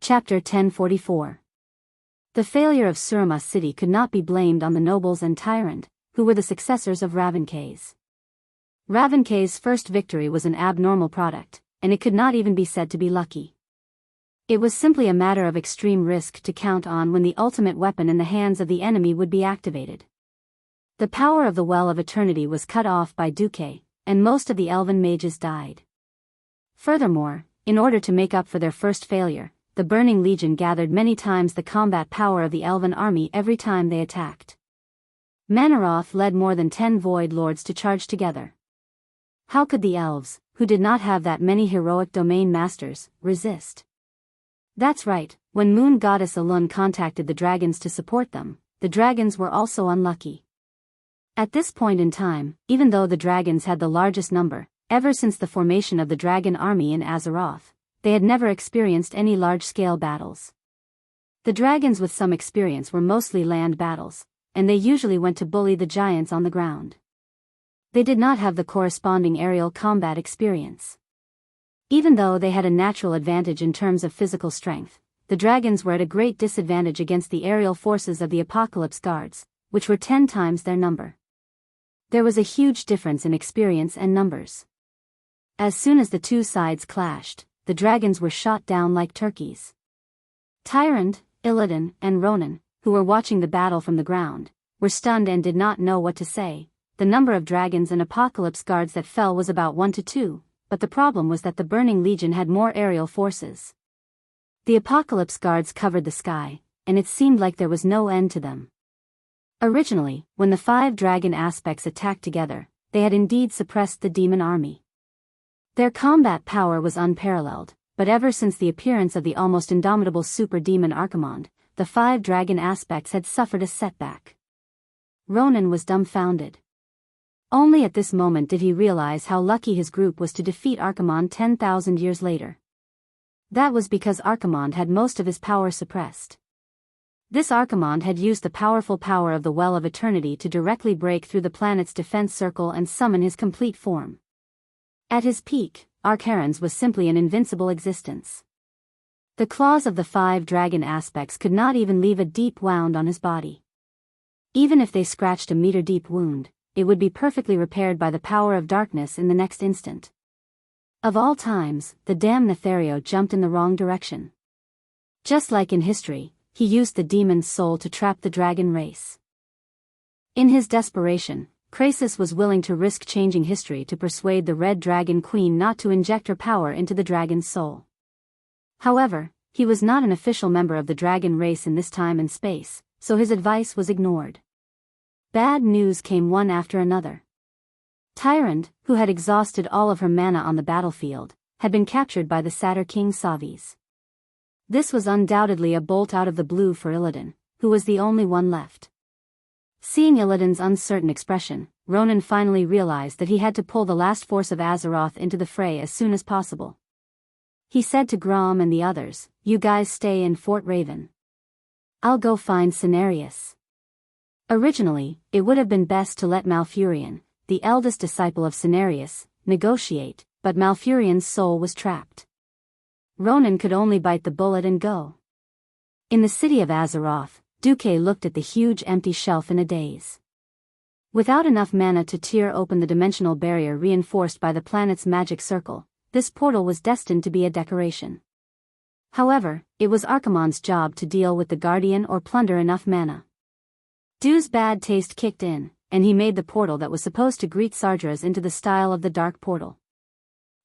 Chapter 1044. The failure of Surima city could not be blamed on the nobles and tyrant, who were the successors of Ravenkay's. Ravenkay's first victory was an abnormal product, and it could not even be said to be lucky. It was simply a matter of extreme risk to count on when the ultimate weapon in the hands of the enemy would be activated. The power of the Well of Eternity was cut off by Duque, and most of the elven mages died. Furthermore, in order to make up for their first failure, the Burning Legion gathered many times the combat power of the elven army every time they attacked. Manaroth led more than 10 Void Lords to charge together. How could the elves, who did not have that many heroic domain masters, resist? That's right, when Moon Goddess Alun contacted the dragons to support them, the dragons were also unlucky. At this point in time, even though the dragons had the largest number, ever since the formation of the dragon army in Azeroth, they had never experienced any large-scale battles. The dragons with some experience were mostly land battles, and they usually went to bully the giants on the ground. They did not have the corresponding aerial combat experience. Even though they had a natural advantage in terms of physical strength, the dragons were at a great disadvantage against the aerial forces of the Apocalypse Guards, which were 10 times their number. There was a huge difference in experience and numbers. As soon as the two sides clashed, the dragons were shot down like turkeys. Tyrant, Illidan, and Ronan, who were watching the battle from the ground, were stunned and did not know what to say. The number of dragons and Apocalypse Guards that fell was about 1 to 2, but the problem was that the Burning Legion had more aerial forces. The Apocalypse Guards covered the sky, and it seemed like there was no end to them. Originally, when the 5 dragon aspects attacked together, they had indeed suppressed the demon army. Their combat power was unparalleled, but ever since the appearance of the almost indomitable super demon Archimonde, the 5 dragon aspects had suffered a setback. Ronan was dumbfounded. Only at this moment did he realize how lucky his group was to defeat Archimonde 10,000 years later. That was because Archimonde had most of his power suppressed. This Archimonde had used the powerful power of the Well of Eternity to directly break through the planet's defense circle and summon his complete form. At his peak, Archaron's was simply an invincible existence. The claws of the 5 dragon aspects could not even leave a deep wound on his body. Even if they scratched a meter-deep wound, it would be perfectly repaired by the power of darkness in the next instant. Of all times, the damn Nethario jumped in the wrong direction. Just like in history, he used the demon's soul to trap the dragon race. In his desperation, Krasis was willing to risk changing history to persuade the Red Dragon Queen not to inject her power into the dragon's soul. However, he was not an official member of the dragon race in this time and space, so his advice was ignored. Bad news came one after another. Tyrant, who had exhausted all of her mana on the battlefield, had been captured by the Satyr King Savis. This was undoubtedly a bolt out of the blue for Illidan, who was the only one left. Seeing Illidan's uncertain expression, Ronan finally realized that he had to pull the last force of Azeroth into the fray as soon as possible. He said to Grom and the others, "You guys stay in Fort Raven. I'll go find Cenarius." Originally, it would have been best to let Malfurion, the eldest disciple of Cenarius, negotiate, but Malfurion's soul was trapped. Ronan could only bite the bullet and go. In the city of Azeroth, Duque looked at the huge empty shelf in a daze. Without enough mana to tear open the dimensional barrier reinforced by the planet's magic circle, this portal was destined to be a decoration. However, it was Archimonde's job to deal with the Guardian or plunder enough mana. Du's bad taste kicked in, and he made the portal that was supposed to greet Sardras into the style of the Dark Portal.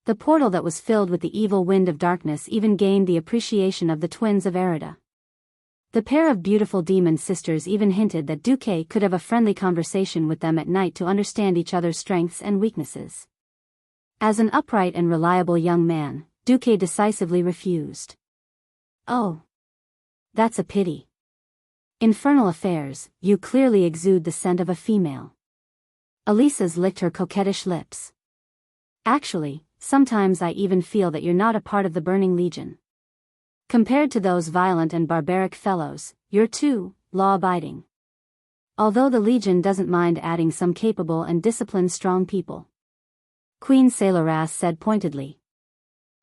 The portal that was filled with the evil wind of darkness even gained the appreciation of the twins of Erida. The pair of beautiful demon sisters even hinted that Duque could have a friendly conversation with them at night to understand each other's strengths and weaknesses. As an upright and reliable young man, Duque decisively refused. "Oh. That's a pity. Infernal affairs, you clearly exude the scent of a female." Elisa's licked her coquettish lips. "Actually, sometimes I even feel that you're not a part of the Burning Legion. Compared to those violent and barbaric fellows, you're too law-abiding. Although the Legion doesn't mind adding some capable and disciplined strong people," Queen Sailoras said pointedly.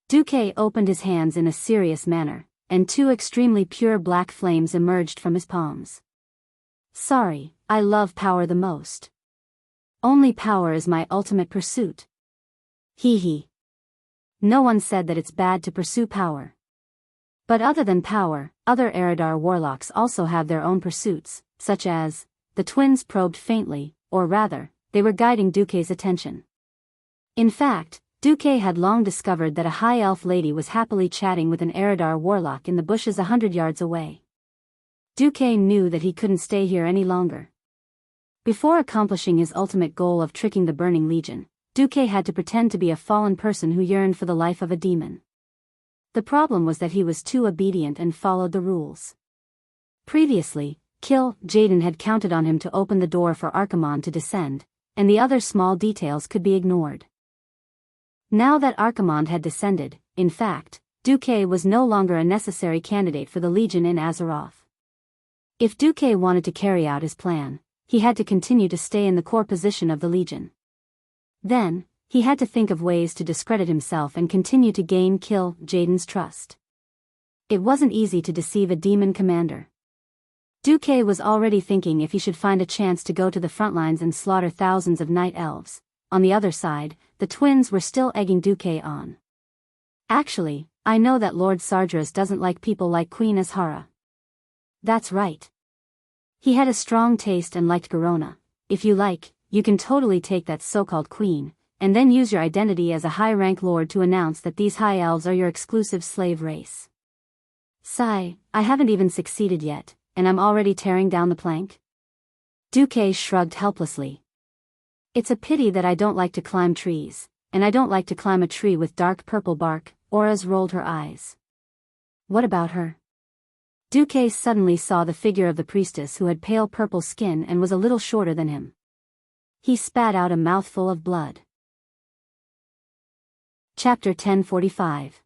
Duque opened his hands in a serious manner, and two extremely pure black flames emerged from his palms. Sorry, I love power the most. Only power is my ultimate pursuit. Hee hee. No one said that it's bad to pursue power. But other than power, other Eridar warlocks also have their own pursuits, such as, the twins probed faintly, or rather, they were guiding Duque's attention. In fact, Duque had long discovered that a high elf lady was happily chatting with an Eridar warlock in the bushes 100 yards away. Duque knew that he couldn't stay here any longer. Before accomplishing his ultimate goal of tricking the Burning Legion, Duque had to pretend to be a fallen person who yearned for the life of a demon. The problem was that he was too obedient and followed the rules. Previously, Jaden had counted on him to open the door for Archimonde to descend, and the other small details could be ignored. Now that Archimonde had descended, in fact, Duque was no longer a necessary candidate for the Legion in Azeroth. If Duque wanted to carry out his plan, he had to continue to stay in the core position of the Legion. Then, he had to think of ways to discredit himself and continue to gain Jaden's trust. It wasn't easy to deceive a demon commander. Duque was already thinking if he should find a chance to go to the front lines and slaughter thousands of night elves. On the other side, the twins were still egging Duque on. Actually, I know that Lord Sardras doesn't like people like Queen Azhara. That's right. He had a strong taste and liked Garona. If you like, you can totally take that so-called queen, and then use your identity as a high-rank lord to announce that these high elves are your exclusive slave race. Sigh, I haven't even succeeded yet, and I'm already tearing down the plank? Duque shrugged helplessly. It's a pity that I don't like to climb trees, and I don't like to climb a tree with dark purple bark. Auras rolled her eyes. What about her? Duque suddenly saw the figure of the priestess who had pale purple skin and was a little shorter than him. He spat out a mouthful of blood. Chapter 1045.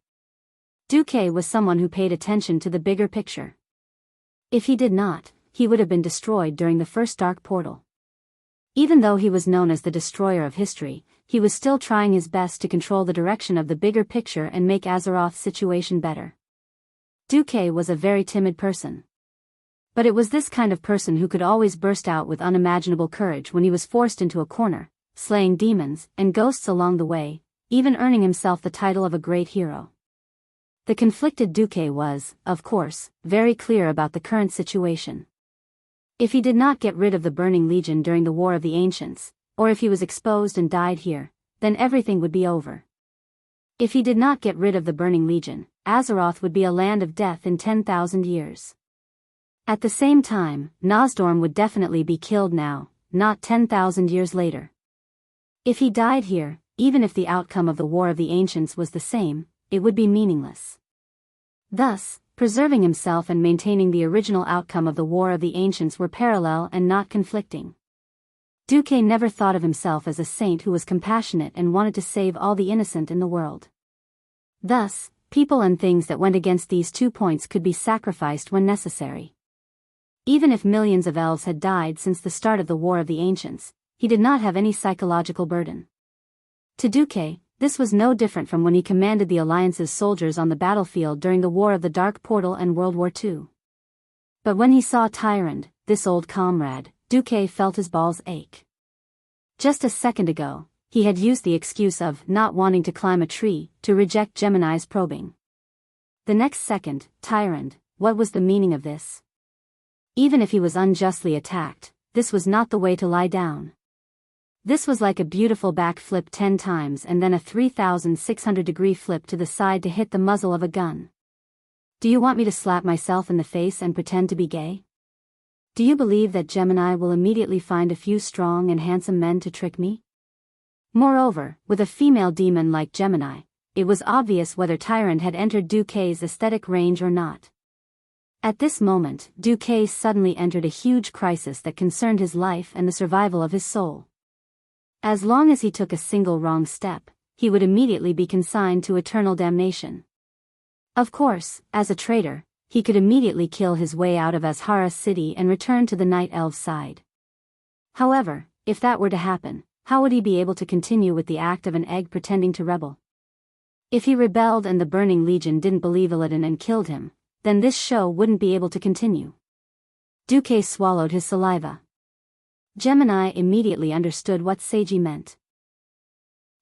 Duque was someone who paid attention to the bigger picture. If he did not, he would have been destroyed during the first Dark Portal. Even though he was known as the destroyer of history, he was still trying his best to control the direction of the bigger picture and make Azeroth's situation better. Duque was a very timid person. But it was this kind of person who could always burst out with unimaginable courage when he was forced into a corner, slaying demons and ghosts along the way, even earning himself the title of a great hero. The conflicted Duque was, of course, very clear about the current situation. If he did not get rid of the Burning Legion during the War of the Ancients, or if he was exposed and died here, then everything would be over. If he did not get rid of the Burning Legion, Azeroth would be a land of death in 10,000 years. At the same time, Nosdorm would definitely be killed now, not 10,000 years later. If he died here, even if the outcome of the War of the Ancients was the same, it would be meaningless. Thus, preserving himself and maintaining the original outcome of the War of the Ancients were parallel and not conflicting. Duque never thought of himself as a saint who was compassionate and wanted to save all the innocent in the world. Thus, people and things that went against these 2 points could be sacrificed when necessary. Even if millions of elves had died since the start of the War of the Ancients, he did not have any psychological burden. To Duque, this was no different from when he commanded the Alliance's soldiers on the battlefield during the War of the Dark Portal and World War II. But when he saw Tyrande, this old comrade, Duque felt his balls ache. Just a second ago, he had used the excuse of not wanting to climb a tree to reject Gemini's probing. The next second, Tyrande, what was the meaning of this? Even if he was unjustly attacked, this was not the way to lie down. This was like a beautiful back flip 10 times and then a 3,600-degree flip to the side to hit the muzzle of a gun. Do you want me to slap myself in the face and pretend to be gay? Do you believe that Gemini will immediately find a few strong and handsome men to trick me? Moreover, with a female demon like Gemini, it was obvious whether Tyrande had entered Duque's aesthetic range or not. At this moment, Duque suddenly entered a huge crisis that concerned his life and the survival of his soul. As long as he took a single wrong step, he would immediately be consigned to eternal damnation. Of course, as a traitor, he could immediately kill his way out of Azhara City and return to the Night Elves' side. However, if that were to happen, how would he be able to continue with the act of an egg pretending to rebel? If he rebelled and the Burning Legion didn't believe Illidan and killed him, then this show wouldn't be able to continue. Duque swallowed his saliva. Gemini immediately understood what Seiji meant.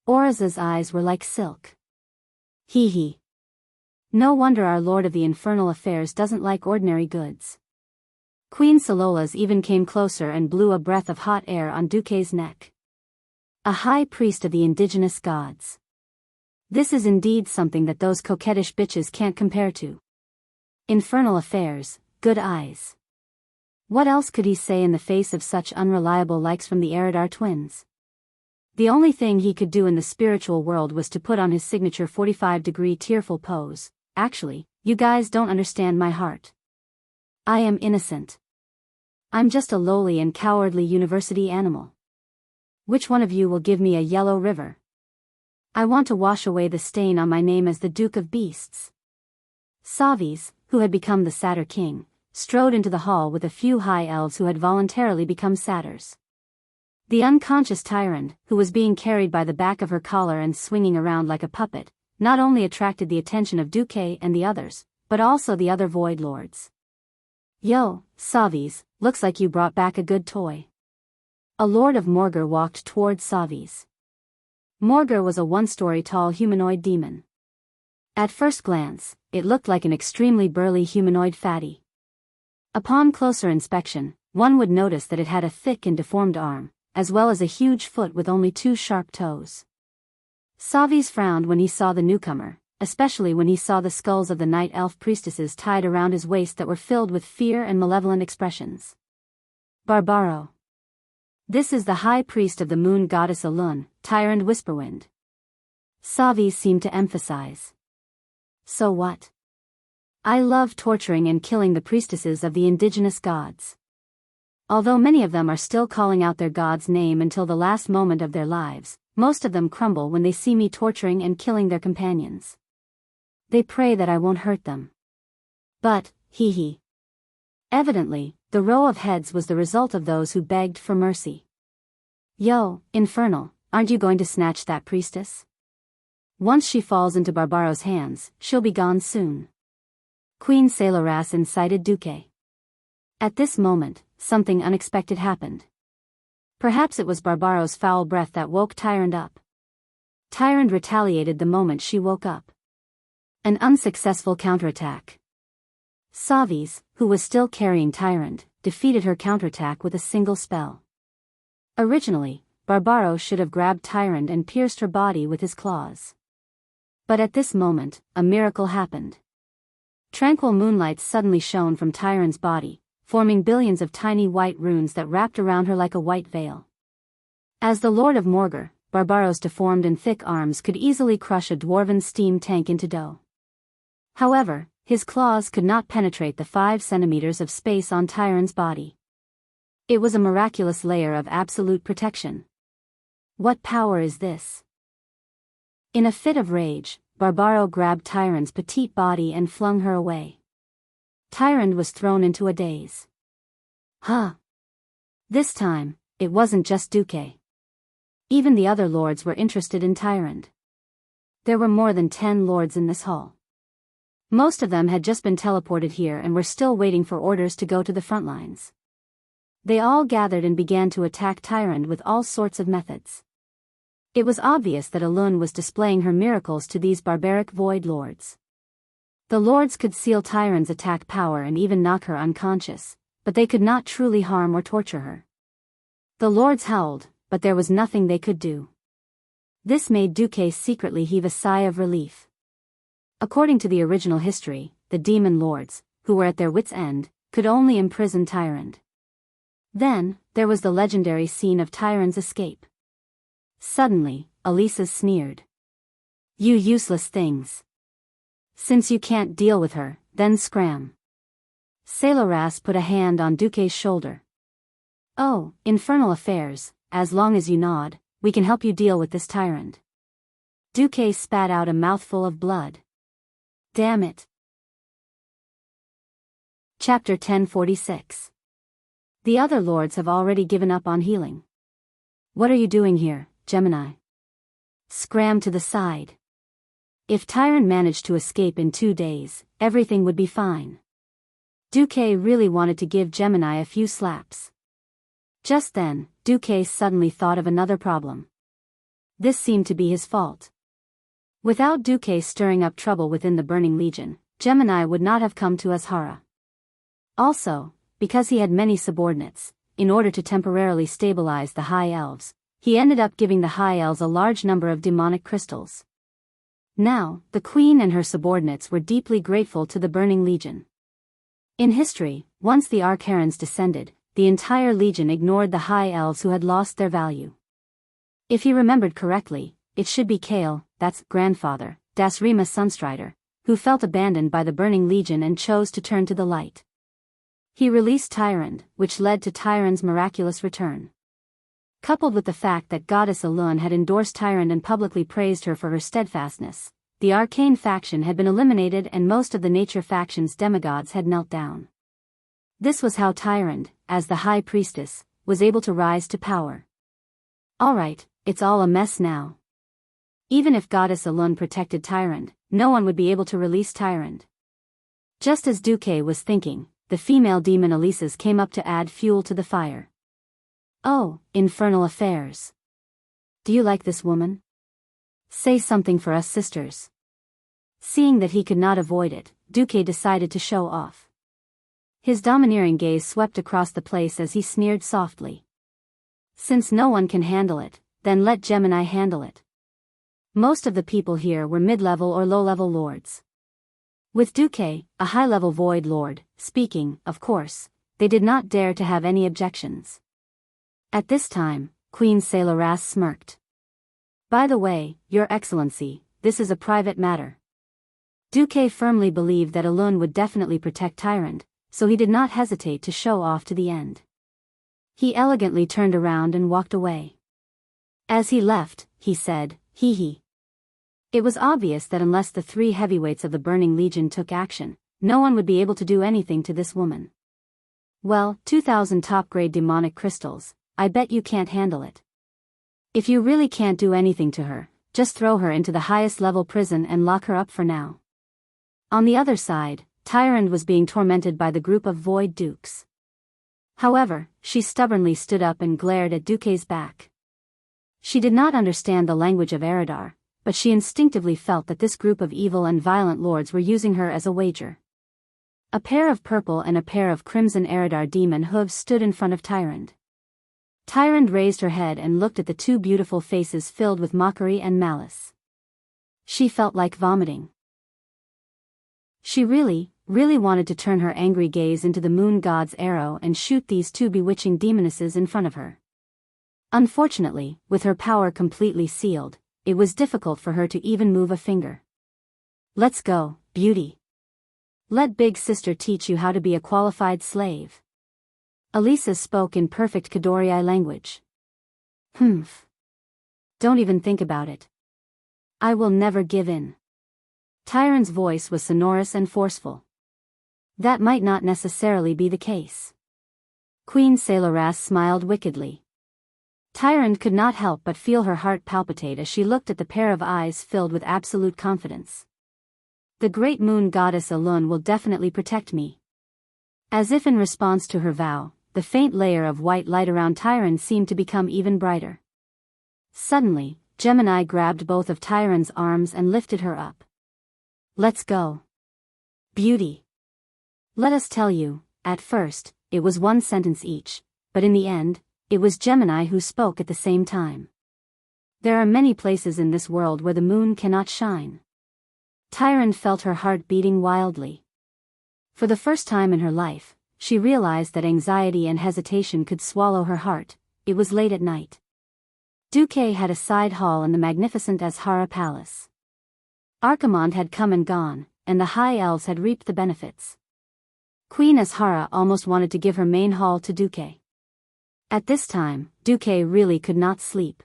Auraza's eyes were like silk. Hee hee. No wonder our Lord of the Infernal Affairs doesn't like ordinary goods. Queen Salola's even came closer and blew a breath of hot air on Duque's neck. A high priest of the indigenous gods. This is indeed something that those coquettish bitches can't compare to. Infernal affairs, good eyes. What else could he say in the face of such unreliable likes from the Eridar twins? The only thing he could do in the spiritual world was to put on his signature 45-degree tearful pose. Actually, you guys don't understand my heart. I am innocent. I'm just a lowly and cowardly university animal. Which one of you will give me a yellow river? I want to wash away the stain on my name as the Duke of Beasts. Savis, who had become the Satyr King, strode into the hall with a few high elves who had voluntarily become satyrs. The unconscious Tyrant, who was being carried by the back of her collar and swinging around like a puppet, not only attracted the attention of Duque and the others, but also the other Void Lords. Yo, Savis, looks like you brought back a good toy. A Lord of Morgur walked toward Savis. Morgur was a one-story tall humanoid demon. At first glance, it looked like an extremely burly humanoid fatty. Upon closer inspection, one would notice that it had a thick and deformed arm, as well as a huge foot with only 2 sharp toes. Savis frowned when he saw the newcomer, especially when he saw the skulls of the night elf priestesses tied around his waist that were filled with fear and malevolent expressions. Barbaro. This is the high priest of the moon goddess Elun, Tyrant Whisperwind. Savis seemed to emphasize. So what? I love torturing and killing the priestesses of the indigenous gods. Although many of them are still calling out their god's name until the last moment of their lives, most of them crumble when they see me torturing and killing their companions. They pray that I won't hurt them. But, hee hee. Evidently, the row of heads was the result of those who begged for mercy. Yo, Infernal, aren't you going to snatch that priestess? Once she falls into Barbaro's hands, she'll be gone soon. Queen Saloras incited Duque. At this moment, something unexpected happened. Perhaps it was Barbaro's foul breath that woke Tyrant up. Tyrant retaliated the moment she woke up. An unsuccessful counterattack. Savis, who was still carrying Tyrant, defeated her counterattack with a single spell. Originally, Barbaro should have grabbed Tyrant and pierced her body with his claws. But at this moment, a miracle happened. Tranquil moonlight suddenly shone from Tyrant's body, forming billions of tiny white runes that wrapped around her like a white veil. As the Lord of Morgur, Barbaro's deformed and thick arms could easily crush a dwarven steam tank into dough. However, his claws could not penetrate the 5 centimeters of space on Tyrant's body. It was a miraculous layer of absolute protection. What power is this? In a fit of rage, Barbaro grabbed Tyrant's petite body and flung her away. Tyrant was thrown into a daze. Huh. This time, it wasn't just Duque. Even the other lords were interested in Tyrant. There were more than 10 lords in this hall. Most of them had just been teleported here and were still waiting for orders to go to the front lines. They all gathered and began to attack Tyrant with all sorts of methods. It was obvious that Elun was displaying her miracles to these barbaric void lords. The lords could seal Tyrant's attack power and even knock her unconscious, but they could not truly harm or torture her. The lords howled, but there was nothing they could do. This made Duque secretly heave a sigh of relief. According to the original history, the demon lords, who were at their wits' end, could only imprison Tyrant. Then, there was the legendary scene of Tyrant's escape. Suddenly, Elisa sneered. You useless things. Since you can't deal with her, then scram. Saloras put a hand on Duque's shoulder. Oh, infernal affairs, as long as you nod, we can help you deal with this Tyrant. Duque spat out a mouthful of blood. Damn it. Chapter 1046. The other lords have already given up on healing. What are you doing here, Gemini? Scram to the side. If Tyrant managed to escape in 2 days, everything would be fine. Duque really wanted to give Gemini a few slaps. Just then, Duque suddenly thought of another problem. This seemed to be his fault. Without Duque stirring up trouble within the Burning Legion, Gemini would not have come to Azhara. Also, because he had many subordinates, in order to temporarily stabilize the High Elves, he ended up giving the High Elves a large number of demonic crystals. Now, the Queen and her subordinates were deeply grateful to the Burning Legion. In history, once the Archaerons descended, the entire Legion ignored the High Elves who had lost their value. If he remembered correctly, it should be Kale, that's grandfather, Dasrima Sunstrider, who felt abandoned by the Burning Legion and chose to turn to the light. He released Tyrande, which led to Tyrand's miraculous return. Coupled with the fact that Goddess Elune had endorsed Tyrande and publicly praised her for her steadfastness, the Arcane faction had been eliminated and most of the Nature faction's demigods had knelt down. This was how Tyrande, as the High Priestess, was able to rise to power. Alright, it's all a mess now. Even if Goddess Elune protected Tyrande, no one would be able to release Tyrande. Just as Duque was thinking, the female demon Elises came up to add fuel to the fire. Oh, infernal affairs. Do you like this woman? Say something for us sisters. Seeing that he could not avoid it, Duque decided to show off. His domineering gaze swept across the place as he sneered softly. Since no one can handle it, then let Gemini handle it. Most of the people here were mid-level or low-level lords. With Duque, a high-level void lord, speaking, of course, they did not dare to have any objections. At this time, Queen Sailoras smirked. By the way, Your Excellency, this is a private matter. Duque firmly believed that Elune would definitely protect Tyrande, so he did not hesitate to show off to the end. He elegantly turned around and walked away. As he left, he said, "Hee hee." It was obvious that unless the 3 heavyweights of the Burning Legion took action, no one would be able to do anything to this woman. Well, 2,000 top-grade demonic crystals, I bet you can't handle it. If you really can't do anything to her, just throw her into the highest level prison and lock her up for now. On the other side, Tyrande was being tormented by the group of Void Dukes. However, she stubbornly stood up and glared at Duque's back. She did not understand the language of Eridar, but she instinctively felt that this group of evil and violent lords were using her as a wager. A pair of purple and a pair of crimson Eridar demon hooves stood in front of Tyrande. Tyrande raised her head and looked at the 2 beautiful faces filled with mockery and malice. She felt like vomiting. She really wanted to turn her angry gaze into the moon god's arrow and shoot these 2 bewitching demonesses in front of her. Unfortunately, with her power completely sealed, it was difficult for her to even move a finger. Let's go, beauty. Let Big Sister teach you how to be a qualified slave. Elisa spoke in perfect Kadorai language. Humph. Don't even think about it. I will never give in. Tyrande's voice was sonorous and forceful. That might not necessarily be the case. Queen Sailoras smiled wickedly. Tyrande could not help but feel her heart palpitate as she looked at the pair of eyes filled with absolute confidence. The great moon goddess Elune will definitely protect me. As if in response to her vow, the faint layer of white light around Tyrande seemed to become even brighter. Suddenly, Gemini grabbed both of Tyrande's arms and lifted her up. Let's go. Beauty. Let us tell you, at first, it was 1 sentence each, but in the end, it was Gemini who spoke at the same time. There are many places in this world where the moon cannot shine. Tyrande felt her heart beating wildly. For the first time in her life, she realized that anxiety and hesitation could swallow her heart. It was late at night. Duque had a side hall in the magnificent Azhara Palace. Archimonde had come and gone, and the High Elves had reaped the benefits. Queen Azhara almost wanted to give her main hall to Duque. At this time, Duque really could not sleep.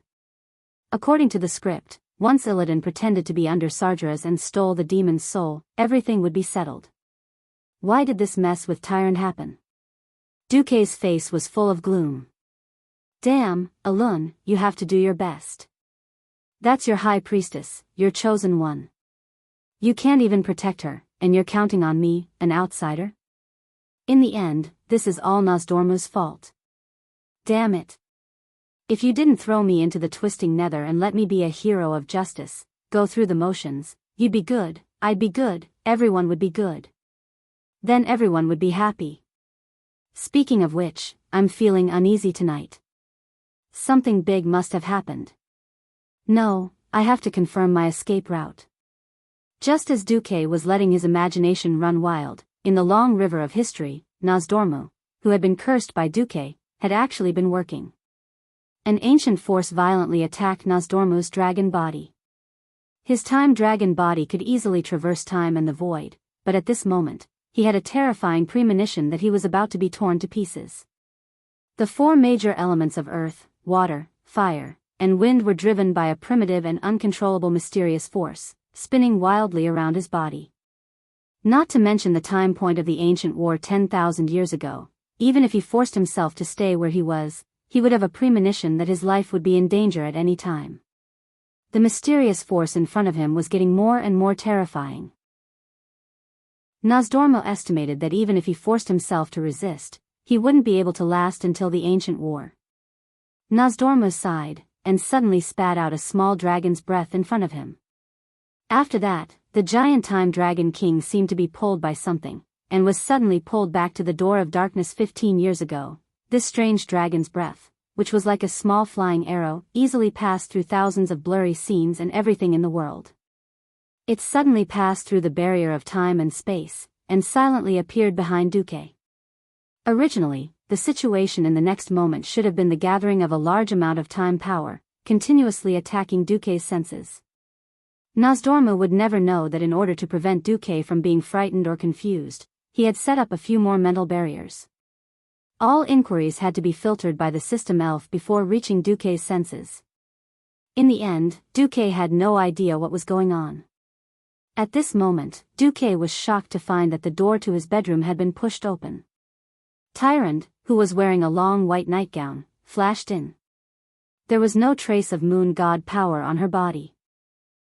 According to the script, once Illidan pretended to be under Sargeras and stole the demon's soul, everything would be settled. Why did this mess with Tyrande happen? Duque's face was full of gloom. Damn, Elune, you have to do your best. That's your high priestess, your chosen one. You can't even protect her, and you're counting on me, an outsider? In the end, this is all Nozdormu's fault. Damn it. If you didn't throw me into the twisting nether and let me be a hero of justice, go through the motions, you'd be good, I'd be good, everyone would be good. Then everyone would be happy. Speaking of which, I'm feeling uneasy tonight. Something big must have happened. No, I have to confirm my escape route. Just as Duque was letting his imagination run wild, in the long river of history, Nozdormu, who had been cursed by Duque, had actually been working. An ancient force violently attacked Nozdormu's dragon body. His time dragon body could easily traverse time and the void, but at this moment, he had a terrifying premonition that he was about to be torn to pieces. The four major elements of earth, water, fire, and wind were driven by a primitive and uncontrollable mysterious force, spinning wildly around his body. Not to mention the time point of the ancient war 10,000 years ago, even if he forced himself to stay where he was, he would have a premonition that his life would be in danger at any time. The mysterious force in front of him was getting more and more terrifying. Nozdormu estimated that even if he forced himself to resist, he wouldn't be able to last until the ancient war. Nozdormu sighed, and suddenly spat out a small dragon's breath in front of him. After that, the giant time dragon king seemed to be pulled by something, and was suddenly pulled back to the door of darkness 15 years ago. This strange dragon's breath, which was like a small flying arrow, easily passed through thousands of blurry scenes and everything in the world. It suddenly passed through the barrier of time and space, and silently appeared behind Duque. Originally, the situation in the next moment should have been the gathering of a large amount of time power, continuously attacking Duque's senses. Nozdormu would never know that in order to prevent Duque from being frightened or confused, he had set up a few more mental barriers. All inquiries had to be filtered by the system elf before reaching Duque's senses. In the end, Duque had no idea what was going on. At this moment, Duque was shocked to find that the door to his bedroom had been pushed open. Tyrant, who was wearing a long white nightgown, flashed in. There was no trace of moon god power on her body.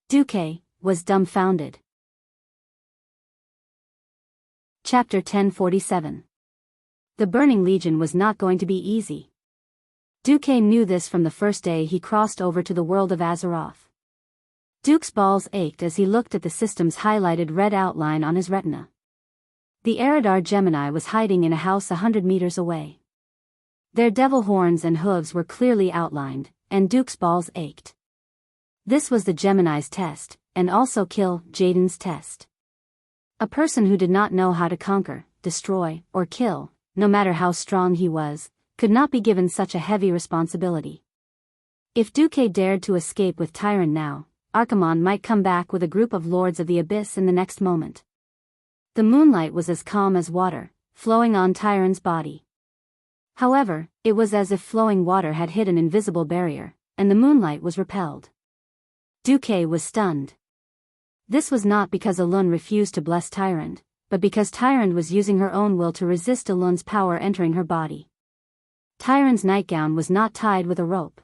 Duque was dumbfounded. Chapter 1047. The Burning Legion was not going to be easy. Duque knew this from the first day he crossed over to the world of Azeroth. Duke's balls ached as he looked at the system's highlighted red outline on his retina. The Eridar Gemini was hiding in a house 100 meters away. Their devil horns and hooves were clearly outlined, and Duke's balls ached. This was the Gemini's test, and also Kill Jaden's test. A person who did not know how to conquer, destroy, or kill, no matter how strong he was, could not be given such a heavy responsibility. If Duque dared to escape with Tyrant now, Archimonde might come back with a group of Lords of the Abyss in the next moment. The moonlight was as calm as water, flowing on Tyrant's body. However, it was as if flowing water had hit an invisible barrier, and the moonlight was repelled. Duque was stunned. This was not because Elune refused to bless Tyrant, but because Tyrant was using her own will to resist Elune's power entering her body. Tyrant's nightgown was not tied with a rope.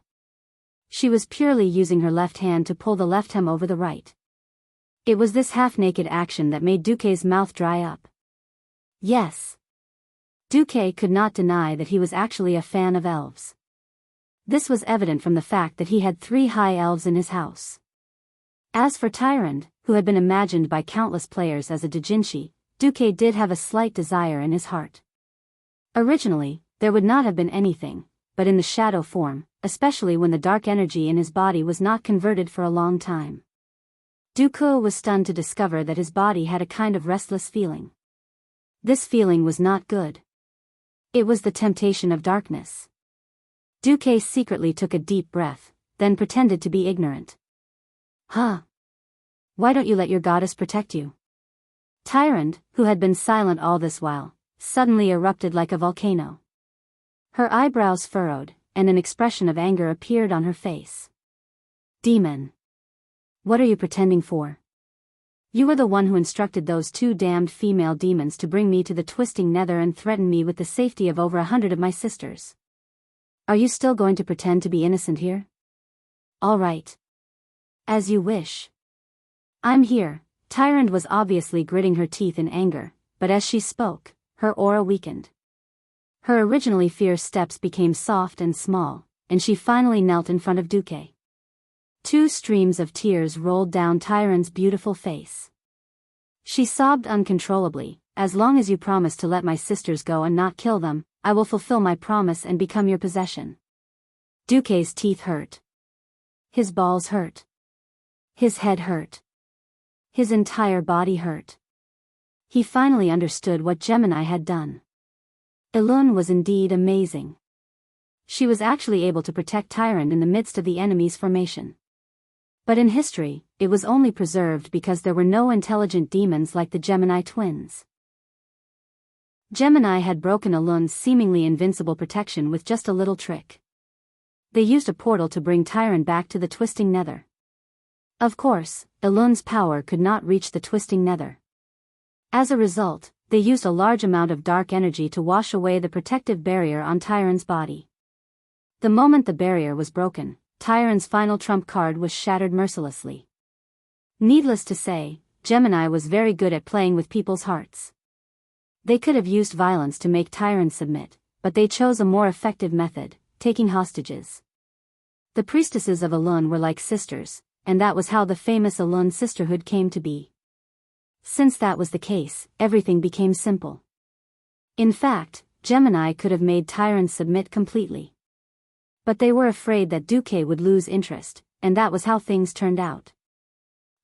She was purely using her left hand to pull the left hem over the right. It was this half-naked action that made Duque's mouth dry up. Yes. Duque could not deny that he was actually a fan of elves. This was evident from the fact that he had 3 high elves in his house. As for Tyrant, who had been imagined by countless players as a doujinshi, Duque did have a slight desire in his heart. Originally, there would not have been anything, but in the shadow form, especially when the dark energy in his body was not converted for a long time. Duque was stunned to discover that his body had a kind of restless feeling. This feeling was not good. It was the temptation of darkness. Duque secretly took a deep breath, then pretended to be ignorant. Huh? Why don't you let your goddess protect you? Tyrant, who had been silent all this while, suddenly erupted like a volcano. Her eyebrows furrowed, and an expression of anger appeared on her face. Demon. What are you pretending for? You were the one who instructed those 2 damned female demons to bring me to the twisting nether and threaten me with the safety of over 100 of my sisters. Are you still going to pretend to be innocent here? All right. As you wish. I'm here, Tyrant was obviously gritting her teeth in anger, but as she spoke, her aura weakened. Her originally fierce steps became soft and small, and she finally knelt in front of Duque. 2 streams of tears rolled down Tyrant's beautiful face. She sobbed uncontrollably. "As long as you promise to let my sisters go and not kill them, I will fulfill my promise and become your possession." Duque's teeth hurt. His balls hurt. His head hurt. His entire body hurt. He finally understood what Gemini had done. Elun was indeed amazing. She was actually able to protect Tyrant in the midst of the enemy's formation. But in history, it was only preserved because there were no intelligent demons like the Gemini twins. Gemini had broken Elun's seemingly invincible protection with just a little trick. They used a portal to bring Tyrant back to the Twisting Nether. Of course, Elun's power could not reach the Twisting Nether. As a result, they used a large amount of dark energy to wash away the protective barrier on Tyrant's body. The moment the barrier was broken, Tyrant's final trump card was shattered mercilessly. Needless to say, Gemini was very good at playing with people's hearts. They could have used violence to make Tyrant submit, but they chose a more effective method, taking hostages. The priestesses of Elun were like sisters, and that was how the famous Elun sisterhood came to be. Since that was the case, everything became simple. In fact, Gemini could have made Tyrant submit completely. But they were afraid that Duque would lose interest, and that was how things turned out.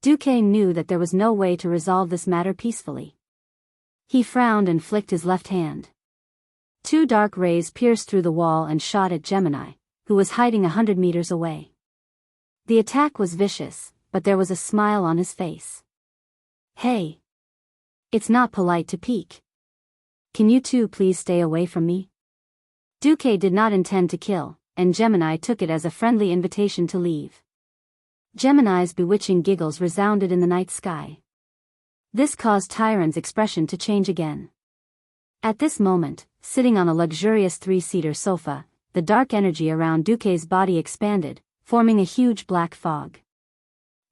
Duque knew that there was no way to resolve this matter peacefully. He frowned and flicked his left hand. 2 dark rays pierced through the wall and shot at Gemini, who was hiding 100 meters away. The attack was vicious, but there was a smile on his face. "Hey! It's not polite to peek. Can you two please stay away from me?" Duque did not intend to kill, and Gemini took it as a friendly invitation to leave. Gemini's bewitching giggles resounded in the night sky. This caused Tyrant's expression to change again. At this moment, sitting on a luxurious 3-seater sofa, the dark energy around Duque's body expanded, forming a huge black fog.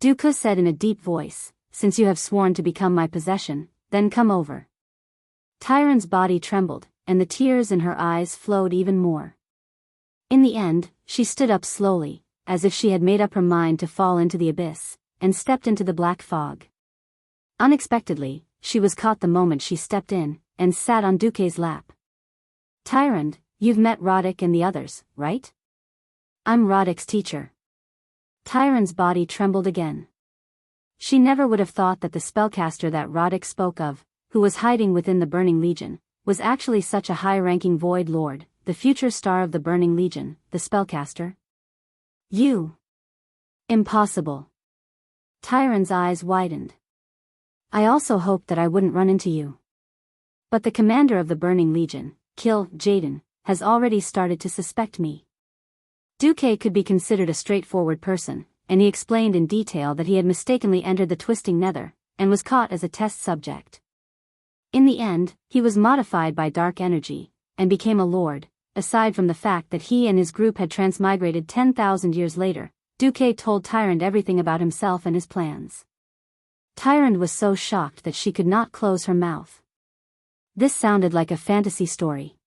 Duque said in a deep voice, "Since you have sworn to become my possession, then come over." Tyrant's body trembled, and the tears in her eyes flowed even more. In the end, she stood up slowly, as if she had made up her mind to fall into the abyss, and stepped into the black fog. Unexpectedly, she was caught the moment she stepped in, and sat on Duque's lap. "Tyrant, you've met Roddick and the others, right?" "I'm Roddick's teacher." Tyrant's body trembled again. She never would have thought that the spellcaster that Roddick spoke of, who was hiding within the Burning Legion, was actually such a high-ranking Void Lord, the future star of the Burning Legion, the spellcaster. "You." "Impossible." Tyrant's eyes widened. "I also hoped that I wouldn't run into you. But the commander of the Burning Legion, Jaden, has already started to suspect me." Duque could be considered a straightforward person, and he explained in detail that he had mistakenly entered the Twisting Nether, and was caught as a test subject. In the end, he was modified by dark energy, and became a lord. Aside from the fact that he and his group had transmigrated 10,000 years later, Duque told Tyrant everything about himself and his plans. Tyrant was so shocked that she could not close her mouth. This sounded like a fantasy story.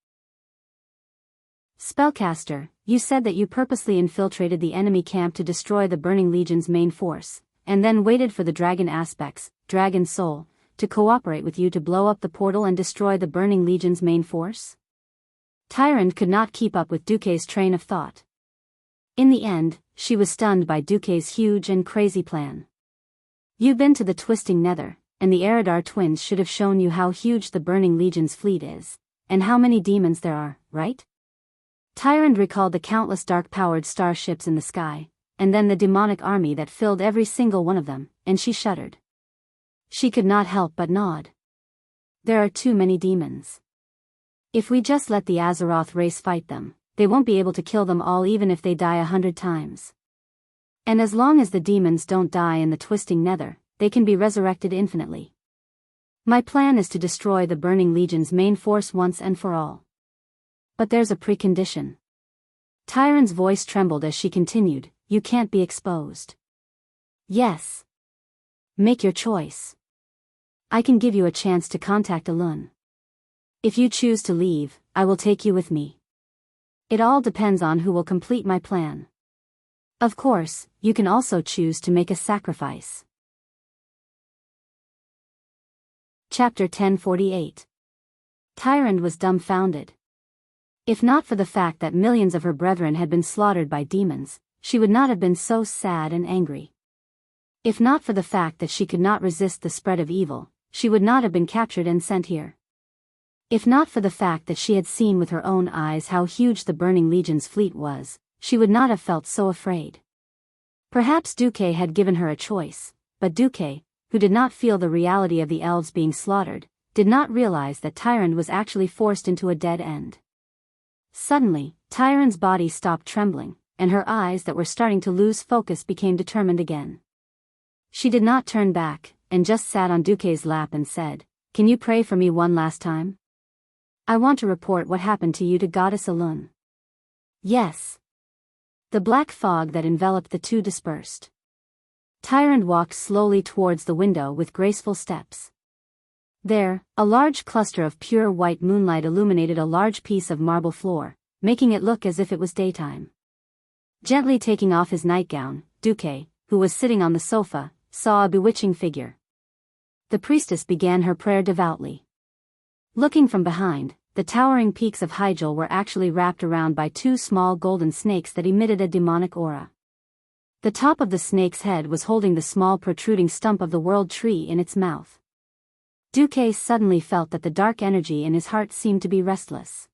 "Spellcaster, you said that you purposely infiltrated the enemy camp to destroy the Burning Legion's main force, and then waited for the dragon aspects, Dragon Soul, to cooperate with you to blow up the portal and destroy the Burning Legion's main force?" Tyrant could not keep up with Duque's train of thought. In the end, she was stunned by Duque's huge and crazy plan. "You've been to the Twisting Nether, and the Eridar twins should have shown you how huge the Burning Legion's fleet is, and how many demons there are, right?" Tyrant recalled the countless dark-powered starships in the sky, and then the demonic army that filled every single one of them, and she shuddered. She could not help but nod. There are too many demons. If we just let the Azeroth race fight them, they won't be able to kill them all even if they die 100 times. And as long as the demons don't die in the Twisting Nether, they can be resurrected infinitely. My plan is to destroy the Burning Legion's main force once and for all. But there's a precondition. Tyrant's voice trembled as she continued, "You can't be exposed." "Yes. Make your choice. I can give you a chance to contact Alun. If you choose to leave, I will take you with me. It all depends on who will complete my plan. Of course, you can also choose to make a sacrifice. Chapter 1048. Tyrande was dumbfounded. If not for the fact that millions of her brethren had been slaughtered by demons, she would not have been so sad and angry. If not for the fact that she could not resist the spread of evil, she would not have been captured and sent here. If not for the fact that she had seen with her own eyes how huge the Burning Legion's fleet was, she would not have felt so afraid. Perhaps Duque had given her a choice, but Duque, who did not feel the reality of the elves being slaughtered, did not realize that Tyrande was actually forced into a dead end. Suddenly, Tyrande's body stopped trembling, and her eyes that were starting to lose focus became determined again. She did not turn back, and just sat on Duque's lap and said, "Can you pray for me one last time? I want to report what happened to you to Goddess Alun." "Yes." The black fog that enveloped the two dispersed. Tyrande walked slowly towards the window with graceful steps. There, a large cluster of pure white moonlight illuminated a large piece of marble floor, making it look as if it was daytime. Gently taking off his nightgown, Duque, who was sitting on the sofa, saw a bewitching figure. The priestess began her prayer devoutly. Looking from behind, the towering peaks of Hyjal were actually wrapped around by two small golden snakes that emitted a demonic aura. The top of the snake's head was holding the small protruding stump of the world tree in its mouth. Duque suddenly felt that the dark energy in his heart seemed to be restless.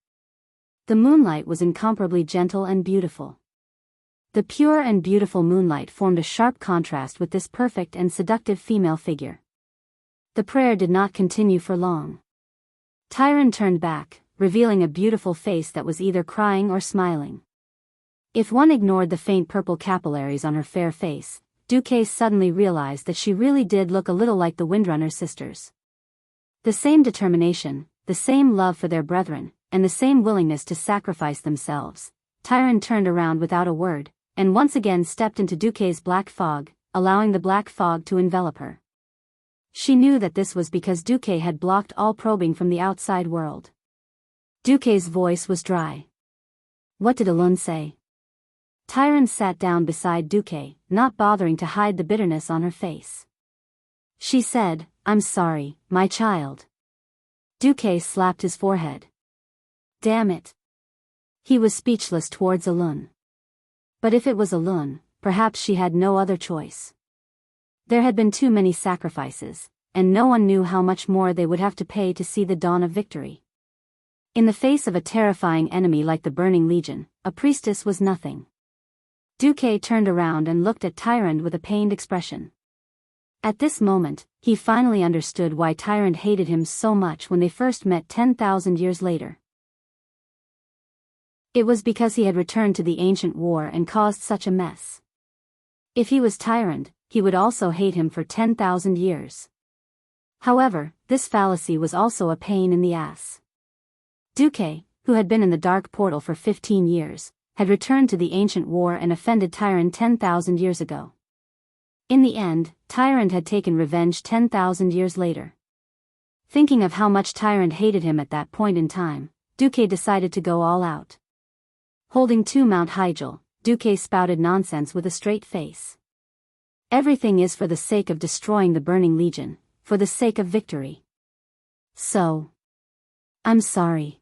The moonlight was incomparably gentle and beautiful. The pure and beautiful moonlight formed a sharp contrast with this perfect and seductive female figure. The prayer did not continue for long. Tyrande turned back, revealing a beautiful face that was either crying or smiling. If one ignored the faint purple capillaries on her fair face, Duque suddenly realized that she really did look a little like the Windrunner sisters. The same determination, the same love for their brethren, and the same willingness to sacrifice themselves. Tyrande turned around without a word, and once again stepped into Duque's black fog, allowing the black fog to envelop her. She knew that this was because Duque had blocked all probing from the outside world. Duque's voice was dry. "What did Alun say?" Tyrande sat down beside Duque, not bothering to hide the bitterness on her face. She said, "I'm sorry, my child." Duque slapped his forehead. Damn it. He was speechless towards Alun. But if it was Alun, perhaps she had no other choice. There had been too many sacrifices, and no one knew how much more they would have to pay to see the dawn of victory. In the face of a terrifying enemy like the Burning Legion, a priestess was nothing. Duque turned around and looked at Tyrande with a pained expression. At this moment, he finally understood why Tyrande hated him so much when they first met 10,000 years later. It was because he had returned to the ancient war and caused such a mess. If he was Tyrande, he would also hate him for 10,000 years. However, this fallacy was also a pain in the ass. Duque, who had been in the dark portal for 15 years, had returned to the ancient war and offended Tyrande 10,000 years ago. In the end, Tyrande had taken revenge 10,000 years later. Thinking of how much Tyrande hated him at that point in time, Duque decided to go all out. Holding to Mount Hyjal, Duque spouted nonsense with a straight face. Everything is for the sake of destroying the Burning Legion, for the sake of victory. So. I'm sorry.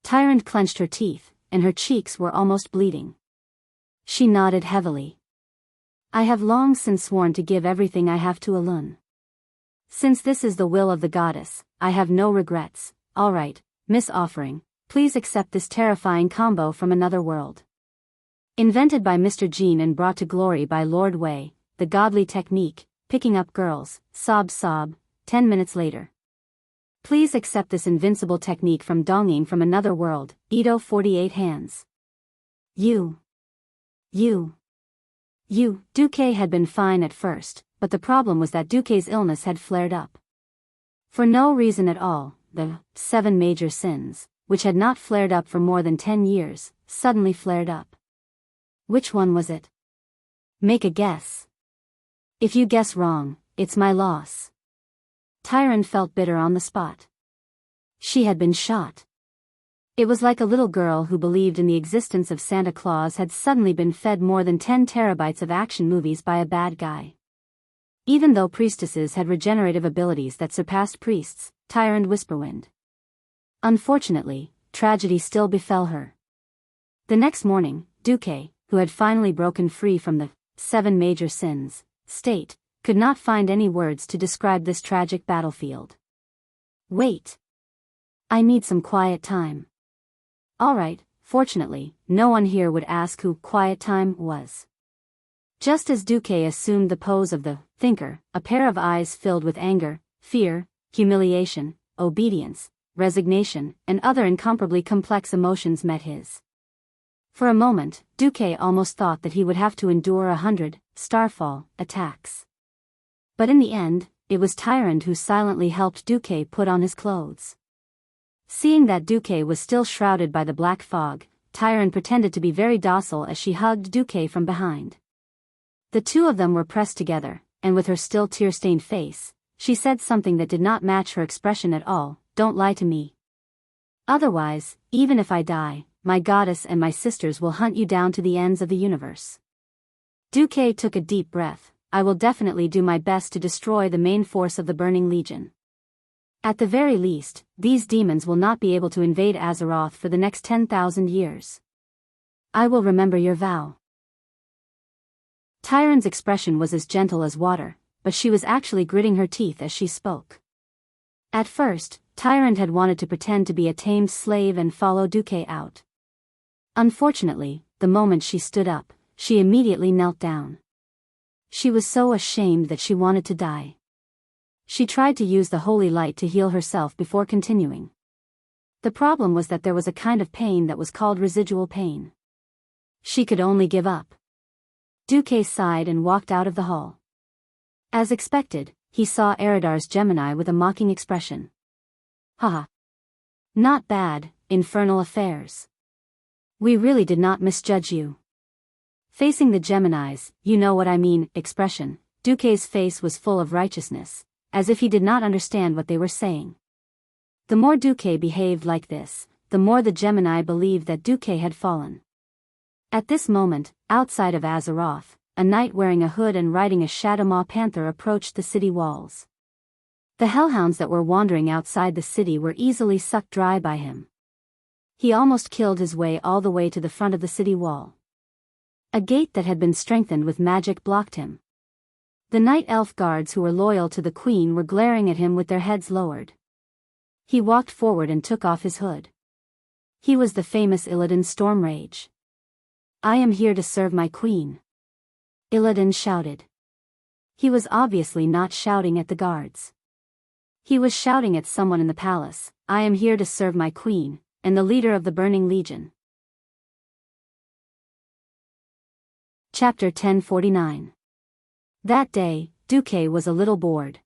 Tyrande clenched her teeth, and her cheeks were almost bleeding. She nodded heavily. I have long since sworn to give everything I have to Alun. Since this is the will of the goddess, I have no regrets. All right, Miss Offering, please accept this terrifying combo from another world. Invented by Mr. Jean and brought to glory by Lord Wei, the godly technique, picking up girls, sob sob, 10 minutes later. Please accept this invincible technique from Dongying from another world, Ito 48 hands. You. Duque had been fine at first, but the problem was that Duque's illness had flared up. For no reason at all, the 7 major sins, which had not flared up for more than 10 years, suddenly flared up. Which one was it? Make a guess. If you guess wrong, it's my loss. Tyrant felt bitter on the spot. She had been shot. It was like a little girl who believed in the existence of Santa Claus had suddenly been fed more than 10 terabytes of action movies by a bad guy. Even though priestesses had regenerative abilities that surpassed priests, Tyrant Whisperwind. Unfortunately, tragedy still befell her. The next morning, Duque, who had finally broken free from the 7 major sins state, could not find any words to describe this tragic battlefield. Wait. I need some quiet time. Alright, fortunately, no one here would ask who quiet time was. Just as Duque assumed the pose of the thinker, a pair of eyes filled with anger, fear, humiliation, obedience, resignation, and other incomparably complex emotions met his. For a moment, Duque almost thought that he would have to endure 100 starfall attacks. But in the end, it was Tyrant who silently helped Duque put on his clothes. Seeing that Duque was still shrouded by the black fog, Tyrant pretended to be very docile as she hugged Duque from behind. The two of them were pressed together, and with her still tear-stained face, she said something that did not match her expression at all. Don't lie to me. Otherwise, even if I die, my goddess and my sisters will hunt you down to the ends of the universe. Duque took a deep breath. I will definitely do my best to destroy the main force of the Burning Legion. At the very least, these demons will not be able to invade Azeroth for the next 10,000 years. I will remember your vow. Tyrant's expression was as gentle as water, but she was actually gritting her teeth as she spoke. At first, Tyrant had wanted to pretend to be a tamed slave and follow Duque out. Unfortunately, the moment she stood up, she immediately knelt down. She was so ashamed that she wanted to die. She tried to use the holy light to heal herself before continuing. The problem was that there was a kind of pain that was called residual pain. She could only give up. Duque sighed and walked out of the hall. As expected, he saw Eridar's Gemini with a mocking expression. Haha. Not bad, infernal affairs. We really did not misjudge you. Facing the Gemini's, you know what I mean, expression, Duque's face was full of righteousness, as if he did not understand what they were saying. The more Duque behaved like this, the more the Gemini believed that Duque had fallen. At this moment, outside of Azeroth, a knight wearing a hood and riding a Shadowmaw panther approached the city walls. The hellhounds that were wandering outside the city were easily sucked dry by him. He almost killed his way all the way to the front of the city wall. A gate that had been strengthened with magic blocked him. The night elf guards who were loyal to the queen were glaring at him with their heads lowered. He walked forward and took off his hood. He was the famous Illidan Stormrage. I am here to serve my queen. Illidan shouted. He was obviously not shouting at the guards. He was shouting at someone in the palace. I am here to serve my queen, and the leader of the Burning Legion. Chapter 1049. That day, Duque was a little bored.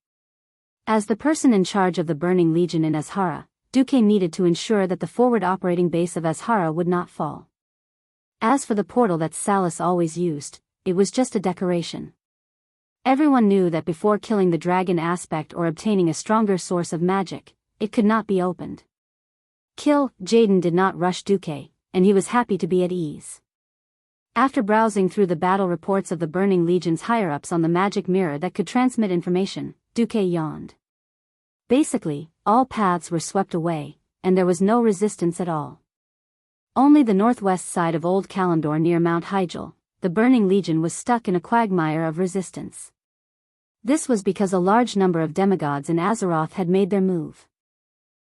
As the person in charge of the Burning Legion in Azhara, Duque needed to ensure that the forward operating base of Azhara would not fall. As for the portal that Salus always used, it was just a decoration. Everyone knew that before killing the dragon aspect or obtaining a stronger source of magic, it could not be opened. Jaden did not rush Duque, and he was happy to be at ease. After browsing through the battle reports of the Burning Legion's higher-ups on the magic mirror that could transmit information, Duque yawned. Basically, all paths were swept away, and there was no resistance at all. Only the northwest side of Old Kalimdor near Mount Hyjal, the Burning Legion was stuck in a quagmire of resistance. This was because a large number of demigods in Azeroth had made their move.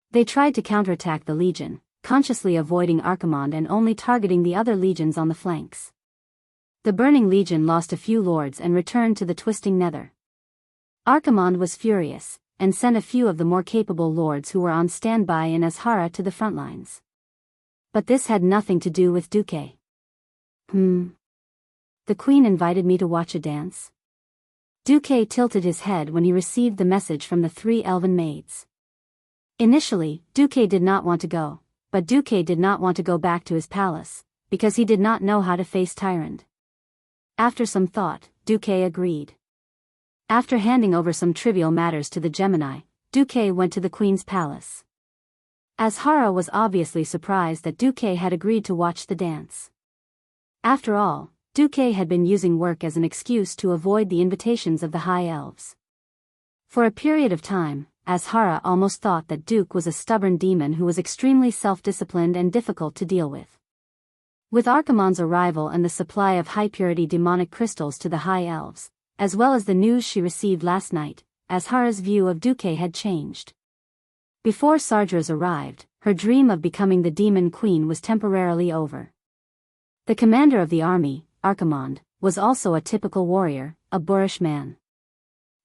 They tried to counterattack the Legion, consciously avoiding Archimonde and only targeting the other legions on the flanks. The Burning Legion lost a few lords and returned to the Twisting Nether. Archimonde was furious, and sent a few of the more capable lords who were on standby in Azhara to the front lines. But this had nothing to do with Duque. The queen invited me to watch a dance? Duque tilted his head when he received the message from the 3 elven maids. Initially, Duque did not want to go, but Duque did not want to go back to his palace, because he did not know how to face Tyrant. After some thought, Duque agreed. After handing over some trivial matters to the Gemini, Duque went to the queen's palace. Azhara was obviously surprised that Duque had agreed to watch the dance. After all, Duque had been using work as an excuse to avoid the invitations of the High Elves. For a period of time, Azhara almost thought that Duke was a stubborn demon who was extremely self-disciplined and difficult to deal with. With Archimonde's arrival and the supply of high-purity demonic crystals to the High Elves, as well as the news she received last night, Azhara's view of Duque had changed. Before Sardra's arrived, her dream of becoming the demon queen was temporarily over. The commander of the army, Archimonde, was also a typical warrior, a boorish man.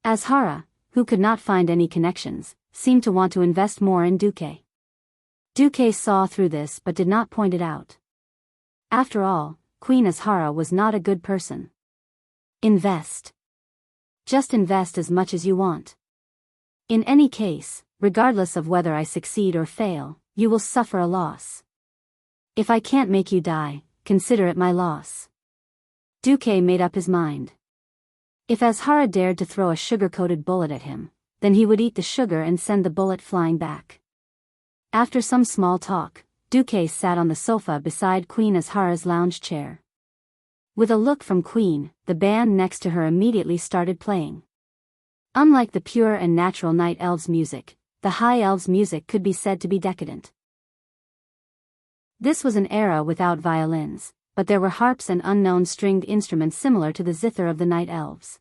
Azhara, who could not find any connections, seemed to want to invest more in Duque. Duque saw through this but did not point it out. After all, Queen Azhara was not a good person. Invest. Just invest as much as you want. In any case, regardless of whether I succeed or fail, you will suffer a loss. If I can't make you die, consider it my loss. Duque made up his mind. If Azhara dared to throw a sugar-coated bullet at him, then he would eat the sugar and send the bullet flying back. After some small talk, Duque sat on the sofa beside Queen Azhara's lounge chair. With a look from Queen, the band next to her immediately started playing. Unlike the pure and natural Night Elves' music, the High Elves' music could be said to be decadent. This was an era without violins, but there were harps and unknown stringed instruments similar to the zither of the Night Elves.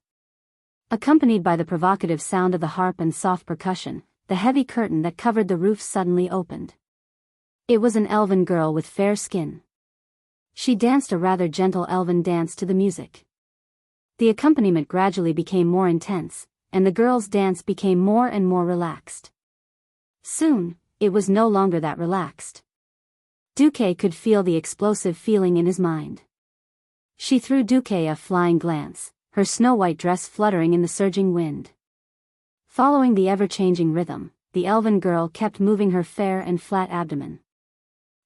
Accompanied by the provocative sound of the harp and soft percussion, the heavy curtain that covered the roof suddenly opened. It was an elven girl with fair skin. She danced a rather gentle elven dance to the music. The accompaniment gradually became more intense, and the girl's dance became more and more relaxed. Soon, it was no longer that relaxed. Duque could feel the explosive feeling in his mind. She threw Duque a flying glance, her snow-white dress fluttering in the surging wind. Following the ever-changing rhythm, the elven girl kept moving her fair and flat abdomen.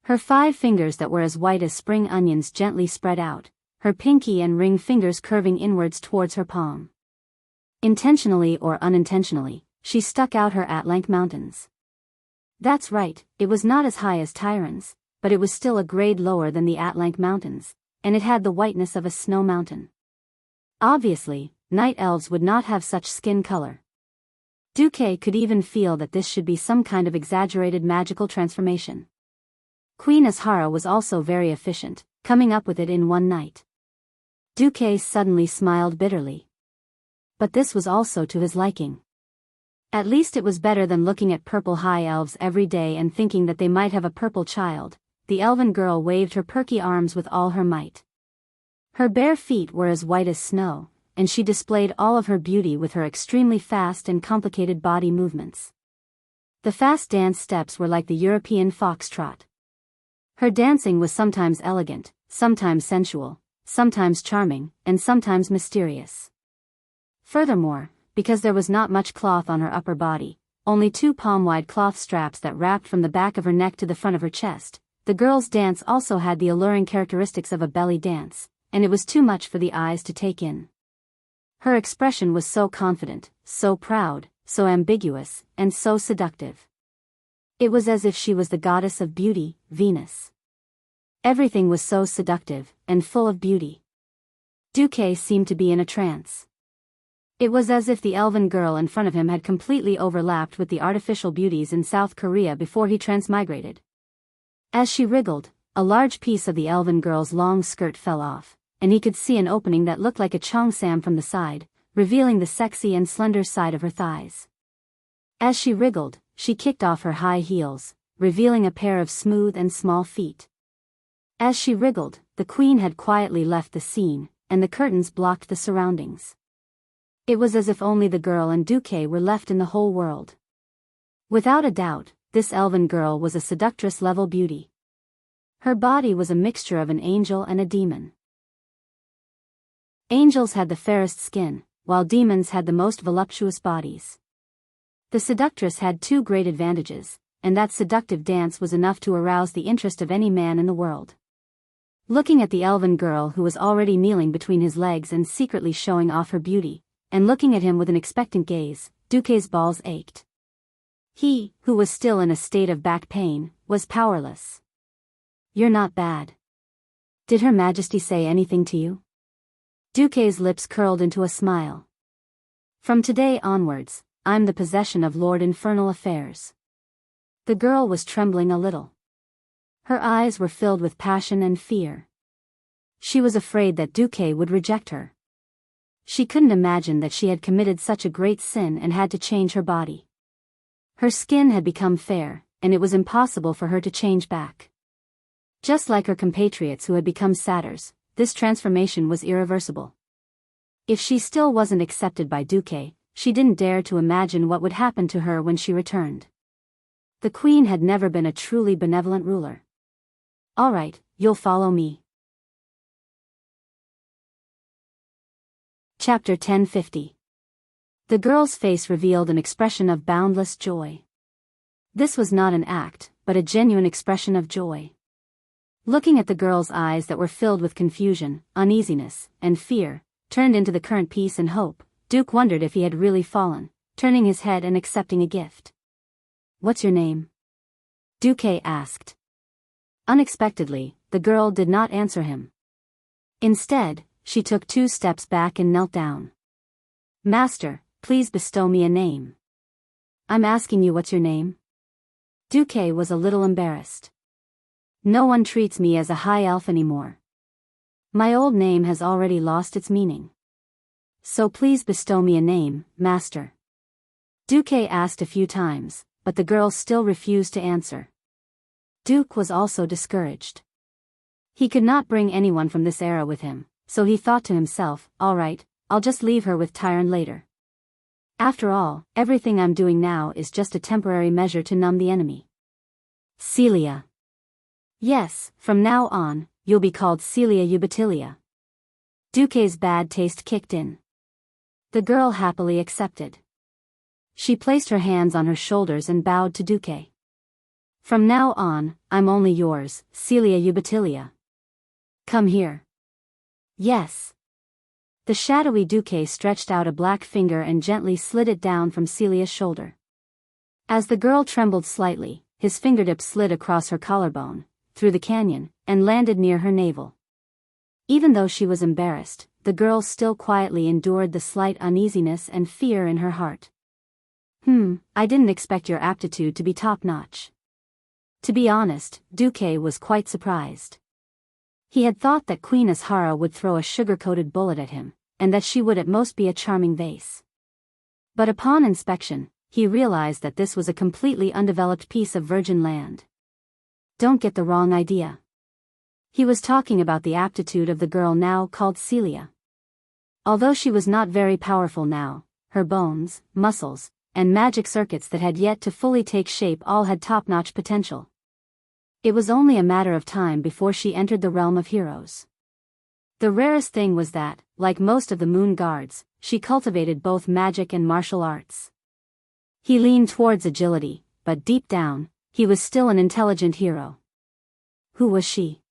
Her 5 fingers that were as white as spring onions gently spread out, her pinky and ring fingers curving inwards towards her palm. Intentionally or unintentionally, she stuck out her Atlank Mountains. That's right, it was not as high as Tyron's, but it was still a grade lower than the Atlank Mountains, and it had the whiteness of a snow mountain. Obviously, Night Elves would not have such skin color. Duque could even feel that this should be some kind of exaggerated magical transformation. Queen Azhara was also very efficient, coming up with it in one night. Duque suddenly smiled bitterly. But this was also to his liking. At least it was better than looking at purple High Elves every day and thinking that they might have a purple child. The elven girl waved her perky arms with all her might. Her bare feet were as white as snow, and she displayed all of her beauty with her extremely fast and complicated body movements. The fast dance steps were like the European foxtrot. Her dancing was sometimes elegant, sometimes sensual, sometimes charming, and sometimes mysterious. Furthermore, because there was not much cloth on her upper body, only 2 palm-wide cloth straps that wrapped from the back of her neck to the front of her chest, the girl's dance also had the alluring characteristics of a belly dance, and it was too much for the eyes to take in. Her expression was so confident, so proud, so ambiguous, and so seductive. It was as if she was the goddess of beauty, Venus. Everything was so seductive, and full of beauty. Duque seemed to be in a trance. It was as if the elven girl in front of him had completely overlapped with the artificial beauties in South Korea before he transmigrated. As she wriggled, a large piece of the elven girl's long skirt fell off, and he could see an opening that looked like a cheongsam from the side, revealing the sexy and slender side of her thighs. As she wriggled, she kicked off her high heels, revealing a pair of smooth and small feet. As she wriggled, the queen had quietly left the scene, and the curtains blocked the surroundings. It was as if only the girl and Duque were left in the whole world. Without a doubt, this elven girl was a seductress-level beauty. Her body was a mixture of an angel and a demon. Angels had the fairest skin, while demons had the most voluptuous bodies. The seductress had 2 great advantages, and that seductive dance was enough to arouse the interest of any man in the world. Looking at the elven girl who was already kneeling between his legs and secretly showing off her beauty, and looking at him with an expectant gaze, Duque's balls ached. He, who was still in a state of back pain, was powerless. "You're not bad. Did Her Majesty say anything to you?" Duque's lips curled into a smile. "From today onwards, I'm the possession of Lord Infernal Affairs." The girl was trembling a little. Her eyes were filled with passion and fear. She was afraid that Duque would reject her. She couldn't imagine that she had committed such a great sin and had to change her body. Her skin had become fair, and it was impossible for her to change back. Just like her compatriots who had become satyrs, this transformation was irreversible. If she still wasn't accepted by Duque, she didn't dare to imagine what would happen to her when she returned. The queen had never been a truly benevolent ruler. "All right, you'll follow me." Chapter 1050. The girl's face revealed an expression of boundless joy. This was not an act, but a genuine expression of joy. Looking at the girl's eyes that were filled with confusion, uneasiness, and fear, turned into the current peace and hope, Duke wondered if he had really fallen, turning his head and accepting a gift. "What's your name?" Duque asked. Unexpectedly, the girl did not answer him. Instead, she took 2 steps back and knelt down. "Master, please bestow me a name." "I'm asking you what's your name?" Duque was a little embarrassed. "No one treats me as a high elf anymore. My old name has already lost its meaning. So please bestow me a name, master." Duque asked a few times, but the girl still refused to answer. Duke was also discouraged. He could not bring anyone from this era with him, so he thought to himself, "All right, I'll just leave her with Tyron later. After all, everything I'm doing now is just a temporary measure to numb the enemy." "Celia." "Yes, from now on, you'll be called Celia Ubatilia." Duque's bad taste kicked in. The girl happily accepted. She placed her hands on her shoulders and bowed to Duque. "From now on, I'm only yours, Celia Ubatilia. Come here." "Yes." The shadowy Duque stretched out a black finger and gently slid it down from Celia's shoulder. As the girl trembled slightly, his fingertip slid across her collarbone, through the canyon, and landed near her navel. Even though she was embarrassed, the girl still quietly endured the slight uneasiness and fear in her heart. I didn't expect your aptitude to be top-notch." To be honest, Duque was quite surprised. He had thought that Queen Ashara would throw a sugar-coated bullet at him, and that she would at most be a charming vase. But upon inspection, he realized that this was a completely undeveloped piece of virgin land. Don't get the wrong idea. He was talking about the aptitude of the girl now called Celia. Although she was not very powerful now, her bones, muscles, and magic circuits that had yet to fully take shape all had top-notch potential. It was only a matter of time before she entered the realm of heroes. The rarest thing was that, like most of the Moon Guards, she cultivated both magic and martial arts. He leaned towards agility, but deep down, he was still an intelligent hero. Who was she?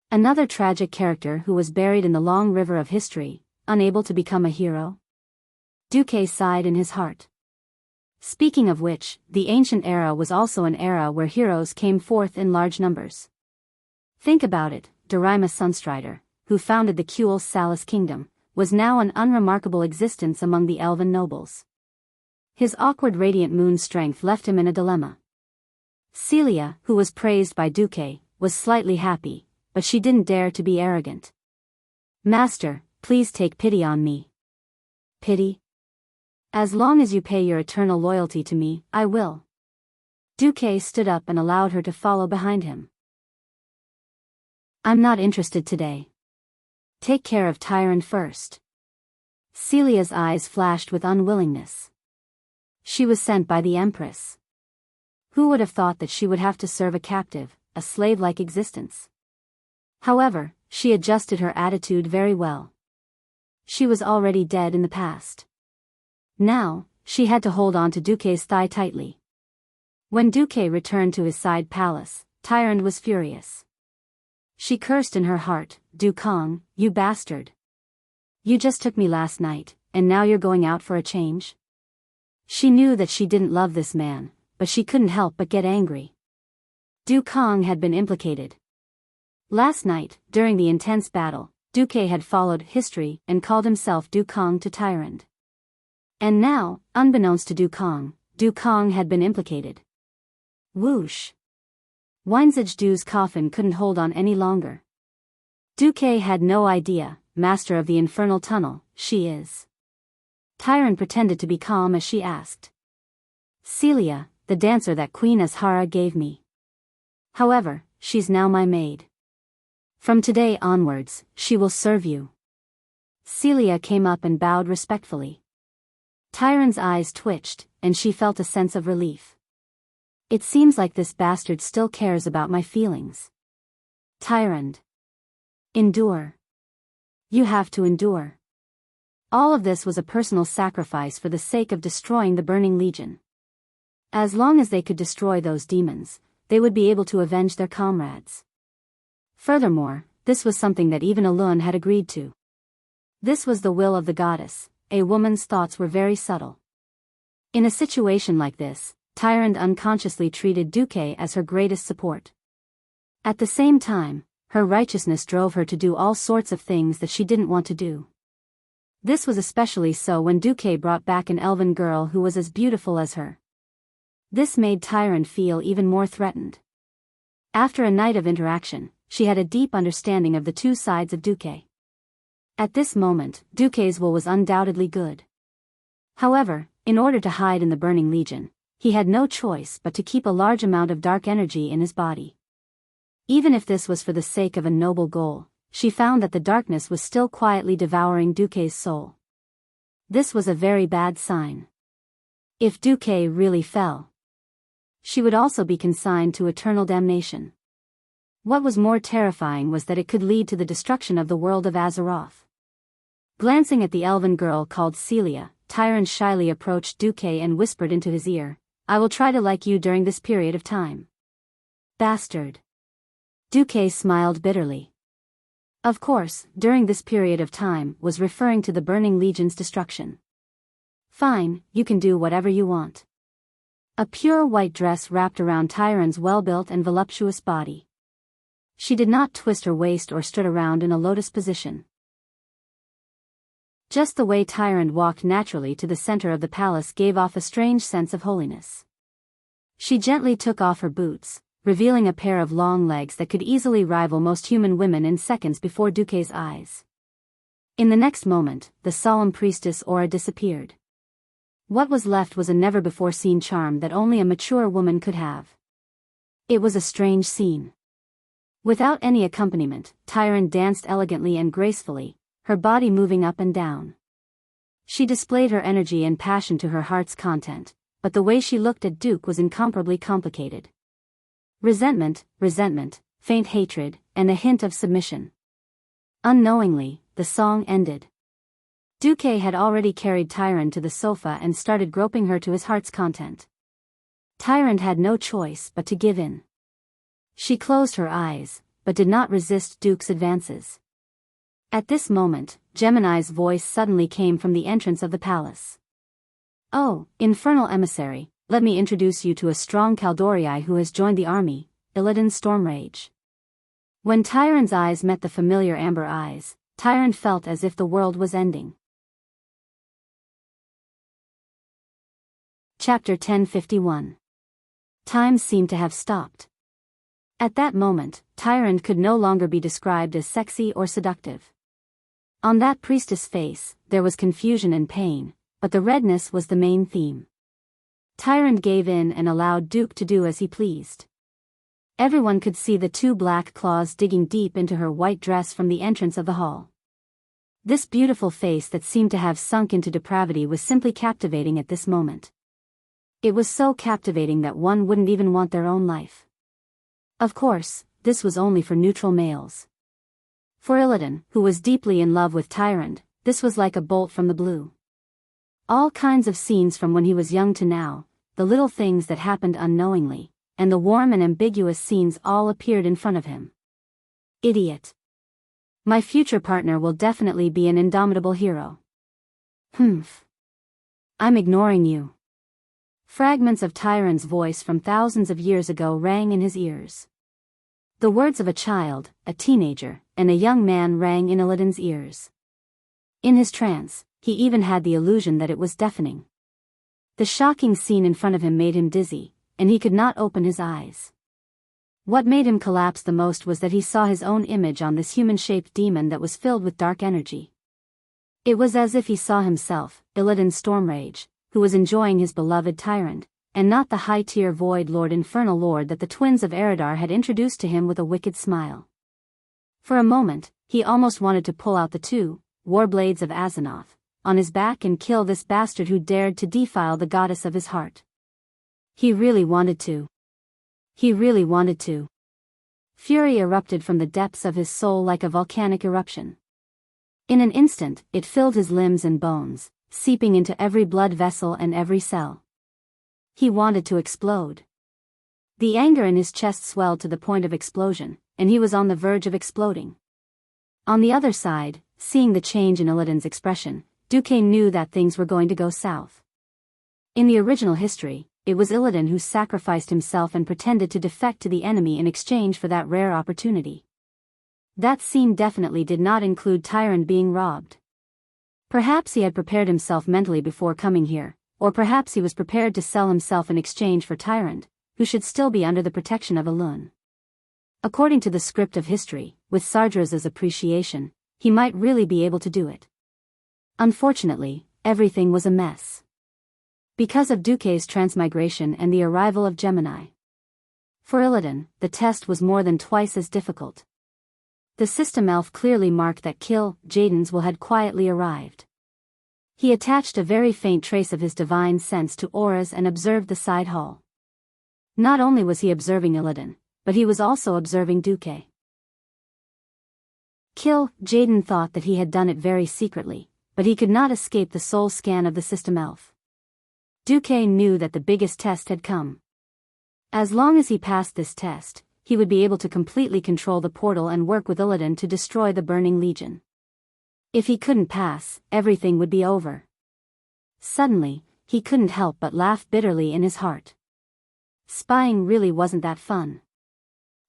Another tragic character who was buried in the long river of history, unable to become a hero? Duque sighed in his heart. Speaking of which, the ancient era was also an era where heroes came forth in large numbers. Think about it, Dorima Sunstrider, who founded the Kuel Salis kingdom, was now an unremarkable existence among the elven nobles. His awkward radiant moon strength left him in a dilemma. Celia, who was praised by Duque, was slightly happy, but she didn't dare to be arrogant. "Master, please take pity on me." "Pity? As long as you pay your eternal loyalty to me, I will." Duque stood up and allowed her to follow behind him. "I'm not interested today. Take care of Tyron first." Celia's eyes flashed with unwillingness. She was sent by the Empress. Who would have thought that she would have to serve a captive, a slave-like existence? However, she adjusted her attitude very well. She was already dead in the past. Now, she had to hold on to Duque's thigh tightly. When Duque returned to his side palace, Tyrande was furious. She cursed in her heart, "Dukong, you bastard. You just took me last night, and now you're going out for a change? She knew that she didn't love this man, but she couldn't help but get angry. Du Kong had been implicated. Last night, during the intense battle, Duque had followed history and called himself Du Kong to Tyrande. And now, unbeknownst to Du Kong had been implicated. Whoosh! Winsage Du's coffin couldn't hold on any longer. Duque had no idea, master of the infernal tunnel, she is. Tyrande pretended to be calm as she asked. Celia, the dancer that Queen Azhara gave me. However, she's now my maid. From today onwards, she will serve you. Celia came up and bowed respectfully. Tyrande's eyes twitched, and she felt a sense of relief. It seems like this bastard still cares about my feelings. Tyrande. Endure. You have to endure. All of this was a personal sacrifice for the sake of destroying the Burning Legion. As long as they could destroy those demons, they would be able to avenge their comrades. Furthermore, this was something that even Alun had agreed to. This was the will of the goddess. A woman's thoughts were very subtle. In a situation like this, Tyrande unconsciously treated Duque as her greatest support. At the same time, her righteousness drove her to do all sorts of things that she didn't want to do. This was especially so when Duque brought back an elven girl who was as beautiful as her. This made Tyrande feel even more threatened. After a night of interaction, she had a deep understanding of the two sides of Duque. At this moment, Duque's will was undoubtedly good. However, in order to hide in the Burning Legion, he had no choice but to keep a large amount of dark energy in his body. Even if this was for the sake of a noble goal, she found that the darkness was still quietly devouring Duque's soul. This was a very bad sign. If Duque really fell, she would also be consigned to eternal damnation. What was more terrifying was that it could lead to the destruction of the world of Azeroth. Glancing at the elven girl called Celia, Tyrande shyly approached Duque and whispered into his ear, I will try to like you during this period of time. Bastard. Duque smiled bitterly. Of course, during this period of time was referring to the Burning Legion's destruction. Fine, you can do whatever you want. A pure white dress wrapped around Tyrande's well-built and voluptuous body. She did not twist her waist or stood around in a lotus position. Just the way Tyrande walked naturally to the center of the palace gave off a strange sense of holiness. She gently took off her boots, revealing a pair of long legs that could easily rival most human women in seconds before Duque's eyes. In the next moment, the solemn priestess aura disappeared. What was left was a never-before-seen charm that only a mature woman could have. It was a strange scene. Without any accompaniment, Tyrande danced elegantly and gracefully, her body moving up and down. She displayed her energy and passion to her heart's content, but the way she looked at Duque was incomparably complicated. Resentment, faint hatred, and a hint of submission. Unknowingly, the song ended. Duque had already carried Tyrande to the sofa and started groping her to his heart's content. Tyrande had no choice but to give in. She closed her eyes, but did not resist Duque's advances. At this moment, Gemini's voice suddenly came from the entrance of the palace. Oh, infernal emissary, let me introduce you to a strong Kaldorii who has joined the army, Illidan Stormrage. When Tyrande's eyes met the familiar amber eyes, Tyrande felt as if the world was ending. Chapter 1051. Time seemed to have stopped. At that moment, Tyrande could no longer be described as sexy or seductive. On that priestess' face, there was confusion and pain, but the redness was the main theme. Tyrande gave in and allowed Duque to do as he pleased. Everyone could see the two black claws digging deep into her white dress from the entrance of the hall. This beautiful face that seemed to have sunk into depravity was simply captivating at this moment. It was so captivating that one wouldn't even want their own life. Of course, this was only for neutral males. For Illidan, who was deeply in love with Tyrande, this was like a bolt from the blue. All kinds of scenes from when he was young to now, the little things that happened unknowingly, and the warm and ambiguous scenes all appeared in front of him. Idiot. My future partner will definitely be an indomitable hero. Humph. I'm ignoring you. Fragments of Tyron's voice from thousands of years ago rang in his ears. The words of a child, a teenager, and a young man rang in Illidan's ears. In his trance, he even had the illusion that it was deafening. The shocking scene in front of him made him dizzy, and he could not open his eyes. What made him collapse the most was that he saw his own image on this human-shaped demon that was filled with dark energy. It was as if he saw himself, Illidan Stormrage, who was enjoying his beloved tyrant, and not the high-tier Void Lord Infernal Lord that the twins of Eridar had introduced to him with a wicked smile. For a moment, he almost wanted to pull out the two Warblades of Azzinoth on his back and kill this bastard who dared to defile the goddess of his heart. He really wanted to. He really wanted to. Fury erupted from the depths of his soul like a volcanic eruption. In an instant, it filled his limbs and bones, seeping into every blood vessel and every cell. He wanted to explode. The anger in his chest swelled to the point of explosion, and he was on the verge of exploding. On the other side, seeing the change in Illidan's expression, Duquesne knew that things were going to go south. In the original history, it was Illidan who sacrificed himself and pretended to defect to the enemy in exchange for that rare opportunity. That scene definitely did not include Tyron being robbed. Perhaps he had prepared himself mentally before coming here, or perhaps he was prepared to sell himself in exchange for Tyrant, who should still be under the protection of Elun. According to the script of history, with Sardra's appreciation, he might really be able to do it. Unfortunately, everything was a mess. Because of Duquesne's transmigration and the arrival of Gemini. For Illidan, the test was more than twice as difficult. The system elf clearly marked that Jaden's will had quietly arrived. He attached a very faint trace of his divine sense to auras and observed the side hall. Not only was he observing Illidan, but he was also observing Duque. Jaden thought that he had done it very secretly, but he could not escape the soul scan of the system elf. Duque knew that the biggest test had come. As long as he passed this test, he would be able to completely control the portal and work with Illidan to destroy the Burning Legion. If he couldn't pass, everything would be over. Suddenly, he couldn't help but laugh bitterly in his heart. Spying really wasn't that fun.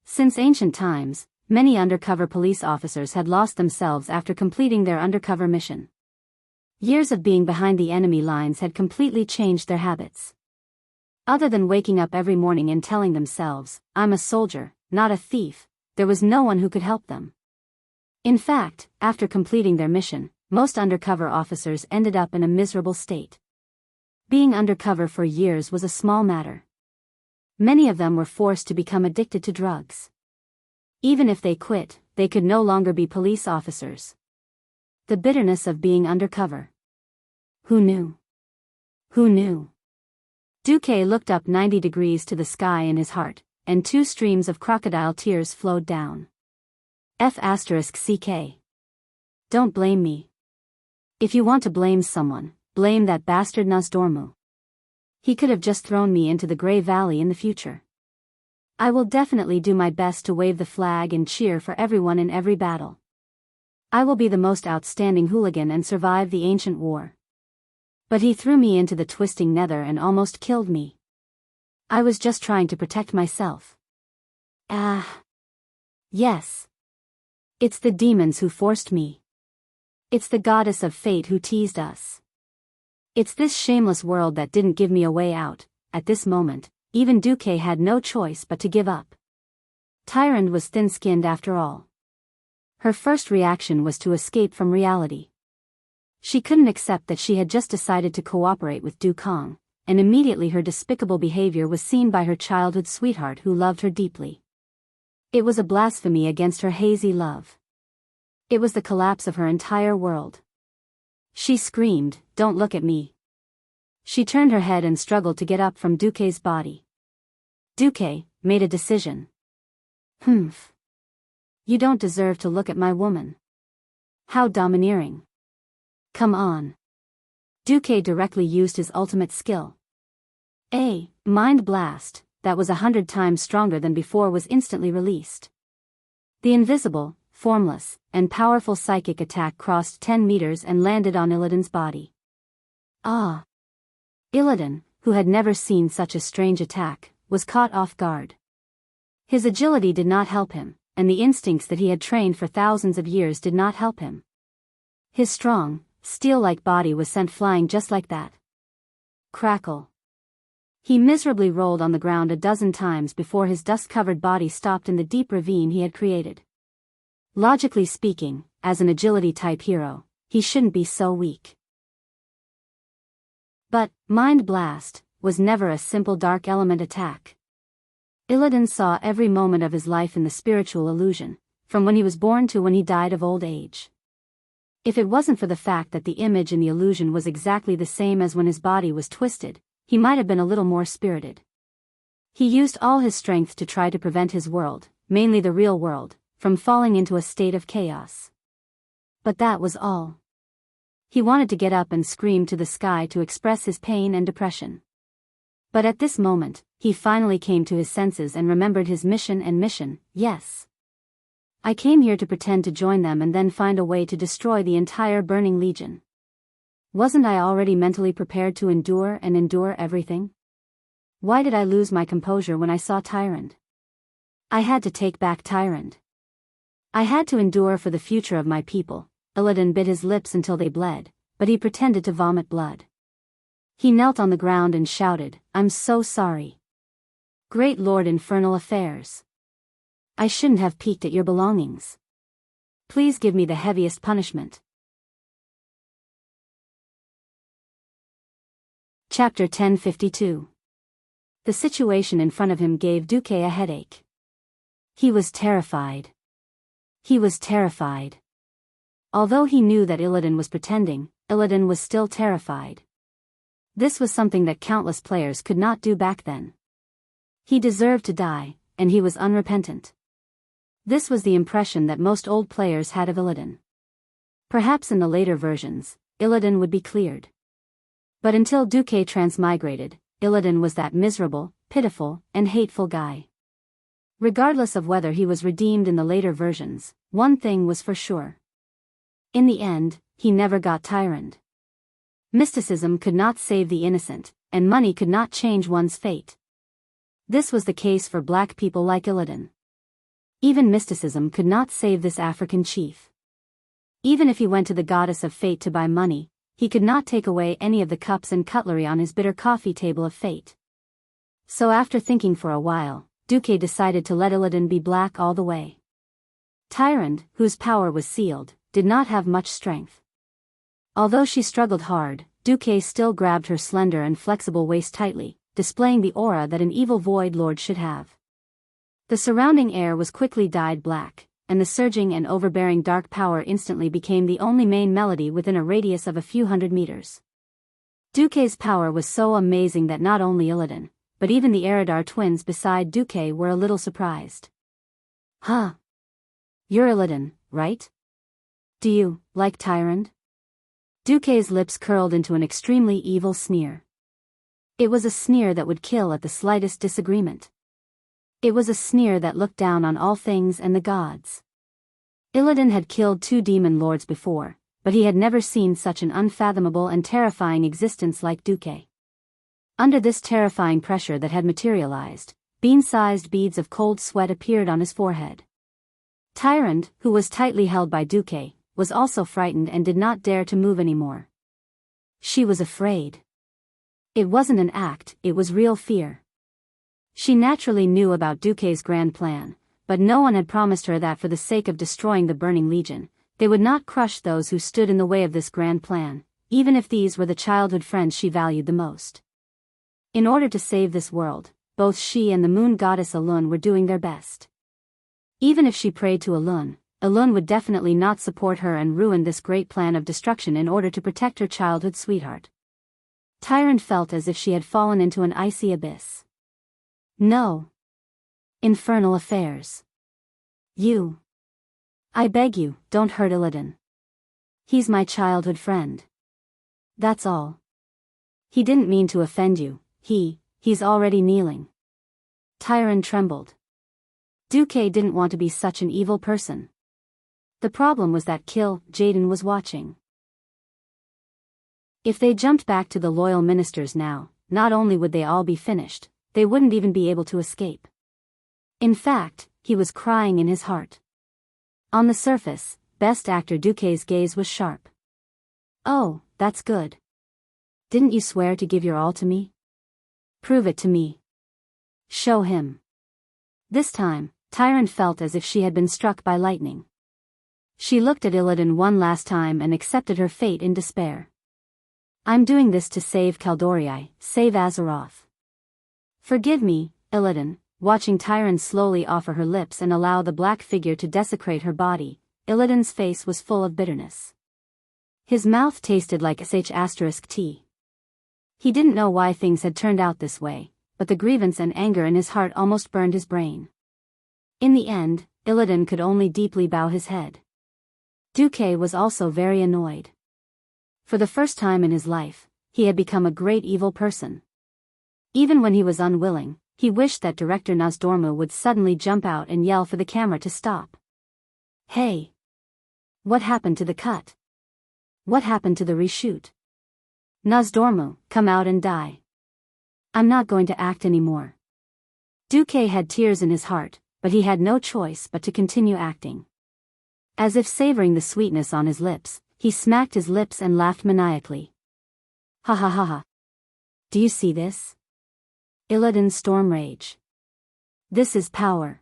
Since ancient times, many undercover police officers had lost themselves after completing their undercover mission. Years of being behind the enemy lines had completely changed their habits. Other than waking up every morning and telling themselves, "I'm a soldier, not a thief," there was no one who could help them. In fact, after completing their mission, most undercover officers ended up in a miserable state. Being undercover for years was a small matter. Many of them were forced to become addicted to drugs. Even if they quit, they could no longer be police officers. The bitterness of being undercover. Who knew? Who knew? Duque looked up 90 degrees to the sky in his heart, and 2 streams of crocodile tears flowed down. F***CK. Don't blame me. If you want to blame someone, blame that bastard Nosdormu. He could have just thrown me into the Grey Valley in the future. I will definitely do my best to wave the flag and cheer for everyone in every battle. I will be the most outstanding hooligan and survive the ancient war. But he threw me into the twisting nether and almost killed me. I was just trying to protect myself. Yes. It's the demons who forced me. It's the goddess of fate who teased us. It's this shameless world that didn't give me a way out. At this moment, even Duque had no choice but to give up. Tyrande was thin-skinned after all. Her first reaction was to escape from reality. She couldn't accept that she had just decided to cooperate with Du Kong, and immediately her despicable behavior was seen by her childhood sweetheart who loved her deeply. It was a blasphemy against her hazy love. It was the collapse of her entire world. She screamed, "Don't look at me." She turned her head and struggled to get up from Duque's body. Duque made a decision. Humph. You don't deserve to look at my woman. How domineering. Come on. Duque directly used his ultimate skill. A mind blast that was 100 times stronger than before was instantly released. The invisible, formless, and powerful psychic attack crossed 10 meters and landed on Illidan's body. Ah! Illidan, who had never seen such a strange attack, was caught off guard. His agility did not help him, and the instincts that he had trained for thousands of years did not help him. His strong, steel-like body was sent flying just like that. Crackle. He miserably rolled on the ground a dozen times before his dust-covered body stopped in the deep ravine he had created. Logically speaking, as an agility-type hero, he shouldn't be so weak. But, Mind Blast, was never a simple dark element attack. Illidan saw every moment of his life in the spiritual illusion, from when he was born to when he died of old age. If it wasn't for the fact that the image in the illusion was exactly the same as when his body was twisted, he might have been a little more spirited. He used all his strength to try to prevent his world, mainly the real world, from falling into a state of chaos. But that was all. He wanted to get up and scream to the sky to express his pain and depression. But at this moment, he finally came to his senses and remembered his mission, yes. I came here to pretend to join them and then find a way to destroy the entire Burning Legion. Wasn't I already mentally prepared to endure everything? Why did I lose my composure when I saw Tyrande? I had to take back Tyrande. I had to endure for the future of my people. Illidan bit his lips until they bled, but he pretended to vomit blood. He knelt on the ground and shouted, "I'm so sorry. Great Lord Infernal Affairs. I shouldn't have peeked at your belongings. Please give me the heaviest punishment." Chapter 1052. The situation in front of him gave Duque a headache. He was terrified. He was terrified. Although he knew that Illidan was pretending, Illidan was still terrified. This was something that countless players could not do back then. He deserved to die, and he was unrepentant. This was the impression that most old players had of Illidan. Perhaps in the later versions, Illidan would be cleared. But until Duque transmigrated, Illidan was that miserable, pitiful, and hateful guy. Regardless of whether he was redeemed in the later versions, one thing was for sure. In the end, he never got Tyrande. Mysticism could not save the innocent, and money could not change one's fate. This was the case for black people like Illidan. Even mysticism could not save this African chief. Even if he went to the goddess of fate to buy money, he could not take away any of the cups and cutlery on his bitter coffee table of fate. So after thinking for a while, Duque decided to let Illidan be black all the way. Tyrande, whose power was sealed, did not have much strength. Although she struggled hard, Duque still grabbed her slender and flexible waist tightly, displaying the aura that an evil Void Lord should have. The surrounding air was quickly dyed black, and the surging and overbearing dark power instantly became the only main melody within a radius of a few hundred meters. Duque's power was so amazing that not only Illidan, but even the Eridar twins beside Duque were a little surprised. Huh? You're Illidan, right? Do you like Tyrande? Duque's lips curled into an extremely evil sneer. It was a sneer that would kill at the slightest disagreement. It was a sneer that looked down on all things and the gods. Illidan had killed 2 demon lords before, but he had never seen such an unfathomable and terrifying existence like Duque. Under this terrifying pressure that had materialized, bean-sized beads of cold sweat appeared on his forehead. Tyrande, who was tightly held by Duque, was also frightened and did not dare to move anymore. She was afraid. It wasn't an act, it was real fear. She naturally knew about Duque's grand plan, but no one had promised her that for the sake of destroying the Burning Legion, they would not crush those who stood in the way of this grand plan, even if these were the childhood friends she valued the most. In order to save this world, both she and the moon goddess Elun were doing their best. Even if she prayed to Elun, Elun would definitely not support her and ruin this great plan of destruction in order to protect her childhood sweetheart. Tyrande felt as if she had fallen into an icy abyss. No. Infernal affairs. You. I beg you, don't hurt Illidan. He's my childhood friend. That's all. He didn't mean to offend you, he's already kneeling. Tyrande trembled. Duque didn't want to be such an evil person. The problem was that Jaden was watching. If they jumped back to the loyal ministers now, not only would they all be finished, they wouldn't even be able to escape. In fact, he was crying in his heart. On the surface, Best Actor Duque's gaze was sharp. "Oh, that's good. Didn't you swear to give your all to me? Prove it to me. Show him." This time, Tyrant felt as if she had been struck by lightning. She looked at Illidan one last time and accepted her fate in despair. "I'm doing this to save Kaldorei, save Azeroth. Forgive me, Illidan." Watching Tyrant slowly offer her lips and allow the black figure to desecrate her body, Illidan's face was full of bitterness. His mouth tasted like sh*t. He didn't know why things had turned out this way, but the grievance and anger in his heart almost burned his brain. In the end, Illidan could only deeply bow his head. Duque was also very annoyed. For the first time in his life, he had become a great evil person. Even when he was unwilling, he wished that director Nozdormu would suddenly jump out and yell for the camera to stop. "Hey! What happened to the cut? What happened to the reshoot? Nozdormu, come out and die. I'm not going to act anymore." Duque had tears in his heart, but he had no choice but to continue acting. As if savoring the sweetness on his lips, he smacked his lips and laughed maniacally. "Ha ha ha ha. Do you see this? Illidan's storm rage. This is power.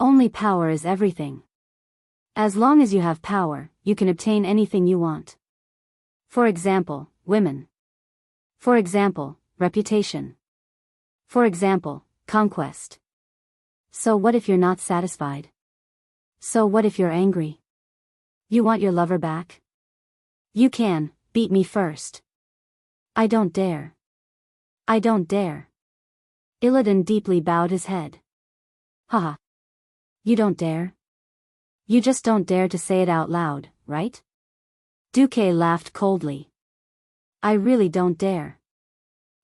Only power is everything. As long as you have power, you can obtain anything you want. For example, women. For example, reputation. For example, conquest. So what if you're not satisfied? So what if you're angry? You want your lover back? You can, beat me first. I don't dare. I don't dare." Illidan deeply bowed his head. "Haha. You don't dare? You just don't dare to say it out loud, right?" Duque laughed coldly. "I really don't dare."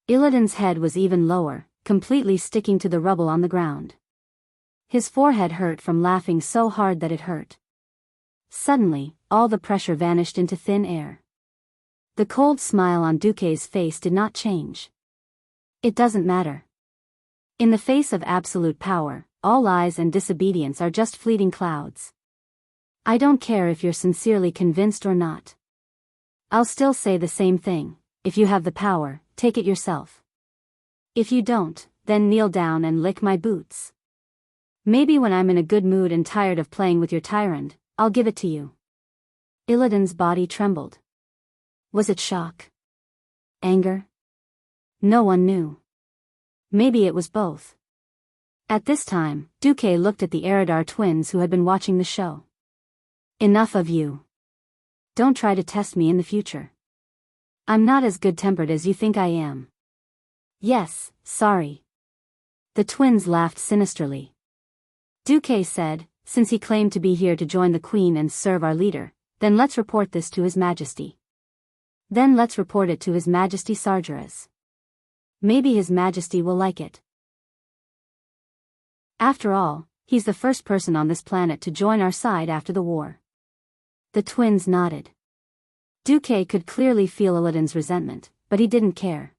Illidan's head was even lower, completely sticking to the rubble on the ground. His forehead hurt from laughing so hard that it hurt. Suddenly, all the pressure vanished into thin air. The cold smile on Duque's face did not change. "It doesn't matter. In the face of absolute power, all lies and disobedience are just fleeting clouds. I don't care if you're sincerely convinced or not. I'll still say the same thing: if you have the power, take it yourself. If you don't, then kneel down and lick my boots. Maybe when I'm in a good mood and tired of playing with your tyrant, I'll give it to you." Illidan's body trembled. Was it shock? Anger? No one knew. Maybe it was both. At this time, Duque looked at the Eridar twins who had been watching the show. "Enough of you. Don't try to test me in the future. I'm not as good-tempered as you think I am." "Yes, sorry." The twins laughed sinisterly. Duque said, "Since he claimed to be here to join the Queen and serve our leader, then let's report this to His Majesty. Then let's report it to His Majesty Sargeras. Maybe His Majesty will like it. After all, he's the first person on this planet to join our side after the war." The twins nodded. Duque could clearly feel Illidan's resentment, but he didn't care.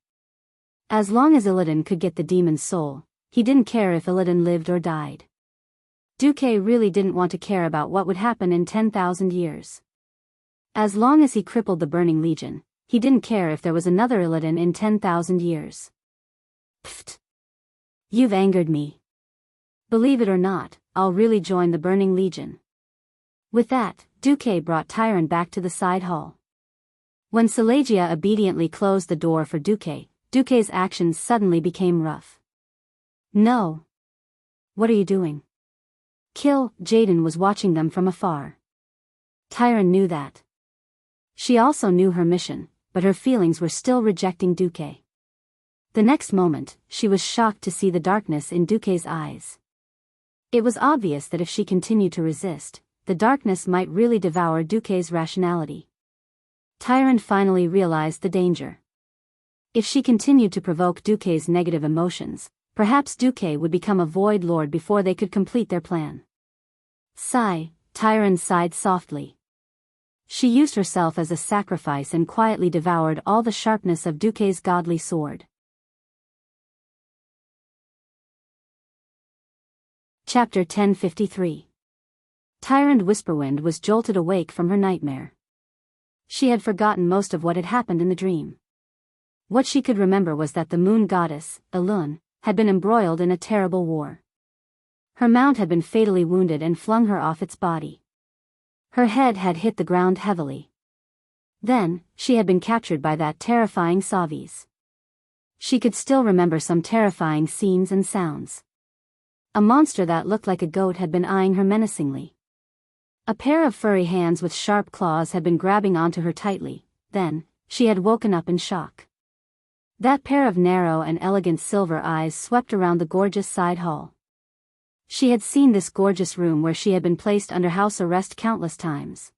As long as Illidan could get the demon's soul, he didn't care if Illidan lived or died. Duque really didn't want to care about what would happen in 10,000 years. As long as he crippled the Burning Legion, he didn't care if there was another Illidan in 10,000 years. Pfft. You've angered me. Believe it or not, I'll really join the Burning Legion. With that, Duque brought Tyrant back to the side hall. When Silegia obediently closed the door for Duque, Duque's actions suddenly became rough. "No. What are you doing?" "Kill." Jaden was watching them from afar. Tyrant knew that. She also knew her mission, but her feelings were still rejecting Duque. The next moment, she was shocked to see the darkness in Duque's eyes. It was obvious that if she continued to resist, the darkness might really devour Duque's rationality. Tyrant finally realized the danger. If she continued to provoke Duque's negative emotions, perhaps Duque would become a Void Lord before they could complete their plan. Sigh, Tyrant sighed softly. She used herself as a sacrifice and quietly devoured all the sharpness of Duque's godly sword. Chapter 1053. Tyrant Whisperwind was jolted awake from her nightmare. She had forgotten most of what had happened in the dream. What she could remember was that the moon goddess, Elun, had been embroiled in a terrible war. Her mount had been fatally wounded and flung her off its body. Her head had hit the ground heavily. Then, she had been captured by that terrifying Savis. She could still remember some terrifying scenes and sounds. A monster that looked like a goat had been eyeing her menacingly. A pair of furry hands with sharp claws had been grabbing onto her tightly. Then, she had woken up in shock. That pair of narrow and elegant silver eyes swept around the gorgeous side hall. She had seen this gorgeous room where she had been placed under house arrest countless times.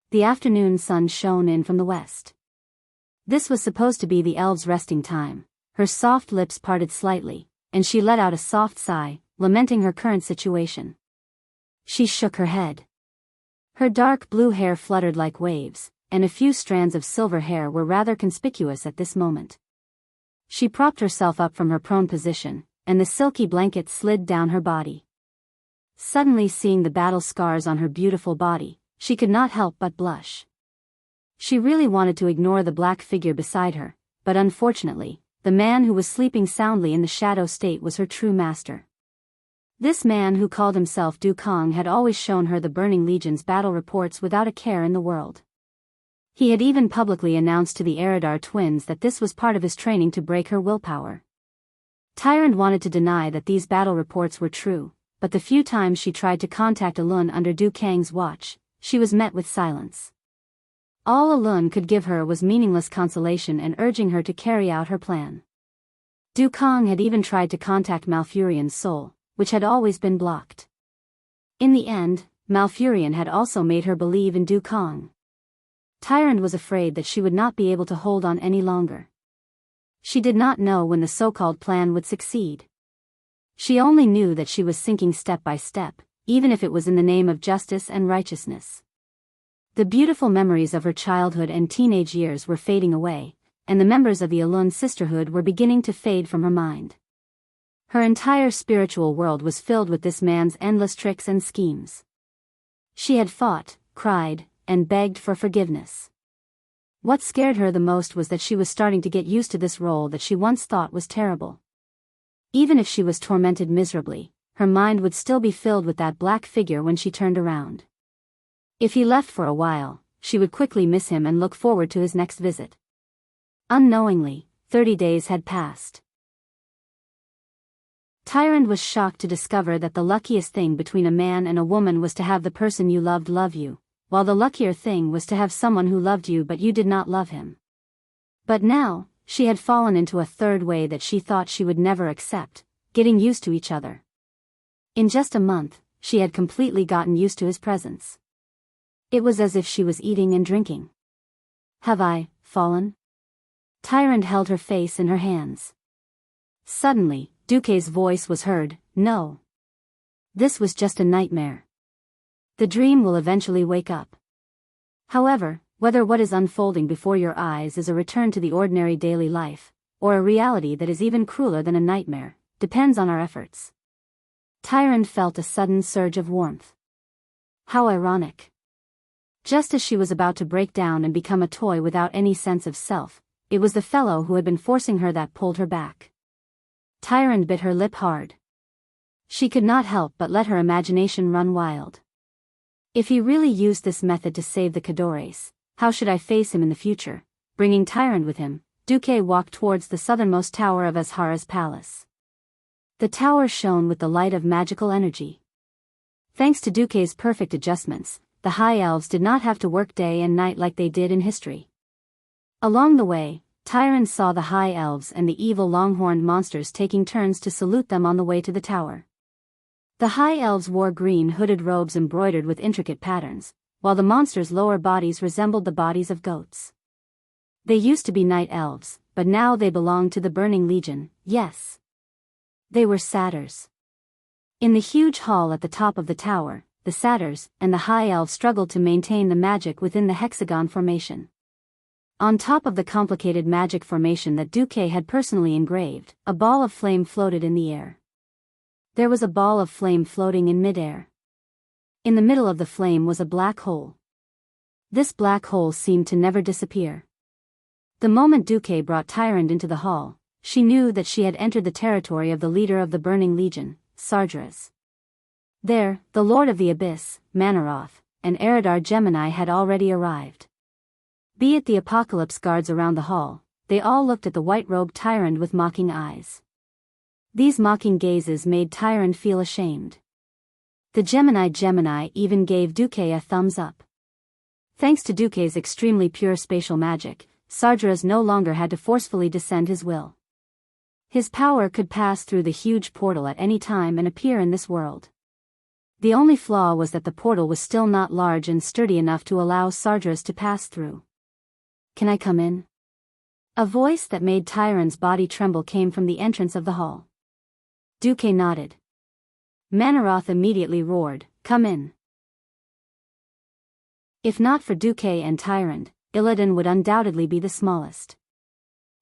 The afternoon sun shone in from the west. This was supposed to be the elves' resting time. Her soft lips parted slightly, and she let out a soft sigh, lamenting her current situation. She shook her head. Her dark blue hair fluttered like waves, and a few strands of silver hair were rather conspicuous at this moment. She propped herself up from her prone position, and the silky blanket slid down her body. Suddenly seeing the battle scars on her beautiful body, she could not help but blush. She really wanted to ignore the black figure beside her, but unfortunately, the man who was sleeping soundly in the shadow state was her true master. This man who called himself Du Kong had always shown her the Burning Legion's battle reports without a care in the world. He had even publicly announced to the Eridar twins that this was part of his training to break her willpower. Tyrant wanted to deny that these battle reports were true, but the few times she tried to contact Elun under Du Kang's watch, she was met with silence. All Elun could give her was meaningless consolation and urging her to carry out her plan. Du Kang had even tried to contact Malfurion's soul, which had always been blocked. In the end, Malfurion had also made her believe in Du Kang. Tyrant was afraid that she would not be able to hold on any longer. She did not know when the so-called plan would succeed. She only knew that she was sinking step by step, even if it was in the name of justice and righteousness. The beautiful memories of her childhood and teenage years were fading away, and the members of the Elun sisterhood were beginning to fade from her mind. Her entire spiritual world was filled with this man's endless tricks and schemes. She had fought, cried, and begged for forgiveness. What scared her the most was that she was starting to get used to this role that she once thought was terrible. Even if she was tormented miserably, her mind would still be filled with that black figure when she turned around. If he left for a while, she would quickly miss him and look forward to his next visit. Unknowingly, 30 days had passed. Tyrant was shocked to discover that the luckiest thing between a man and a woman was to have the person you loved love you, while the luckier thing was to have someone who loved you but you did not love him. But now, she had fallen into a third way that she thought she would never accept, getting used to each other. In just a month, she had completely gotten used to his presence. It was as if she was eating and drinking. Have I fallen? Tyrant held her face in her hands. Suddenly, Duque's voice was heard. No. This was just a nightmare. The dream will eventually wake up. However, whether what is unfolding before your eyes is a return to the ordinary daily life, or a reality that is even crueler than a nightmare, depends on our efforts. Tyrant felt a sudden surge of warmth. How ironic. Just as she was about to break down and become a toy without any sense of self, it was the fellow who had been forcing her that pulled her back. Tyrant bit her lip hard. She could not help but let her imagination run wild. If he really used this method to save the Cadores, how should I face him in the future? Bringing Tyrant with him, Duque walked towards the southernmost tower of Azhara's palace. The tower shone with the light of magical energy. Thanks to Duque's perfect adjustments, the High Elves did not have to work day and night like they did in history. Along the way, Tyrant saw the High Elves and the evil long-horned monsters taking turns to salute them on the way to the tower. The High Elves wore green hooded robes embroidered with intricate patterns, while the monsters' lower bodies resembled the bodies of goats. They used to be Night Elves, but now they belonged to the Burning Legion. Yes. They were satyrs. In the huge hall at the top of the tower, the satyrs, and the high elves struggled to maintain the magic within the hexagon formation. On top of the complicated magic formation that Duque had personally engraved, a ball of flame floated in the air. There was a ball of flame floating in midair. In the middle of the flame was a black hole. This black hole seemed to never disappear. The moment Duque brought Tyrande into the hall, she knew that she had entered the territory of the leader of the Burning Legion, Sargeras. There, the Lord of the Abyss, Manaroth, and Eridar Gemini had already arrived. Be it the Apocalypse guards around the hall, they all looked at the white-robed Tyrande with mocking eyes. These mocking gazes made Tyrande feel ashamed. The Gemini even gave Duque a thumbs up. Thanks to Duque's extremely pure spatial magic, Sargeras no longer had to forcefully descend his will. His power could pass through the huge portal at any time and appear in this world. The only flaw was that the portal was still not large and sturdy enough to allow Sargeras to pass through. "Can I come in?" A voice that made Tyrande's body tremble came from the entrance of the hall. Duque nodded. Manaroth immediately roared, "Come in." If not for Duque and Tyrande, Illidan would undoubtedly be the smallest.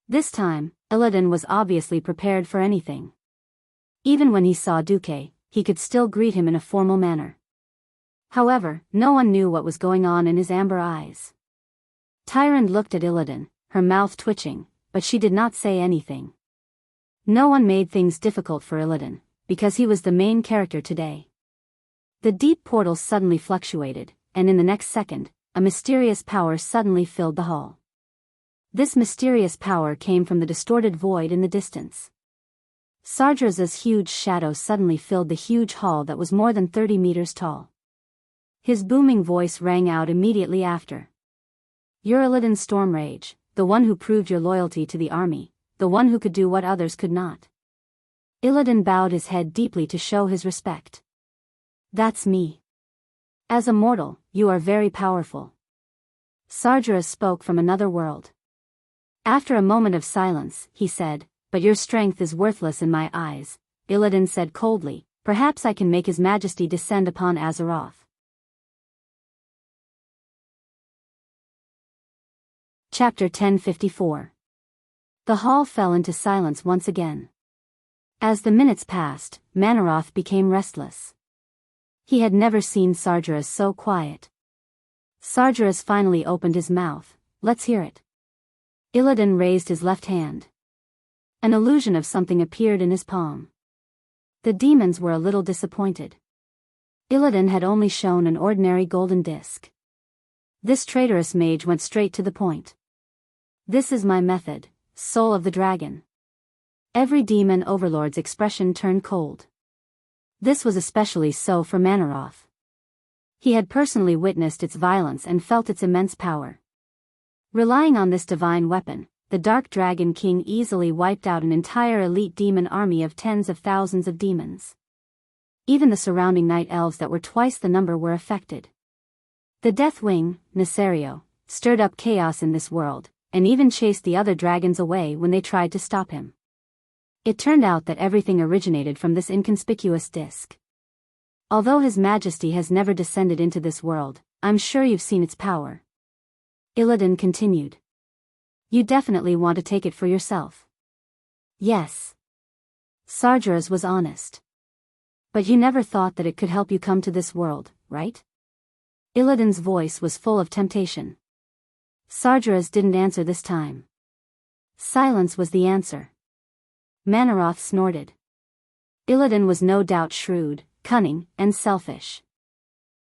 This time, Illidan was obviously prepared for anything. Even when he saw Duque, he could still greet him in a formal manner. However, no one knew what was going on in his amber eyes. Tyrande looked at Illidan, her mouth twitching, but she did not say anything. No one made things difficult for Illidan, because he was the main character today. The deep portal suddenly fluctuated, and in the next second, a mysterious power suddenly filled the hall. This mysterious power came from the distorted void in the distance. Sargeras's huge shadow suddenly filled the huge hall that was more than 30 meters tall. His booming voice rang out immediately after. "You're Illidan Stormrage, the one who proved your loyalty to the army, the one who could do what others could not." Illidan bowed his head deeply to show his respect. "That's me. As a mortal, you are very powerful." Sargeras spoke from another world. After a moment of silence, he said, "But your strength is worthless in my eyes." Illidan said coldly, "Perhaps I can make His Majesty descend upon Azeroth." Chapter 1054. The hall fell into silence once again. As the minutes passed, Manaroth became restless. He had never seen Sargeras so quiet. Sargeras finally opened his mouth. "Let's hear it." Illidan raised his left hand. An illusion of something appeared in his palm. The demons were a little disappointed. Illidan had only shown an ordinary golden disc. This traitorous mage went straight to the point. "This is my method, soul of the dragon." Every demon overlord's expression turned cold. This was especially so for Manaroth. He had personally witnessed its violence and felt its immense power. Relying on this divine weapon, the Dark Dragon King easily wiped out an entire elite demon army of tens of thousands of demons. Even the surrounding night elves that were twice the number were affected. The Deathwing, Nesario, stirred up chaos in this world, and even chased the other dragons away when they tried to stop him. It turned out that everything originated from this inconspicuous disc. Although His Majesty has never descended into this world, I'm sure you've seen its power. Illidan continued. You definitely want to take it for yourself. Yes. Sargeras was honest. But you never thought that it could help you come to this world, right? Illidan's voice was full of temptation. Sargeras didn't answer this time. Silence was the answer. Manaroth snorted. Illidan was no doubt shrewd, cunning, and selfish.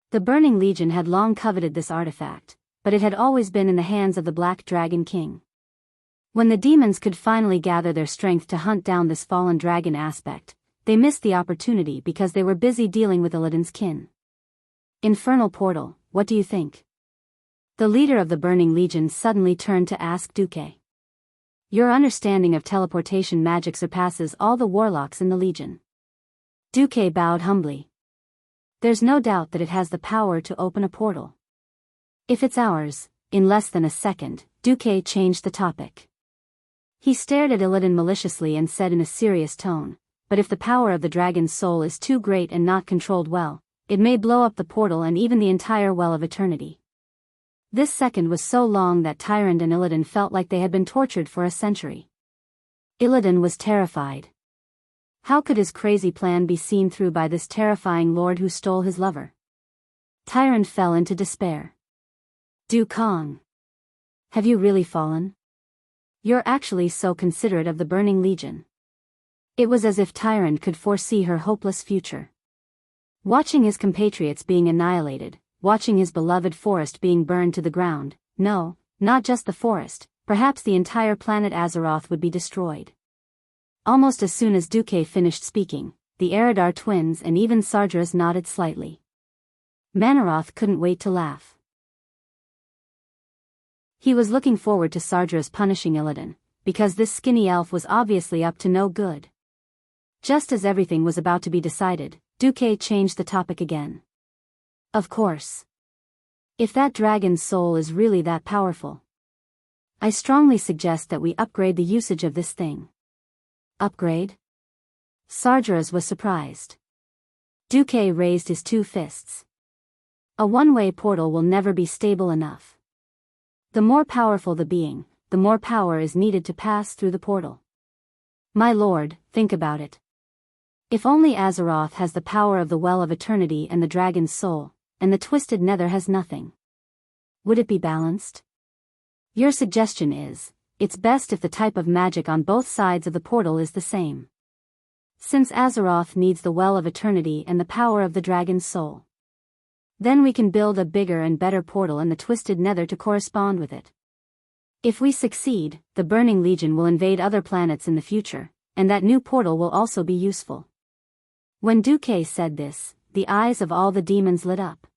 The Burning Legion had long coveted this artifact, but it had always been in the hands of the Black Dragon King. When the demons could finally gather their strength to hunt down this fallen dragon aspect, they missed the opportunity because they were busy dealing with Illidan's kin. Infernal portal, what do you think? The leader of the Burning Legion suddenly turned to ask Duque. Your understanding of teleportation magic surpasses all the warlocks in the Legion. Duque bowed humbly. There's no doubt that it has the power to open a portal. If it's ours, in less than a second, Duque changed the topic. He stared at Illidan maliciously and said in a serious tone, but if the power of the dragon's soul is too great and not controlled well, it may blow up the portal and even the entire well of eternity. This second was so long that Tyrant and Illidan felt like they had been tortured for a century. Illidan was terrified. How could his crazy plan be seen through by this terrifying lord who stole his lover? Tyrant fell into despair. Du Kong. Have you really fallen? You're actually so considerate of the Burning Legion. It was as if Tyrant could foresee her hopeless future. Watching his compatriots being annihilated, watching his beloved forest being burned to the ground, no, not just the forest, perhaps the entire planet Azeroth would be destroyed. Almost as soon as Duque finished speaking, the Eridar twins and even Sargeras nodded slightly. Manaroth couldn't wait to laugh. He was looking forward to Sargeras punishing Illidan, because this skinny elf was obviously up to no good. Just as everything was about to be decided, Duque changed the topic again. Of course. If that dragon's soul is really that powerful, I strongly suggest that we upgrade the usage of this thing. Upgrade? Sargeras was surprised. Duque raised his two fists. A one-way portal will never be stable enough. The more powerful the being, the more power is needed to pass through the portal. My lord, think about it. If only Azeroth has the power of the Well of Eternity and the Dragon's Soul, and the Twisted Nether has nothing, would it be balanced? Your suggestion is, it's best if the type of magic on both sides of the portal is the same. Since Azeroth needs the Well of Eternity and the power of the Dragon's Soul, then we can build a bigger and better portal and the Twisted Nether to correspond with it. If we succeed, the Burning Legion will invade other planets in the future, and that new portal will also be useful. When Duque said this, the eyes of all the demons lit up.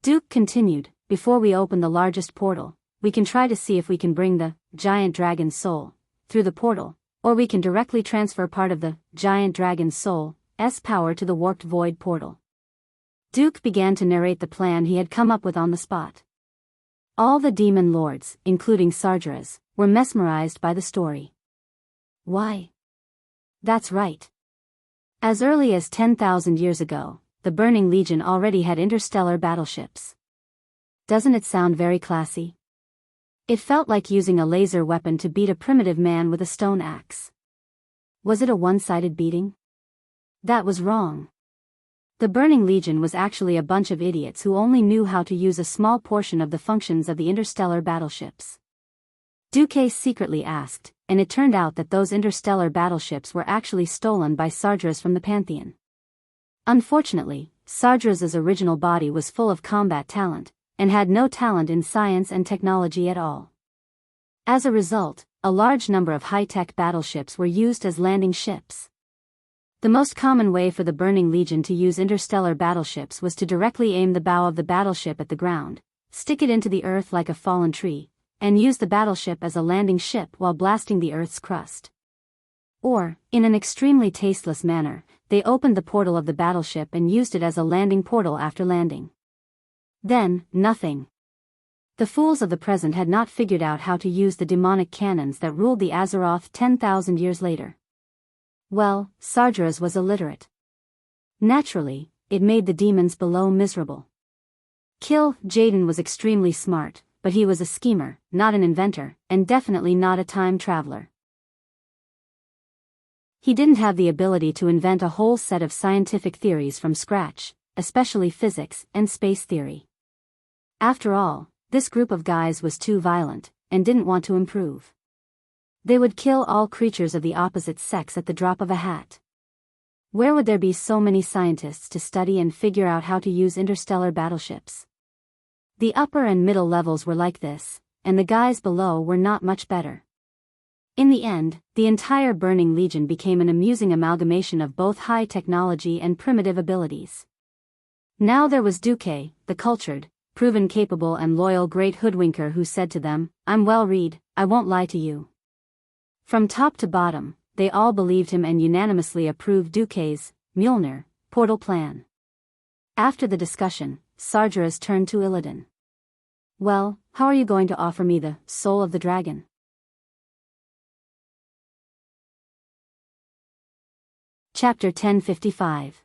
Duke continued, before we open the largest portal, we can try to see if we can bring the giant dragon's soul through the portal, or we can directly transfer part of the giant dragon's soul's power to the warped void portal. Duke began to narrate the plan he had come up with on the spot. All the demon lords, including Sargeras, were mesmerized by the story. Why? That's right. As early as 10,000 years ago, the Burning Legion already had interstellar battleships. Doesn't it sound very classy? It felt like using a laser weapon to beat a primitive man with a stone axe. Was it a one-sided beating? That was wrong. The Burning Legion was actually a bunch of idiots who only knew how to use a small portion of the functions of the interstellar battleships. Duque secretly asked, and it turned out that those interstellar battleships were actually stolen by Sargeras from the Pantheon. Unfortunately, Sargeras' original body was full of combat talent, and had no talent in science and technology at all. As a result, a large number of high-tech battleships were used as landing ships. The most common way for the Burning Legion to use interstellar battleships was to directly aim the bow of the battleship at the ground, stick it into the earth like a fallen tree, and use the battleship as a landing ship while blasting the Earth's crust. Or, in an extremely tasteless manner, they opened the portal of the battleship and used it as a landing portal after landing. Then, nothing. The fools of the present had not figured out how to use the demonic cannons that ruled the Azeroth 10,000 years later. Well, Sargeras was illiterate. Naturally, it made the demons below miserable. Jaden was extremely smart, but he was a schemer, not an inventor, and definitely not a time traveler. He didn't have the ability to invent a whole set of scientific theories from scratch, especially physics and space theory. After all, this group of guys was too violent, and didn't want to improve. They would kill all creatures of the opposite sex at the drop of a hat. Where would there be so many scientists to study and figure out how to use interstellar battleships? The upper and middle levels were like this, and the guys below were not much better. In the end, the entire Burning Legion became an amusing amalgamation of both high technology and primitive abilities. Now there was Duque, the cultured, proven capable and loyal great hoodwinker who said to them, "I'm well read, I won't lie to you." From top to bottom, they all believed him and unanimously approved Duque's, Mjolnir, portal plan. After the discussion, Sargeras turned to Illidan. "Well, how are you going to offer me the soul of the dragon?" Chapter 1055.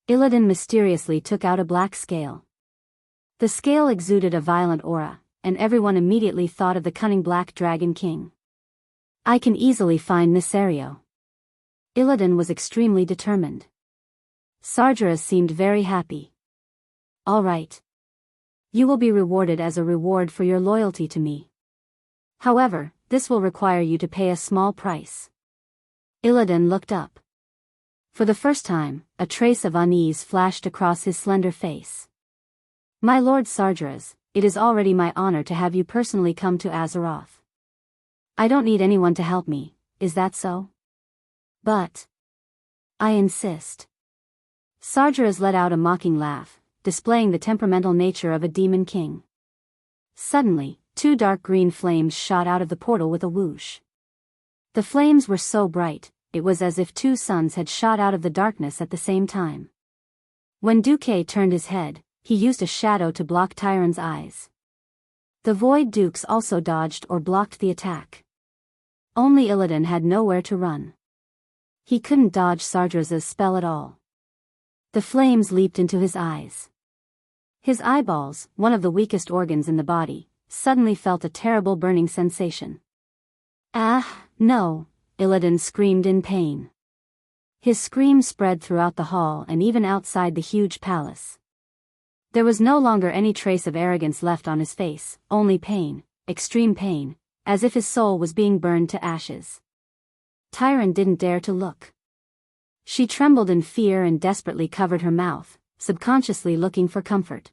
Illidan mysteriously took out a black scale. The scale exuded a violent aura, and everyone immediately thought of the cunning Black Dragon King. I can easily find Nisario. Illidan was extremely determined. Sargeras seemed very happy. All right. You will be rewarded as a reward for your loyalty to me. However, this will require you to pay a small price. Illidan looked up. For the first time, a trace of unease flashed across his slender face. My lord Sargeras, it is already my honor to have you personally come to Azeroth. I don't need anyone to help me, is that so? But I insist. Sargeras let out a mocking laugh, displaying the temperamental nature of a demon king. Suddenly, 2 dark green flames shot out of the portal with a whoosh. The flames were so bright, it was as if 2 suns had shot out of the darkness at the same time. When Duque turned his head, he used a shadow to block Tyron's eyes. The Void Dukes also dodged or blocked the attack. Only Illidan had nowhere to run. He couldn't dodge Sargeras' spell at all. The flames leaped into his eyes. His eyeballs, one of the weakest organs in the body, suddenly felt a terrible burning sensation. Ah, no, Illidan screamed in pain. His scream spread throughout the hall and even outside the huge palace. There was no longer any trace of arrogance left on his face, only pain, extreme pain, as if his soul was being burned to ashes. Tyron didn't dare to look. She trembled in fear and desperately covered her mouth, subconsciously looking for comfort.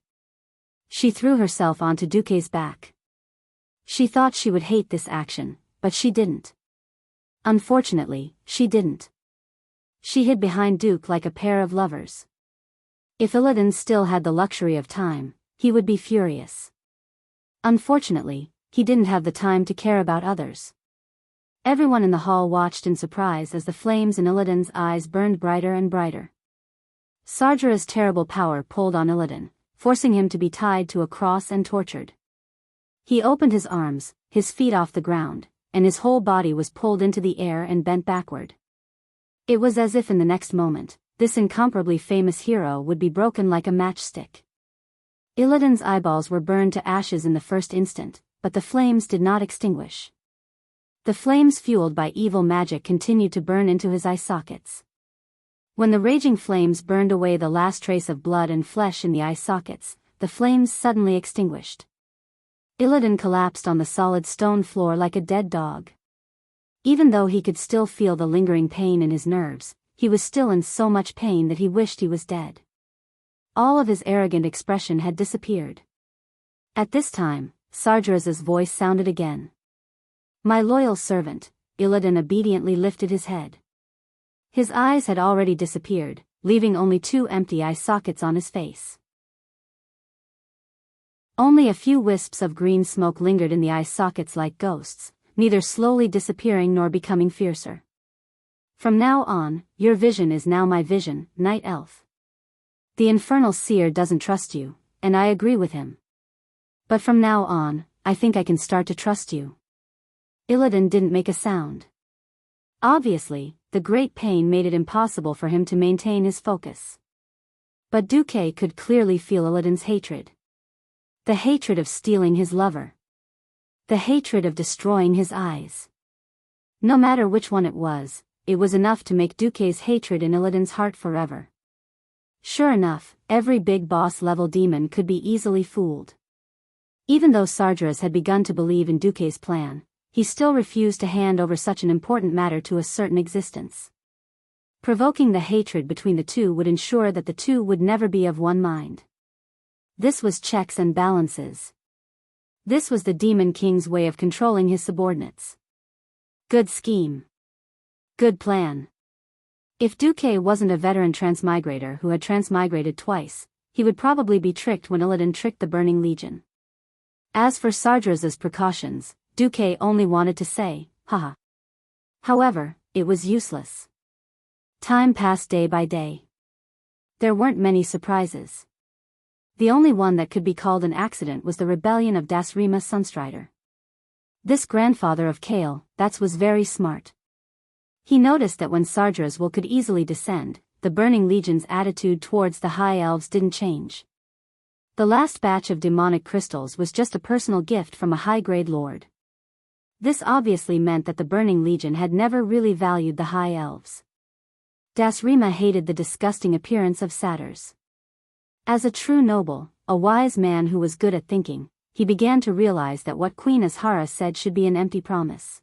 She threw herself onto Duque's back. She thought she would hate this action, but she didn't. Unfortunately, she didn't. She hid behind Duque like a pair of lovers. If Illidan still had the luxury of time, he would be furious. Unfortunately, he didn't have the time to care about others. Everyone in the hall watched in surprise as the flames in Illidan's eyes burned brighter and brighter. Sargeras' terrible power pulled on Illidan, forcing him to be tied to a cross and tortured. He opened his arms, his feet off the ground, and his whole body was pulled into the air and bent backward. It was as if in the next moment, this incomparably famous hero would be broken like a matchstick. Illidan's eyeballs were burned to ashes in the first instant, but the flames did not extinguish. The flames fueled by evil magic continued to burn into his eye sockets. When the raging flames burned away the last trace of blood and flesh in the eye sockets, the flames suddenly extinguished. Illidan collapsed on the solid stone floor like a dead dog. Even though he could still feel the lingering pain in his nerves, he was still in so much pain that he wished he was dead. All of his arrogant expression had disappeared. At this time, Sargeras' voice sounded again. My loyal servant, Illidan obediently lifted his head. His eyes had already disappeared, leaving only 2 empty eye sockets on his face. Only a few wisps of green smoke lingered in the eye sockets like ghosts, neither slowly disappearing nor becoming fiercer. From now on, your vision is now my vision, Night Elf. The Infernal Seer doesn't trust you, and I agree with him. But from now on, I think I can start to trust you. Illidan didn't make a sound. Obviously, the great pain made it impossible for him to maintain his focus. But Duque could clearly feel Illidan's hatred. The hatred of stealing his lover. The hatred of destroying his eyes. No matter which one it was enough to make Duque's hatred in Illidan's heart forever. Sure enough, every big boss-level demon could be easily fooled. Even though Sargeras had begun to believe in Duque's plan, he still refused to hand over such an important matter to a certain existence. Provoking the hatred between the two would ensure that the two would never be of one mind. This was checks and balances. This was the Demon King's way of controlling his subordinates. Good scheme. Good plan. If Duque wasn't a veteran transmigrator who had transmigrated twice, he would probably be tricked when Illidan tricked the Burning Legion. As for Sargeras' precautions, Duque only wanted to say, haha. However, it was useless. Time passed day by day. There weren't many surprises. The only one that could be called an accident was the rebellion of Dasrima Sunstrider. This grandfather of Kale, that was very smart. He noticed that when Sargeras could easily descend, the Burning Legion's attitude towards the High Elves didn't change. The last batch of demonic crystals was just a personal gift from a high-grade lord. This obviously meant that the Burning Legion had never really valued the High Elves. Das Rima hated the disgusting appearance of satyrs. As a true noble, a wise man who was good at thinking, he began to realize that what Queen Azhara said should be an empty promise.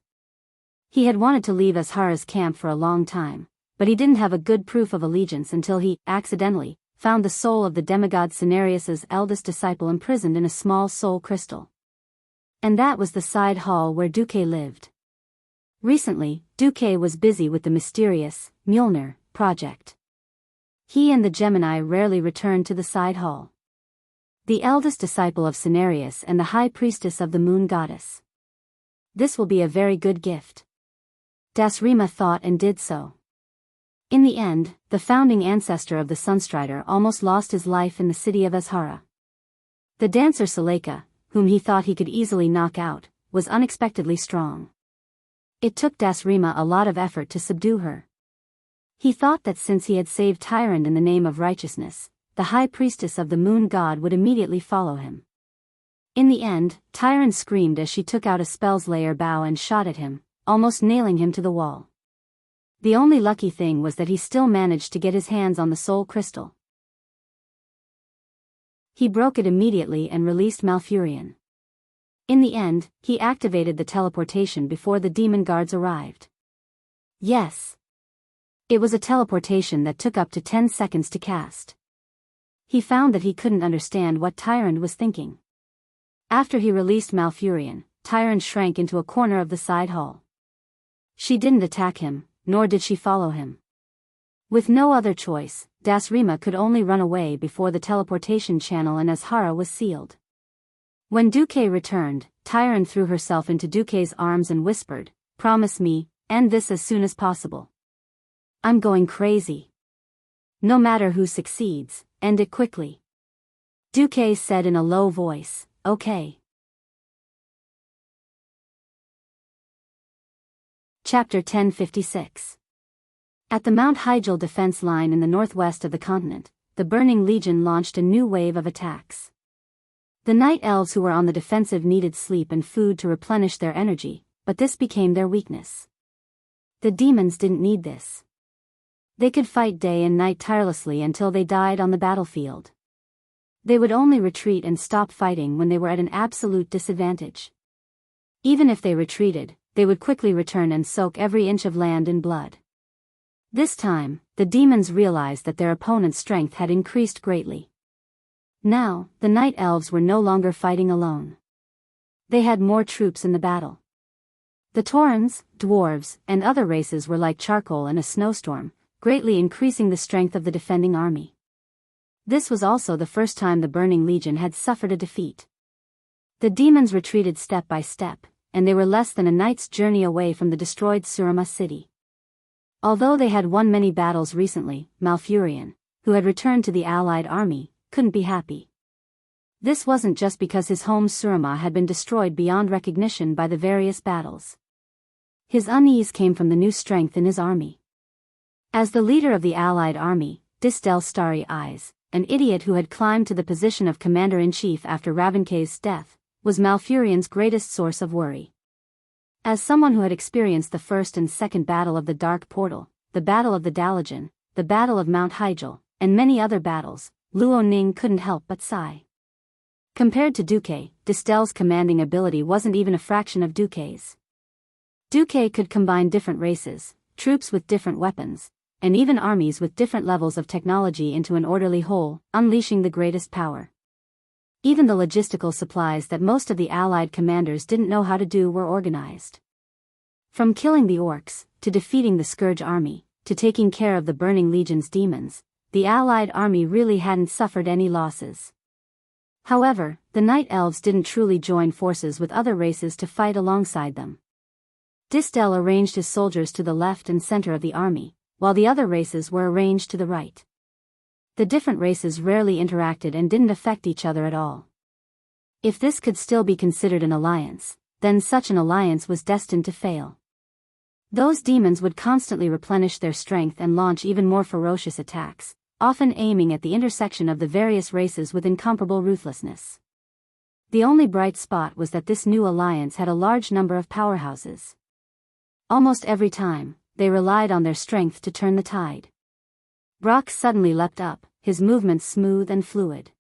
He had wanted to leave Azhara's camp for a long time, but he didn't have a good proof of allegiance until he, accidentally, found the soul of the demigod Cenarius's eldest disciple imprisoned in a small soul crystal. And that was the side hall where Duque lived. Recently, Duque was busy with the mysterious Mjolnir project. He and the Gemini rarely returned to the side hall. The eldest disciple of Cenarius and the high priestess of the moon goddess. This will be a very good gift. Das Rima thought and did so. In the end, the founding ancestor of the Sunstrider almost lost his life in the city of Azhara. The dancer Seleka, whom he thought he could easily knock out, was unexpectedly strong. It took Das Rima a lot of effort to subdue her. He thought that since he had saved Tyrande in the name of righteousness, the high priestess of the moon god would immediately follow him. In the end, Tyrande screamed as she took out a spellslayer bow and shot at him, almost nailing him to the wall. The only lucky thing was that he still managed to get his hands on the soul crystal. He broke it immediately and released Malfurion. In the end, he activated the teleportation before the demon guards arrived. Yes. It was a teleportation that took up to 10 seconds to cast. He found that he couldn't understand what Tyrande was thinking. After he released Malfurion, Tyrande shrank into a corner of the side hall. She didn't attack him, nor did she follow him. With no other choice, Das Rima could only run away before the teleportation channel in Azhara was sealed. When Duque returned, Tyrande threw herself into Duque's arms and whispered, "Promise me, end this as soon as possible. I'm going crazy. No matter who succeeds, end it quickly." Duque said in a low voice, "Okay." Chapter 1056. At the Mount Hyjal defense line in the northwest of the continent, the Burning Legion launched a new wave of attacks. The Night Elves who were on the defensive needed sleep and food to replenish their energy, but this became their weakness. The demons didn't need this. They could fight day and night tirelessly until they died on the battlefield. They would only retreat and stop fighting when they were at an absolute disadvantage. Even if they retreated, they would quickly return and soak every inch of land in blood. This time, the demons realized that their opponent's strength had increased greatly. Now, the Night Elves were no longer fighting alone. They had more troops in the battle. The Taurens, dwarves, and other races were like charcoal in a snowstorm, greatly increasing the strength of the defending army. This was also the first time the Burning Legion had suffered a defeat. The demons retreated step by step, and they were less than a night's journey away from the destroyed Surama city. Although they had won many battles recently, Malfurion, who had returned to the allied army, couldn't be happy. This wasn't just because his home Surama had been destroyed beyond recognition by the various battles. His unease came from the new strength in his army. As the leader of the allied army, Distel Starry Eyes, an idiot who had climbed to the position of commander-in-chief after Ravenkay's death, was Malfurion's greatest source of worry. As someone who had experienced the first and second battle of the Dark Portal, the Battle of the Dalajan, the Battle of Mount Hyjal, and many other battles, Luo Ning couldn't help but sigh. Compared to Duque, Distel's commanding ability wasn't even a fraction of Duque's. Duque could combine different races, troops with different weapons, and even armies with different levels of technology into an orderly whole, unleashing the greatest power. Even the logistical supplies that most of the allied commanders didn't know how to do were organized. From killing the orcs, to defeating the Scourge army, to taking care of the Burning Legion's demons, the allied army really hadn't suffered any losses. However, the Night Elves didn't truly join forces with other races to fight alongside them. Distel arranged his soldiers to the left and center of the army, while the other races were arranged to the right. The different races rarely interacted and didn't affect each other at all. If this could still be considered an alliance, then such an alliance was destined to fail. Those demons would constantly replenish their strength and launch even more ferocious attacks, often aiming at the intersection of the various races with incomparable ruthlessness. The only bright spot was that this new alliance had a large number of powerhouses. Almost every time, they relied on their strength to turn the tide. Brock suddenly leapt up, his movements smooth and fluid.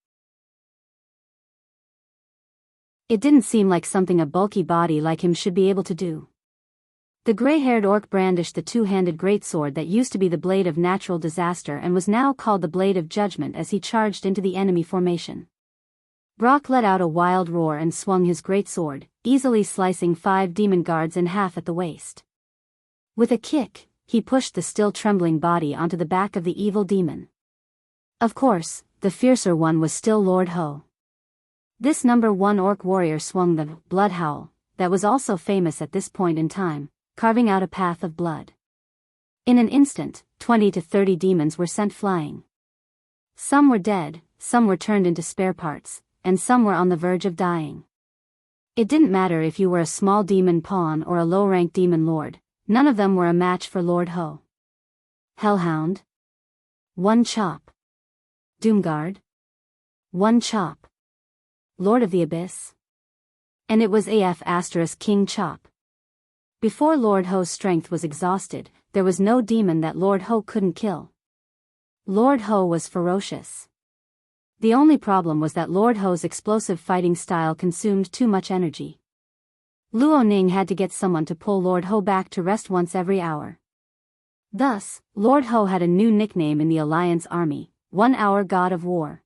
It didn't seem like something a bulky body like him should be able to do. The gray-haired orc brandished the two-handed greatsword that used to be the blade of natural disaster and was now called the blade of judgment as he charged into the enemy formation. Brock let out a wild roar and swung his greatsword, easily slicing 5 demon guards in half at the waist. With a kick, he pushed the still trembling body onto the back of the evil demon. Of course, the fiercer one was still Lord Ho. This number 1 orc warrior swung the blood howl, that was also famous at this point in time, carving out a path of blood. In an instant, 20 to 30 demons were sent flying. Some were dead, some were turned into spare parts, and some were on the verge of dying. It didn't matter if you were a small demon pawn or a low-ranked demon lord, none of them were a match for Lord Ho. Hellhound. 1 chop. Doomguard. 1 chop. Lord of the Abyss. And it was King Chop. Before Lord Ho's strength was exhausted, there was no demon that Lord Ho couldn't kill. Lord Ho was ferocious. The only problem was that Lord Ho's explosive fighting style consumed too much energy. Luo Ning had to get someone to pull Lord Ho back to rest once every hour. Thus, Lord Ho had a new nickname in the Alliance army, 1-hour God of War.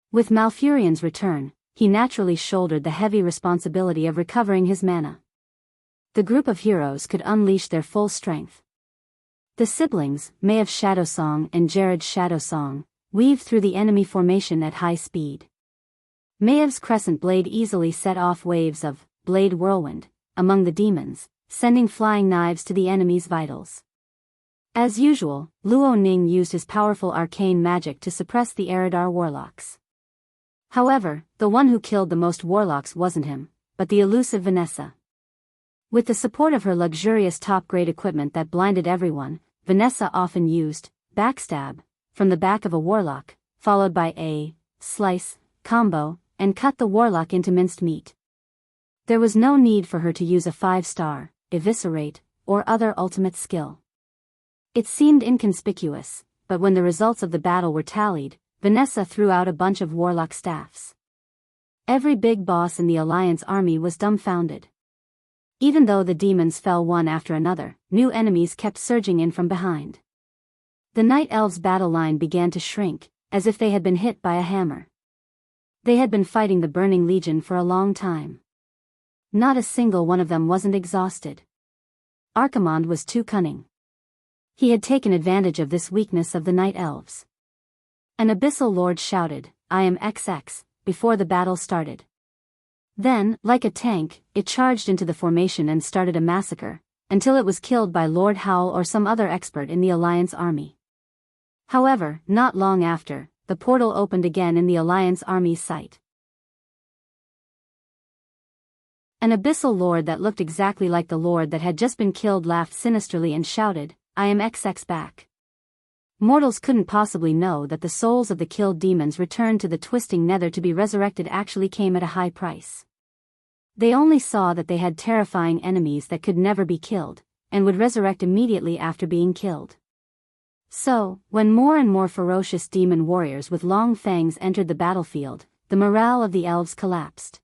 With Malfurion's return, he naturally shouldered the heavy responsibility of recovering his mana. The group of heroes could unleash their full strength. The siblings, Mayev's Shadow Song and Jared's Shadow Song, weaved through the enemy formation at high speed. Mayev's crescent blade easily set off waves of blade whirlwind among the demons, sending flying knives to the enemy's vitals. As usual, Luo Ning used his powerful arcane magic to suppress the Eridar warlocks. However, the one who killed the most warlocks wasn't him, but the elusive Vanessa. With the support of her luxurious top-grade equipment that blinded everyone, Vanessa often used backstab from the back of a warlock, followed by a slice combo, and cut the warlock into minced meat. There was no need for her to use a 5-star eviscerate or other ultimate skill. It seemed inconspicuous, but when the results of the battle were tallied, Vanessa threw out a bunch of warlock staffs. Every big boss in the Alliance army was dumbfounded. Even though the demons fell one after another, new enemies kept surging in from behind. The Night Elves' battle line began to shrink, as if they had been hit by a hammer. They had been fighting the Burning Legion for a long time. Not a single one of them wasn't exhausted. Archimonde was too cunning. He had taken advantage of this weakness of the Night Elves. An Abyssal Lord shouted, "I am XX," before the battle started. Then, like a tank, it charged into the formation and started a massacre, until it was killed by Lord Howl or some other expert in the Alliance army. However, not long after, the portal opened again in the Alliance army's sight. An Abyssal Lord that looked exactly like the Lord that had just been killed laughed sinisterly and shouted, "I am XX back." Mortals couldn't possibly know that the souls of the killed demons returned to the twisting nether to be resurrected actually came at a high price. They only saw that they had terrifying enemies that could never be killed, and would resurrect immediately after being killed. So, when more and more ferocious demon warriors with long fangs entered the battlefield, the morale of the elves collapsed.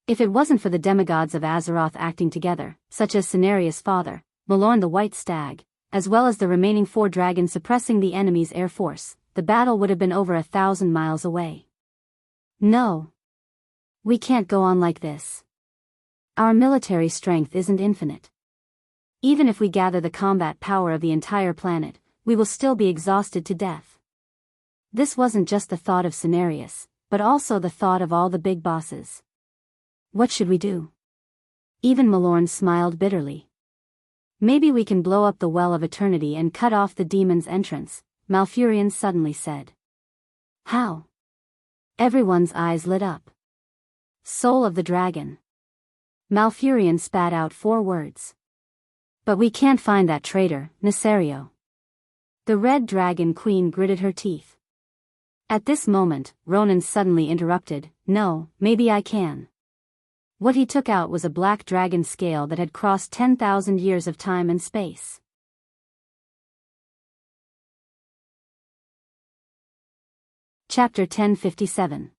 If it wasn't for the demigods of Azeroth acting together, such as Cenarius' father, Malorn the White Stag, as well as the remaining 4 dragons suppressing the enemy's air force, the battle would have been over 1,000 miles away. No. We can't go on like this. Our military strength isn't infinite. Even if we gather the combat power of the entire planet, we will still be exhausted to death. This wasn't just the thought of Cenarius, but also the thought of all the big bosses. What should we do? Even Malorn smiled bitterly. Maybe we can blow up the Well of Eternity and cut off the demon's entrance, Malfurion suddenly said. How? Everyone's eyes lit up. Soul of the Dragon. Malfurion spat out 4 words. But we can't find that traitor, Nesario. The Red Dragon Queen gritted her teeth. At this moment, Ronan suddenly interrupted, "No, maybe I can." What he took out was a black dragon scale that had crossed 10,000 years of time and space. Chapter 1057.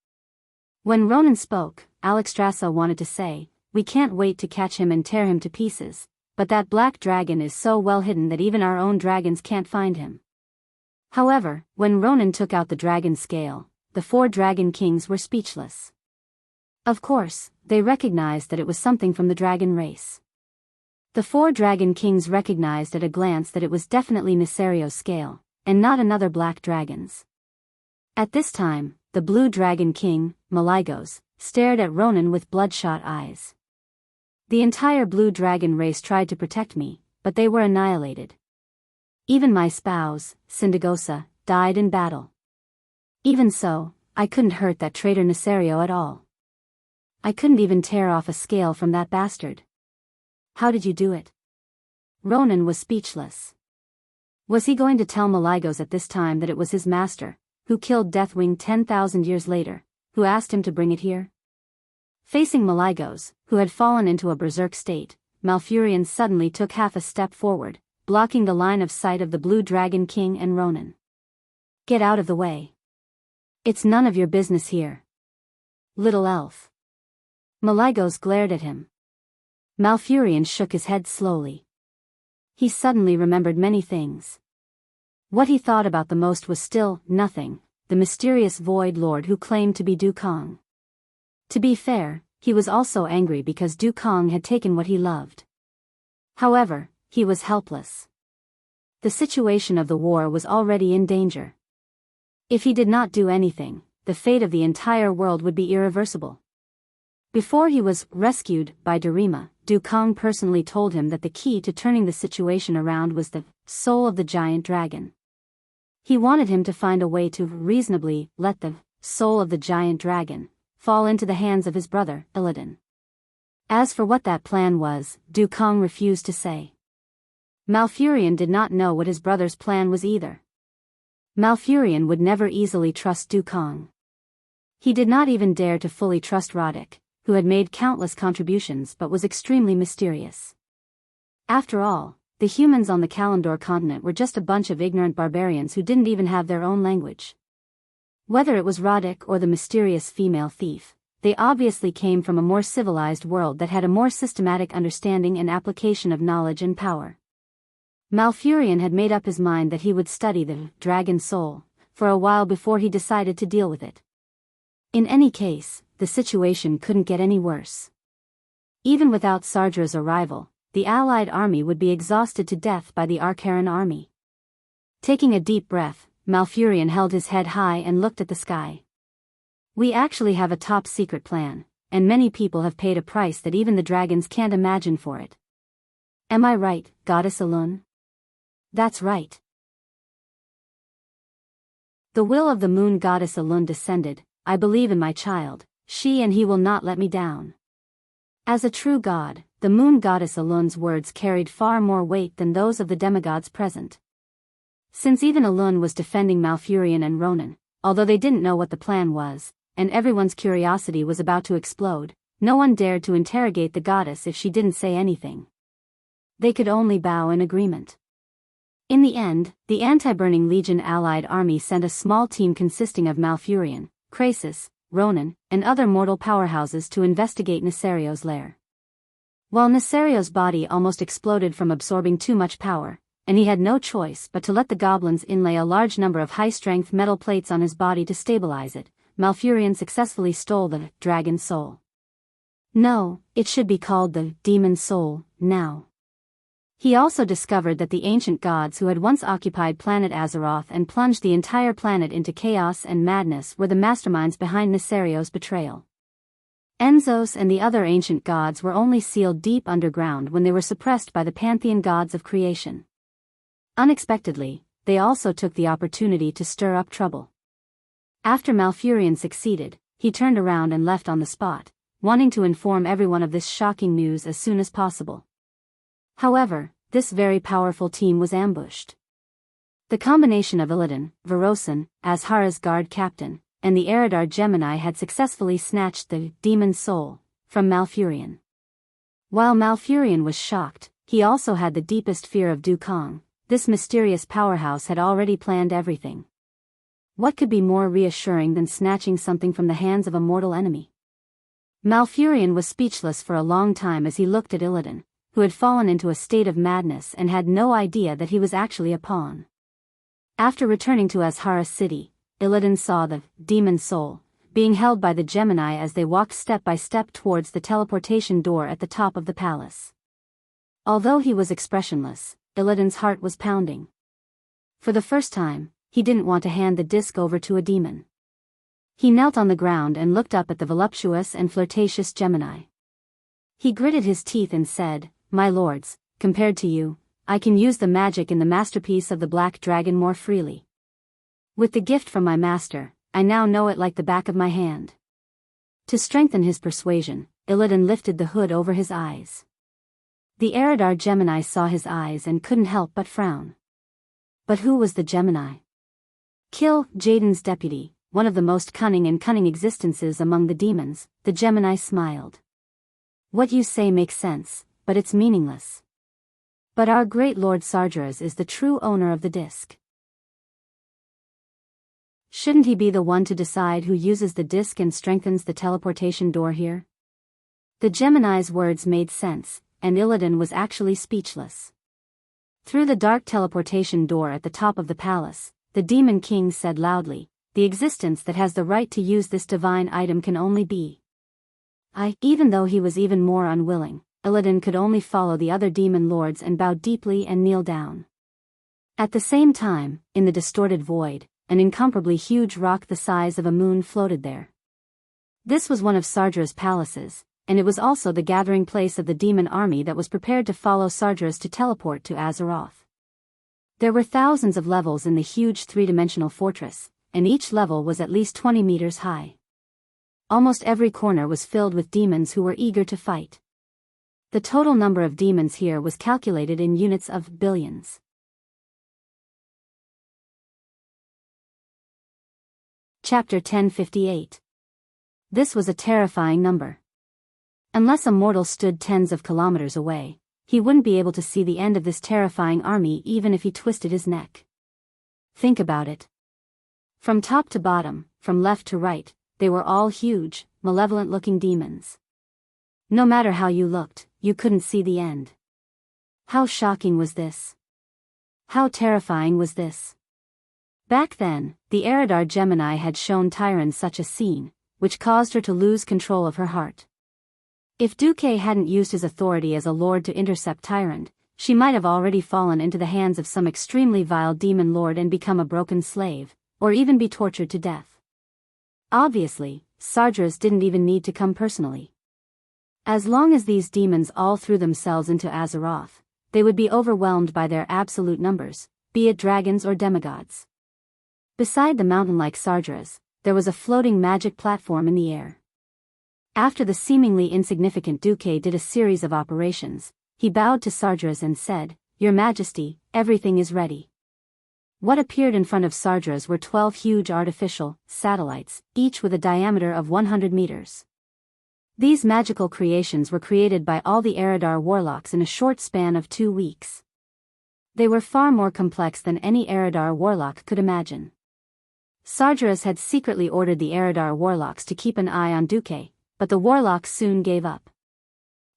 When Ronan spoke, Alexstrasza wanted to say, "We can't wait to catch him and tear him to pieces, but that black dragon is so well hidden that even our own dragons can't find him." However, when Ronan took out the dragon scale, the 4 dragon kings were speechless. Of course, they recognized that it was something from the dragon race. The 4 dragon kings recognized at a glance that it was definitely Nesario's scale, and not another black dragon's. At this time, the blue dragon king, Malygos, stared at Ronan with bloodshot eyes. "The entire blue dragon race tried to protect me, but they were annihilated. Even my spouse, Syndagosa, died in battle. Even so, I couldn't hurt that traitor Nesario at all. I couldn't even tear off a scale from that bastard. How did you do it?" Ronan was speechless. Was he going to tell Malygos at this time that it was his master, who killed Deathwing 10,000 years later, who asked him to bring it here? Facing Malygos, who had fallen into a berserk state, Malfurion suddenly took half a step forward, blocking the line of sight of the Blue Dragon King and Ronan. "Get out of the way. It's none of your business here, little elf." Malygos glared at him. Malfurion shook his head slowly. He suddenly remembered many things. What he thought about the most was still nothing, the mysterious Void Lord who claimed to be Dukong. To be fair, he was also angry because Dukong had taken what he loved. However, he was helpless. The situation of the war was already in danger. If he did not do anything, the fate of the entire world would be irreversible. Before he was rescued by Darima, Dukong personally told him that the key to turning the situation around was the soul of the giant dragon. He wanted him to find a way to reasonably let the soul of the giant dragon fall into the hands of his brother, Illidan. As for what that plan was, Dukong refused to say. Malfurion did not know what his brother's plan was either. Malfurion would never easily trust Dukong. He did not even dare to fully trust Roddick, who had made countless contributions but was extremely mysterious. After all, the humans on the Kalimdor continent were just a bunch of ignorant barbarians who didn't even have their own language. Whether it was Roddick or the mysterious female thief, they obviously came from a more civilized world that had a more systematic understanding and application of knowledge and power. Malfurion had made up his mind that he would study the dragon soul for a while before he decided to deal with it. In any case, the situation couldn't get any worse. Even without Sardra's arrival, the Allied army would be exhausted to death by the Archaran army. Taking a deep breath, Malfurion held his head high and looked at the sky. "We actually have a top-secret plan, and many people have paid a price that even the dragons can't imagine for it. Am I right, Goddess Elun?" "That's right." The will of the moon goddess Elun descended. "I believe in my child, she and he will not let me down." As a true god, the moon goddess Elun's words carried far more weight than those of the demigods present. Since even Elun was defending Malfurion and Ronan, although they didn't know what the plan was, and everyone's curiosity was about to explode, no one dared to interrogate the goddess if she didn't say anything. They could only bow in agreement. In the end, the Anti-Burning Legion allied army sent a small team consisting of Malfurion, Krasus, Ronan, and other mortal powerhouses to investigate Nesario's lair. While Nesario's body almost exploded from absorbing too much power, and he had no choice but to let the goblins inlay a large number of high-strength metal plates on his body to stabilize it, Malfurion successfully stole the dragon soul. No, it should be called the demon soul, now. He also discovered that the ancient gods who had once occupied planet Azeroth and plunged the entire planet into chaos and madness were the masterminds behind Nesario's betrayal. Enzos and the other ancient gods were only sealed deep underground when they were suppressed by the pantheon gods of creation. Unexpectedly, they also took the opportunity to stir up trouble. After Malfurion succeeded, he turned around and left on the spot, wanting to inform everyone of this shocking news as soon as possible. However, this very powerful team was ambushed. The combination of Illidan, Verosan, Azhara's guard captain, and the Eridar Gemini had successfully snatched the demon soul from Malfurion. While Malfurion was shocked, he also had the deepest fear of Dukong. This mysterious powerhouse had already planned everything. What could be more reassuring than snatching something from the hands of a mortal enemy? Malfurion was speechless for a long time as he looked at Illidan, who had fallen into a state of madness and had no idea that he was actually a pawn. After returning to Azhara City, Illidan saw the demon soul being held by the Gemini as they walked step by step towards the teleportation door at the top of the palace. Although he was expressionless, Illidan's heart was pounding. For the first time, he didn't want to hand the disc over to a demon. He knelt on the ground and looked up at the voluptuous and flirtatious Gemini. He gritted his teeth and said, "My lords, compared to you, I can use the magic in the masterpiece of the Black Dragon more freely. With the gift from my master, I now know it like the back of my hand." To strengthen his persuasion, Illidan lifted the hood over his eyes. The Eridar Gemini saw his eyes and couldn't help but frown. But who was the Gemini? Kill, Jaden's deputy, one of the most cunning existences among the demons, the Gemini smiled. "What you say makes sense, but it's meaningless. But our great Lord Sargeras is the true owner of the disc. Shouldn't he be the one to decide who uses the disc and strengthens the teleportation door here?" The Gemini's words made sense, and Illidan was actually speechless. Through the dark teleportation door at the top of the palace, the Demon King said loudly, "The existence that has the right to use this divine item can only be I." Even though he was even more unwilling, Illidan could only follow the other demon lords and bow deeply and kneel down. At the same time, in the distorted void, an incomparably huge rock the size of a moon floated there. This was one of Sargeras' palaces, and it was also the gathering place of the demon army that was prepared to follow Sargeras to teleport to Azeroth. There were thousands of levels in the huge three-dimensional fortress, and each level was at least 20 meters high. Almost every corner was filled with demons who were eager to fight. The total number of demons here was calculated in units of billions. Chapter 1058. This was a terrifying number. Unless a mortal stood tens of kilometers away, he wouldn't be able to see the end of this terrifying army even if he twisted his neck. Think about it. From top to bottom, from left to right, they were all huge, malevolent-looking demons. No matter how you looked, you couldn't see the end. How shocking was this? How terrifying was this? Back then, the Eridar Gemini had shown Tyron such a scene, which caused her to lose control of her heart. If Duque hadn't used his authority as a lord to intercept Tyrant, she might have already fallen into the hands of some extremely vile demon lord and become a broken slave, or even be tortured to death. Obviously, Sargeras didn't even need to come personally. As long as these demons all threw themselves into Azeroth, they would be overwhelmed by their absolute numbers, be it dragons or demigods. Beside the mountain-like Sargeras, there was a floating magic platform in the air. After the seemingly insignificant Duque did a series of operations, he bowed to Sargeras and said, "Your Majesty, everything is ready." What appeared in front of Sargeras were 12 huge artificial satellites, each with a diameter of 100 meters. These magical creations were created by all the Eridar warlocks in a short span of 2 weeks. They were far more complex than any Eridar warlock could imagine. Sargeras had secretly ordered the Eridar warlocks to keep an eye on Duque, but the warlocks soon gave up.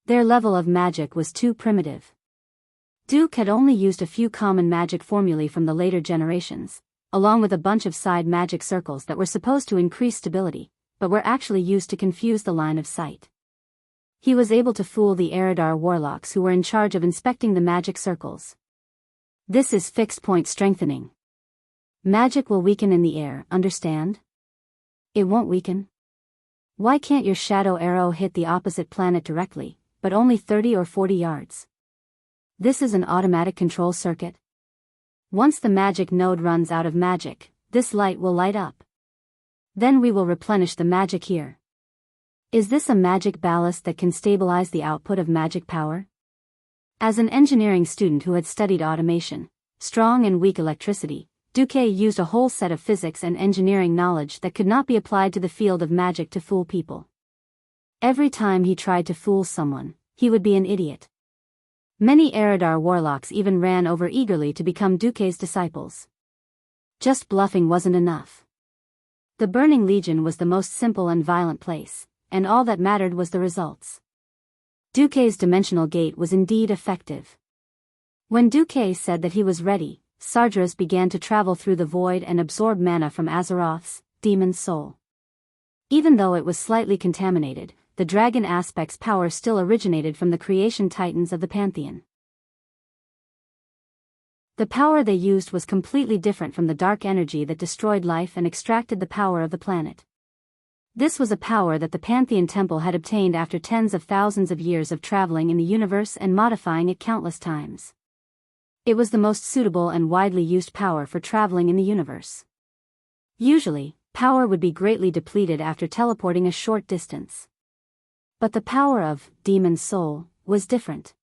Their level of magic was too primitive. Duque had only used a few common magic formulae from the later generations, along with a bunch of side magic circles that were supposed to increase stability, but were actually used to confuse the line of sight. He was able to fool the Eridar warlocks who were in charge of inspecting the magic circles. This is fixed point strengthening. Magic will weaken in the air, understand? It won't weaken. Why can't your shadow arrow hit the opposite planet directly, but only 30 or 40 yards? This is an automatic control circuit. Once the magic node runs out of magic, this light will light up. Then we will replenish the magic here. Is this a magic ballast that can stabilize the output of magic power? As an engineering student who had studied automation, strong and weak electricity, Duque used a whole set of physics and engineering knowledge that could not be applied to the field of magic to fool people. Every time he tried to fool someone, he would be an idiot. Many Eridar warlocks even ran over eagerly to become Duque's disciples. Just bluffing wasn't enough. The Burning Legion was the most simple and violent place, and all that mattered was the results. Duque's dimensional gate was indeed effective. When Duque said that he was ready, Sardras began to travel through the void and absorb mana from Azeroth's demon's soul. Even though it was slightly contaminated, the dragon aspect's power still originated from the creation titans of the Pantheon. The power they used was completely different from the dark energy that destroyed life and extracted the power of the planet. This was a power that the Pantheon Temple had obtained after tens of thousands of years of traveling in the universe and modifying it countless times. It was the most suitable and widely used power for traveling in the universe. Usually, power would be greatly depleted after teleporting a short distance. But the power of Demon's Soul was different.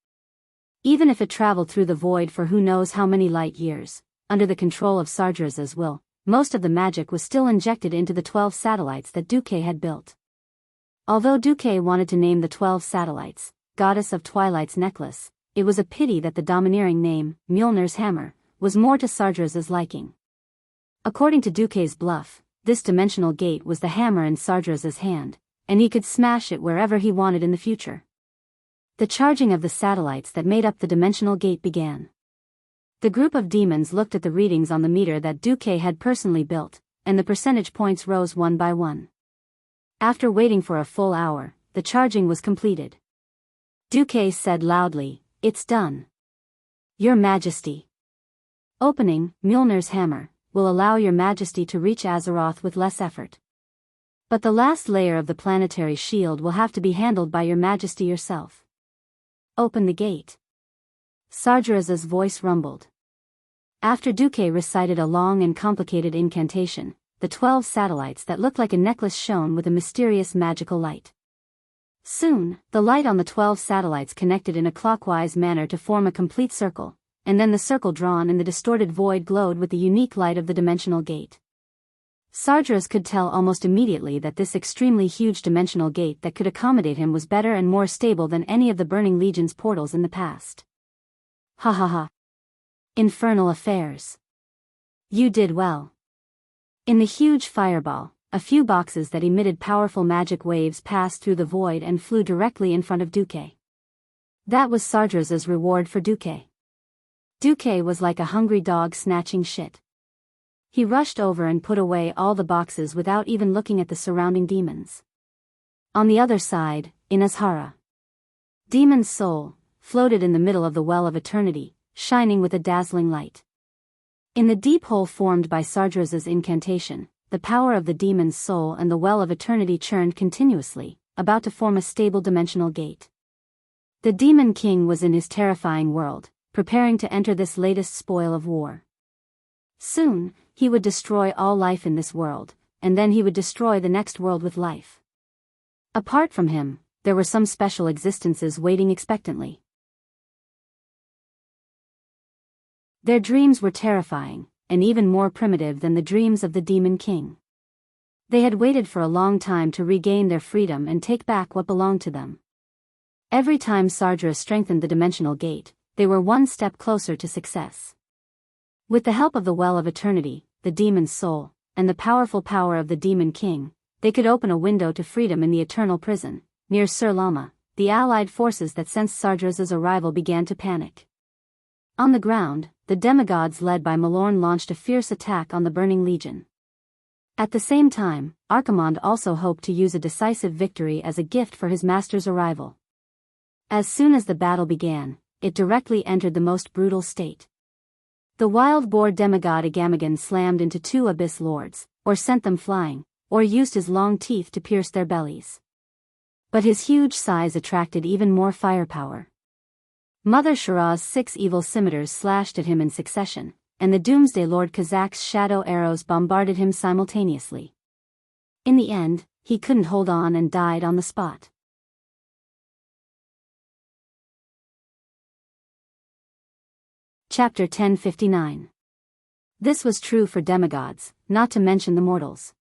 Even if it traveled through the void for who knows how many light years, under the control of Sardra's will, most of the magic was still injected into the 12 satellites that Duque had built. Although Duque wanted to name the 12 satellites, Goddess of Twilight's Necklace, it was a pity that the domineering name, Mjolnir's Hammer, was more to Sardra's liking. According to Duque's bluff, this dimensional gate was the hammer in Sardra's hand, and he could smash it wherever he wanted in the future. The charging of the satellites that made up the dimensional gate began. The group of demons looked at the readings on the meter that Duque had personally built, and the percentage points rose one by one. After waiting for a full hour, the charging was completed. Duque said loudly, "It's done. Your Majesty." Opening Mjolnir's Hammer will allow your Majesty to reach Azeroth with less effort. But the last layer of the planetary shield will have to be handled by your Majesty yourself. Open the gate. Sardra's voice rumbled. After Duque recited a long and complicated incantation, the 12 satellites that looked like a necklace shone with a mysterious magical light. Soon, the light on the 12 satellites connected in a clockwise manner to form a complete circle, and then the circle drawn in the distorted void glowed with the unique light of the dimensional gate. Sardras could tell almost immediately that this extremely huge dimensional gate that could accommodate him was better and more stable than any of the Burning Legion's portals in the past. Ha ha ha. Infernal affairs. You did well. In the huge fireball, a few boxes that emitted powerful magic waves passed through the void and flew directly in front of Duque. That was Sardra's reward for Duque. Duque was like a hungry dog snatching shit. He rushed over and put away all the boxes without even looking at the surrounding demons. On the other side, in Azhara, Demon's Soul floated in the middle of the Well of Eternity, shining with a dazzling light. In the deep hole formed by Sardra's incantation, the power of the Demon's Soul and the Well of Eternity churned continuously, about to form a stable dimensional gate. The Demon King was in his terrifying world, preparing to enter this latest spoil of war. Soon, he would destroy all life in this world, and then he would destroy the next world with life. Apart from him, there were some special existences waiting expectantly. Their dreams were terrifying, and even more primitive than the dreams of the Demon King. They had waited for a long time to regain their freedom and take back what belonged to them. Every time Sardra strengthened the dimensional gate, they were one step closer to success. With the help of the Well of Eternity, the Demon's Soul, and the powerful power of the Demon King, they could open a window to freedom in the Eternal Prison. Near Sur Lama, the allied forces that sensed Sardra's arrival began to panic. On the ground, the demigods led by Malorn launched a fierce attack on the Burning Legion. At the same time, Archimonde also hoped to use a decisive victory as a gift for his master's arrival. As soon as the battle began, it directly entered the most brutal state. The wild boar demigod Agamagan slammed into two Abyss Lords, or sent them flying, or used his long teeth to pierce their bellies. But his huge size attracted even more firepower. Mother Shara's 6 evil scimitars slashed at him in succession, and the Doomsday Lord Kazak's shadow arrows bombarded him simultaneously. In the end, he couldn't hold on and died on the spot. Chapter 1059. This was true for demigods, not to mention the mortals.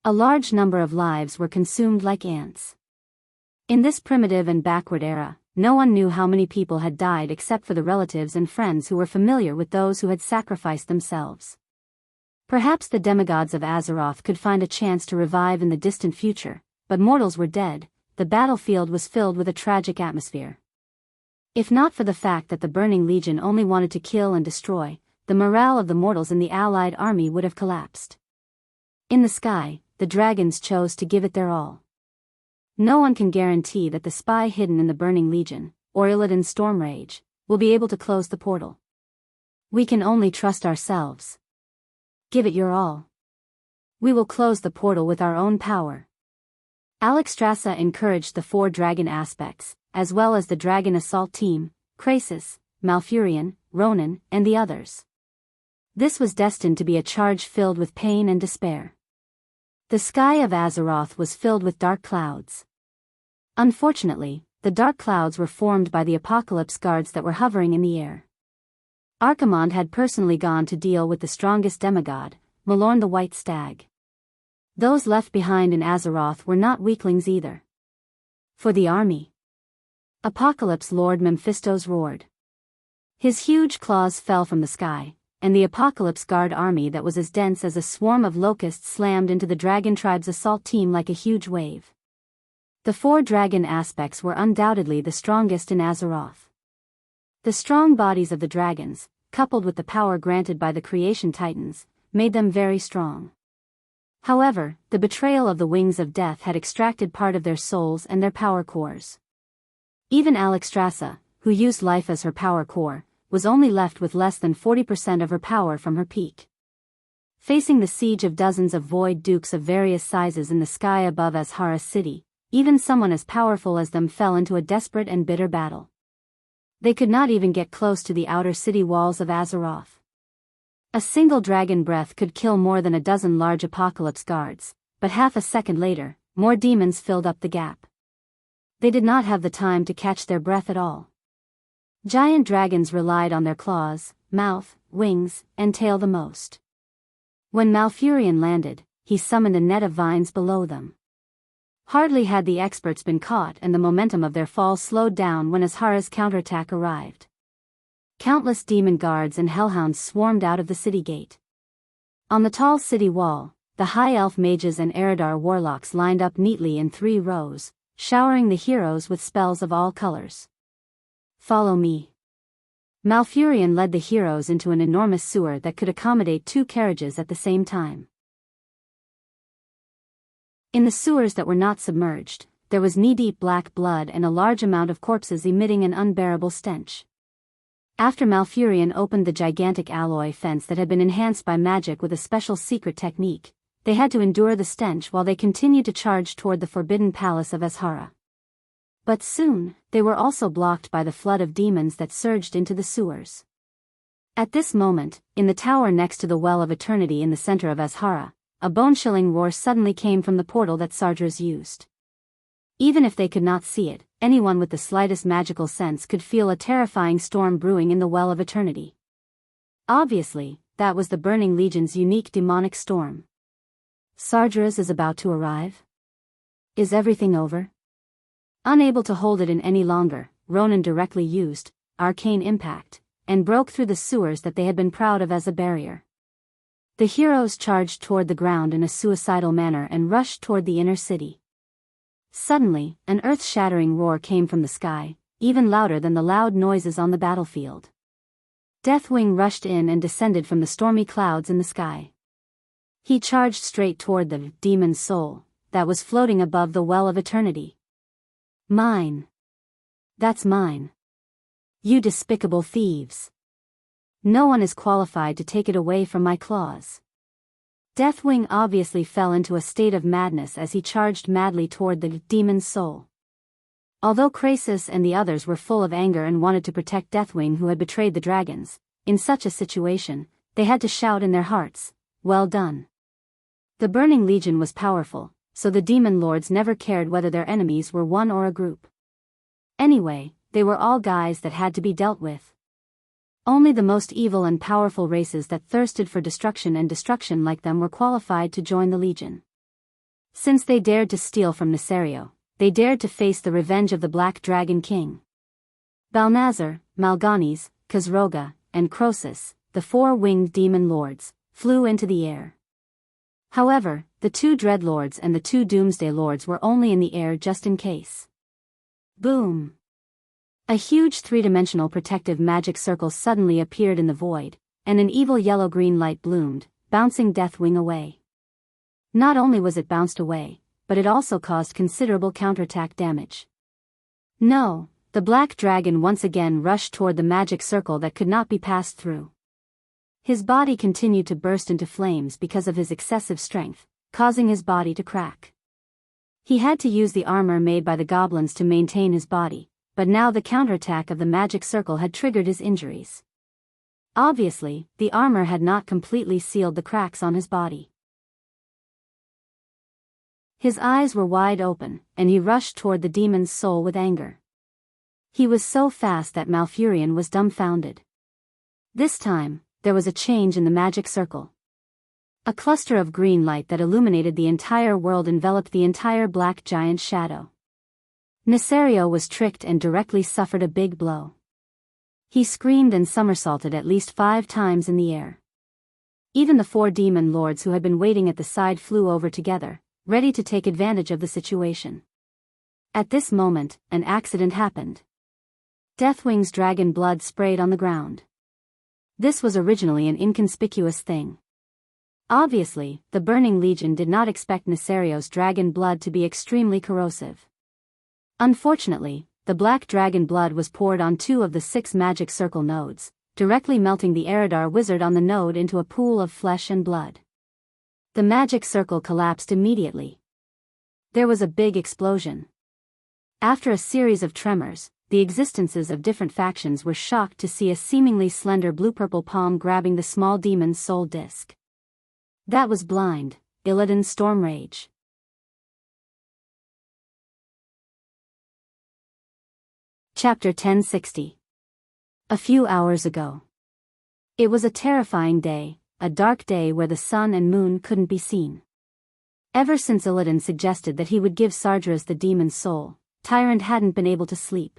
A large number of lives were consumed like ants. In this primitive and backward era, no one knew how many people had died except for the relatives and friends who were familiar with those who had sacrificed themselves. Perhaps the demigods of Azeroth could find a chance to revive in the distant future, but mortals were dead. The battlefield was filled with a tragic atmosphere. If not for the fact that the Burning Legion only wanted to kill and destroy, the morale of the mortals in the allied army would have collapsed. In the sky, the dragons chose to give it their all. No one can guarantee that the spy hidden in the Burning Legion, or Illidan's storm rage, will be able to close the portal. We can only trust ourselves. Give it your all. We will close the portal with our own power. Alexstrasza encouraged the 4 dragon aspects, as well as the dragon assault team, Krasis, Malfurion, Ronan, and the others. This was destined to be a charge filled with pain and despair. The sky of Azeroth was filled with dark clouds. Unfortunately, the dark clouds were formed by the Apocalypse guards that were hovering in the air. Archimonde had personally gone to deal with the strongest demigod, Malorn the White Stag. Those left behind in Azeroth were not weaklings either. For the army, Apocalypse Lord Mephistos roared. His huge claws fell from the sky, and the Apocalypse Guard army that was as dense as a swarm of locusts slammed into the Dragon Tribe's assault team like a huge wave. The 4 dragon aspects were undoubtedly the strongest in Azeroth. The strong bodies of the dragons, coupled with the power granted by the creation titans, made them very strong. However, the betrayal of the Wings of Death had extracted part of their souls and their power cores. Even Alexstrasza, who used life as her power core, was only left with less than 40% of her power from her peak. Facing the siege of dozens of void dukes of various sizes in the sky above Azhara City, even someone as powerful as them fell into a desperate and bitter battle. They could not even get close to the outer city walls of Azeroth. A single dragon breath could kill more than a dozen large Apocalypse guards, but half a second later, more demons filled up the gap. They did not have the time to catch their breath at all. Giant dragons relied on their claws, mouth, wings, and tail the most. When Malfurion landed, he summoned a net of vines below them. Hardly had the experts been caught and the momentum of their fall slowed down when Azhara's counterattack arrived. Countless demon guards and hellhounds swarmed out of the city gate. On the tall city wall, the high elf mages and Eridar warlocks lined up neatly in 3 rows, showering the heroes with spells of all colors. Follow me. Malfurion led the heroes into an enormous sewer that could accommodate 2 carriages at the same time. In the sewers that were not submerged, there was knee-deep black blood and a large amount of corpses emitting an unbearable stench. After Malfurion opened the gigantic alloy fence that had been enhanced by magic with a special secret technique, they had to endure the stench while they continued to charge toward the forbidden palace of Azhara. But soon, they were also blocked by the flood of demons that surged into the sewers. At this moment, in the tower next to the Well of Eternity in the center of Azhara, a bone-chilling roar suddenly came from the portal that Sargeras used. Even if they could not see it, anyone with the slightest magical sense could feel a terrifying storm brewing in the Well of Eternity. Obviously, that was the Burning Legion's unique demonic storm. Sargeras is about to arrive? Is everything over? Unable to hold it in any longer, Ronan directly used Arcane Impact, and broke through the sewers that they had been proud of as a barrier. The heroes charged toward the ground in a suicidal manner and rushed toward the inner city. Suddenly, an earth-shattering roar came from the sky, even louder than the loud noises on the battlefield. Deathwing rushed in and descended from the stormy clouds in the sky. He charged straight toward the demon's soul that was floating above the Well of Eternity. Mine. That's mine. You despicable thieves. No one is qualified to take it away from my claws. Deathwing obviously fell into a state of madness as he charged madly toward the demon's soul. Although Krasis and the others were full of anger and wanted to protect Deathwing who had betrayed the dragons, in such a situation, they had to shout in their hearts, "Well done." The Burning Legion was powerful, so the demon lords never cared whether their enemies were one or a group. Anyway, they were all guys that had to be dealt with. Only the most evil and powerful races that thirsted for destruction and destruction like them were qualified to join the Legion. Since they dared to steal from Nesario, they dared to face the revenge of the Black Dragon King. Balnazar, Malganis, Khazroga, and Croesus, the four-winged demon lords, flew into the air. However, the two Dreadlords and the two Doomsday Lords were only in the air just in case. Boom! A huge three-dimensional protective magic circle suddenly appeared in the void, and an evil yellow-green light bloomed, bouncing Deathwing away. Not only was it bounced away, but it also caused considerable counterattack damage. No, the Black Dragon once again rushed toward the magic circle that could not be passed through. His body continued to burst into flames because of his excessive strength, causing his body to crack. He had to use the armor made by the goblins to maintain his body, but now the counterattack of the magic circle had triggered his injuries. Obviously, the armor had not completely sealed the cracks on his body. His eyes were wide open, and he rushed toward the demon's soul with anger. He was so fast that Malfurion was dumbfounded. This time, there was a change in the magic circle. A cluster of green light that illuminated the entire world enveloped the entire black giant shadow. Nesario was tricked and directly suffered a big blow. He screamed and somersaulted at least 5 times in the air. Even the 4 demon lords who had been waiting at the side flew over together, ready to take advantage of the situation. At this moment, an accident happened. Deathwing's dragon blood sprayed on the ground. This was originally an inconspicuous thing. Obviously, the Burning Legion did not expect Nesario's dragon blood to be extremely corrosive. Unfortunately, the black dragon blood was poured on 2 of the 6 magic circle nodes, directly melting the Eridar wizard on the node into a pool of flesh and blood. The magic circle collapsed immediately. There was a big explosion. After a series of tremors, the existences of different factions were shocked to see a seemingly slender blue-purple palm grabbing the small demon's soul disc. That was blind, Illidan's storm rage. Chapter 1060. A few hours ago. It was a terrifying day, a dark day where the sun and moon couldn't be seen. Ever since Illidan suggested that he would give Sardras the demon's soul, Tyrant hadn't been able to sleep.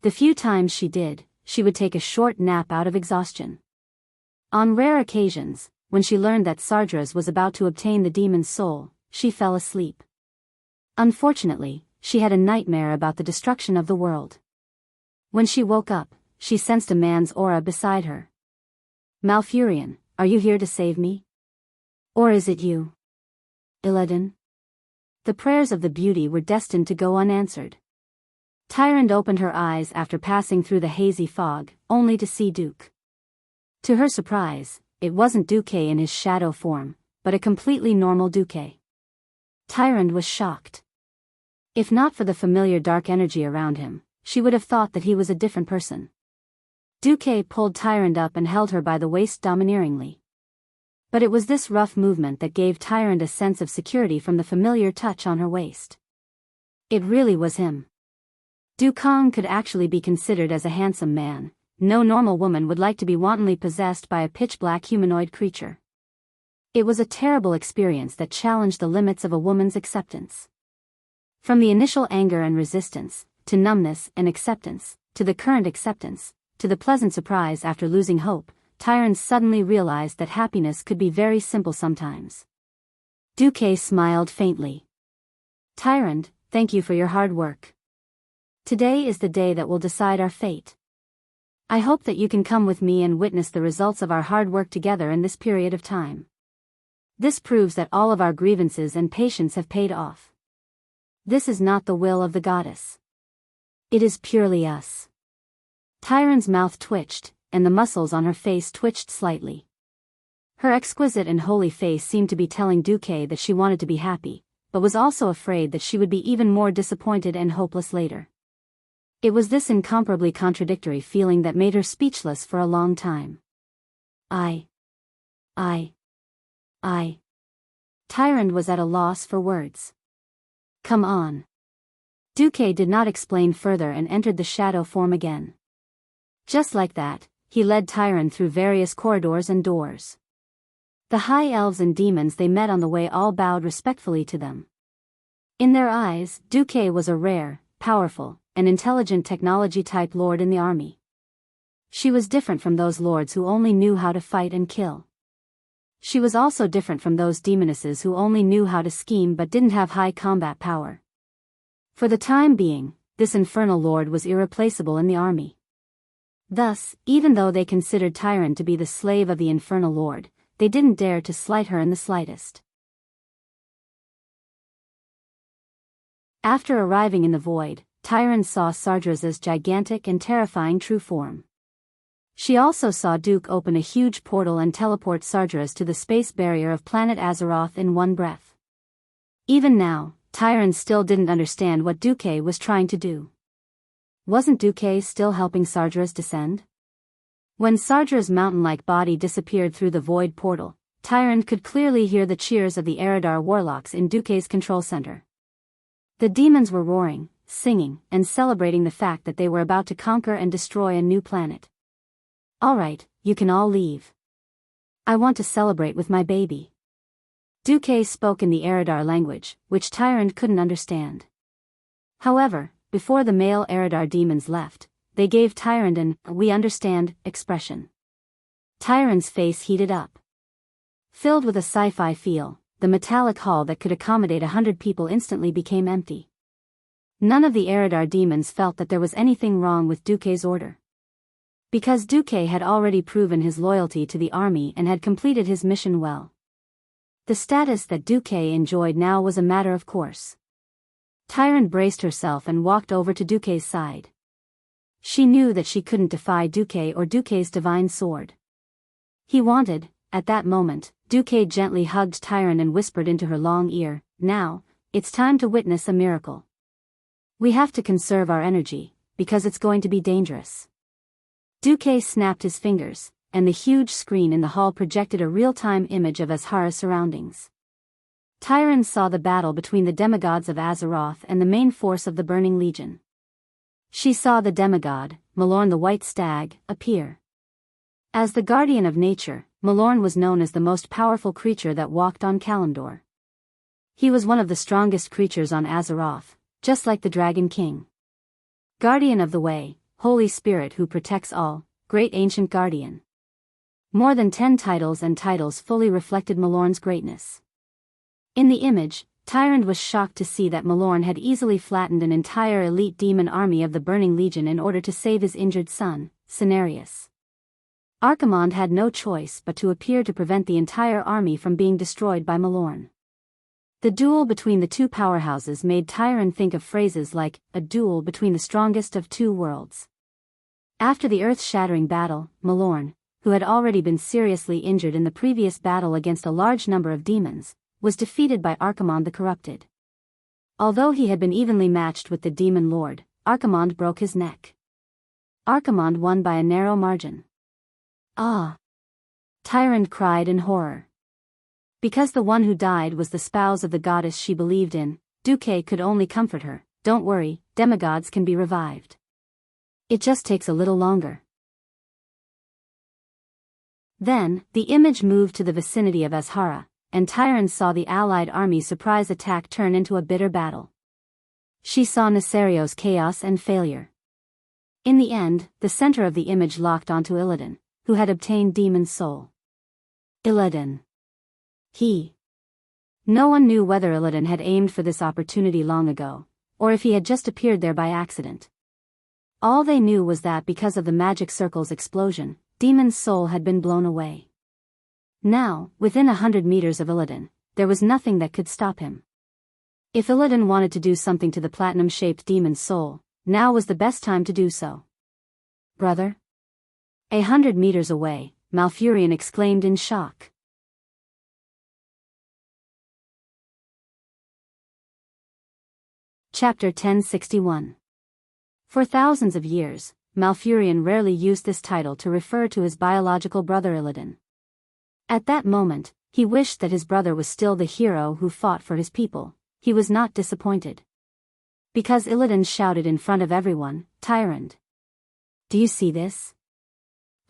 The few times she did, she would take a short nap out of exhaustion. On rare occasions, when she learned that Sardras was about to obtain the demon's soul, she fell asleep. Unfortunately, she had a nightmare about the destruction of the world. When she woke up, she sensed a man's aura beside her. Malfurion, are you here to save me? Or is it you? Illidan? The prayers of the beauty were destined to go unanswered. Tyrant opened her eyes after passing through the hazy fog, only to see Duke. To her surprise, it wasn't Duke in his shadow form, but a completely normal Duke. Tyrant was shocked. If not for the familiar dark energy around him, she would have thought that he was a different person. Duque pulled Tyrant up and held her by the waist domineeringly. But it was this rough movement that gave Tyrant a sense of security from the familiar touch on her waist. It really was him. Dukong could actually be considered as a handsome man. No normal woman would like to be wantonly possessed by a pitch-black humanoid creature. It was a terrible experience that challenged the limits of a woman's acceptance. From the initial anger and resistance, to numbness and acceptance, to the current acceptance, to the pleasant surprise after losing hope, Tyrant suddenly realized that happiness could be very simple sometimes. Duque smiled faintly. Tyrant, thank you for your hard work. Today is the day that will decide our fate. I hope that you can come with me and witness the results of our hard work together in this period of time. This proves that all of our grievances and patience have paid off. This is not the will of the goddess. It is purely us. Tyrant's mouth twitched, and the muscles on her face twitched slightly. Her exquisite and holy face seemed to be telling Duque that she wanted to be happy, but was also afraid that she would be even more disappointed and hopeless later. It was this incomparably contradictory feeling that made her speechless for a long time. Tyrant was at a loss for words. Come on. Duque did not explain further and entered the shadow form again. Just like that, he led Tyrant through various corridors and doors. The high elves and demons they met on the way all bowed respectfully to them. In their eyes, Duque was a rare, powerful, and intelligent technology-type lord in the army. She was different from those lords who only knew how to fight and kill. She was also different from those demonesses who only knew how to scheme but didn't have high combat power. For the time being, this infernal lord was irreplaceable in the army. Thus, even though they considered Tyrant to be the slave of the infernal lord, they didn't dare to slight her in the slightest. After arriving in the void, Tyrant saw Sardra's gigantic and terrifying true form. She also saw Duke open a huge portal and teleport Sardra's to the space barrier of planet Azeroth in one breath. Even now, Tyrant still didn't understand what Duque was trying to do. Wasn't Duque still helping Sardra's descend? When Sardra's mountain-like body disappeared through the void portal, Tyrant could clearly hear the cheers of the Eridar warlocks in Duque's control center. The demons were roaring, singing, and celebrating the fact that they were about to conquer and destroy a new planet. "Alright, you can all leave. I want to celebrate with my baby." Duque spoke in the Eridar language, which Tyrant couldn't understand. However, before the male Eridar demons left, they gave Tyrant an "we understand" expression. Tyrant's face heated up. Filled with a sci-fi feel, the metallic hall that could accommodate 100 people instantly became empty. None of the Eridar demons felt that there was anything wrong with Duque's order. Because Duque had already proven his loyalty to the army and had completed his mission well. The status that Duque enjoyed now was a matter of course. Tyrant braced herself and walked over to Duque's side. She knew that she couldn't defy Duque or Duque's divine sword. He wanted, at that moment, Duque gently hugged Tyrant and whispered into her long ear, "Now, it's time to witness a miracle. We have to conserve our energy, because it's going to be dangerous." Duque snapped his fingers, and the huge screen in the hall projected a real-time image of Azhara's surroundings. Tyrant saw the battle between the demigods of Azeroth and the main force of the Burning Legion. She saw the demigod, Malorn the White Stag, appear. As the guardian of nature, Malorn was known as the most powerful creature that walked on Kalimdor. He was one of the strongest creatures on Azeroth, just like the Dragon King. Guardian of the Way, Holy Spirit who protects all, Great Ancient Guardian. More than 10 titles and titles fully reflected Malorn's greatness. In the image, Tyrant was shocked to see that Malorn had easily flattened an entire elite demon army of the Burning Legion in order to save his injured son, Cenarius. Archimonde had no choice but to appear to prevent the entire army from being destroyed by Malorn. The duel between the two powerhouses made Tyrant think of phrases like, a duel between the strongest of two worlds. After the earth-shattering battle, Malorn, who had already been seriously injured in the previous battle against a large number of demons, was defeated by Archimonde the Corrupted. Although he had been evenly matched with the Demon Lord, Archimonde broke his neck. Archimonde won by a narrow margin. "Ah!" Tyrant cried in horror. Because the one who died was the spouse of the goddess she believed in, Duque could only comfort her, "Don't worry, demigods can be revived. It just takes a little longer." Then, the image moved to the vicinity of Azhara, and Tyrant saw the allied army's surprise attack turn into a bitter battle. She saw Necerios' chaos and failure. In the end, the center of the image locked onto Illidan, who had obtained Demon's Soul. Illidan. No one knew whether Illidan had aimed for this opportunity long ago, or if he had just appeared there by accident. All they knew was that because of the magic circle's explosion, Demon's Soul had been blown away. Now, within 100 meters of Illidan, there was nothing that could stop him. If Illidan wanted to do something to the platinum-shaped Demon's Soul, now was the best time to do so. "Brother?" 100 meters away, Malfurion exclaimed in shock. Chapter 1061. For thousands of years, Malfurion rarely used this title to refer to his biological brother Illidan. At that moment, he wished that his brother was still the hero who fought for his people. He was not disappointed. Because Illidan shouted in front of everyone, "Tyrant! Do you see this?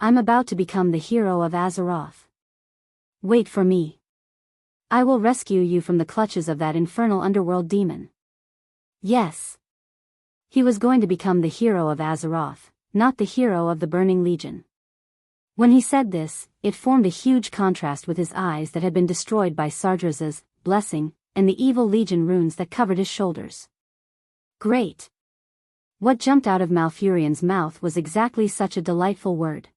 I'm about to become the hero of Azeroth. Wait for me. I will rescue you from the clutches of that infernal underworld demon. Yes. He was going to become the hero of Azeroth, not the hero of the Burning Legion. When he said this, it formed a huge contrast with his eyes that had been destroyed by Sardra's blessing, and the evil Legion runes that covered his shoulders. Great. What jumped out of Malfurion's mouth was exactly such a delightful word.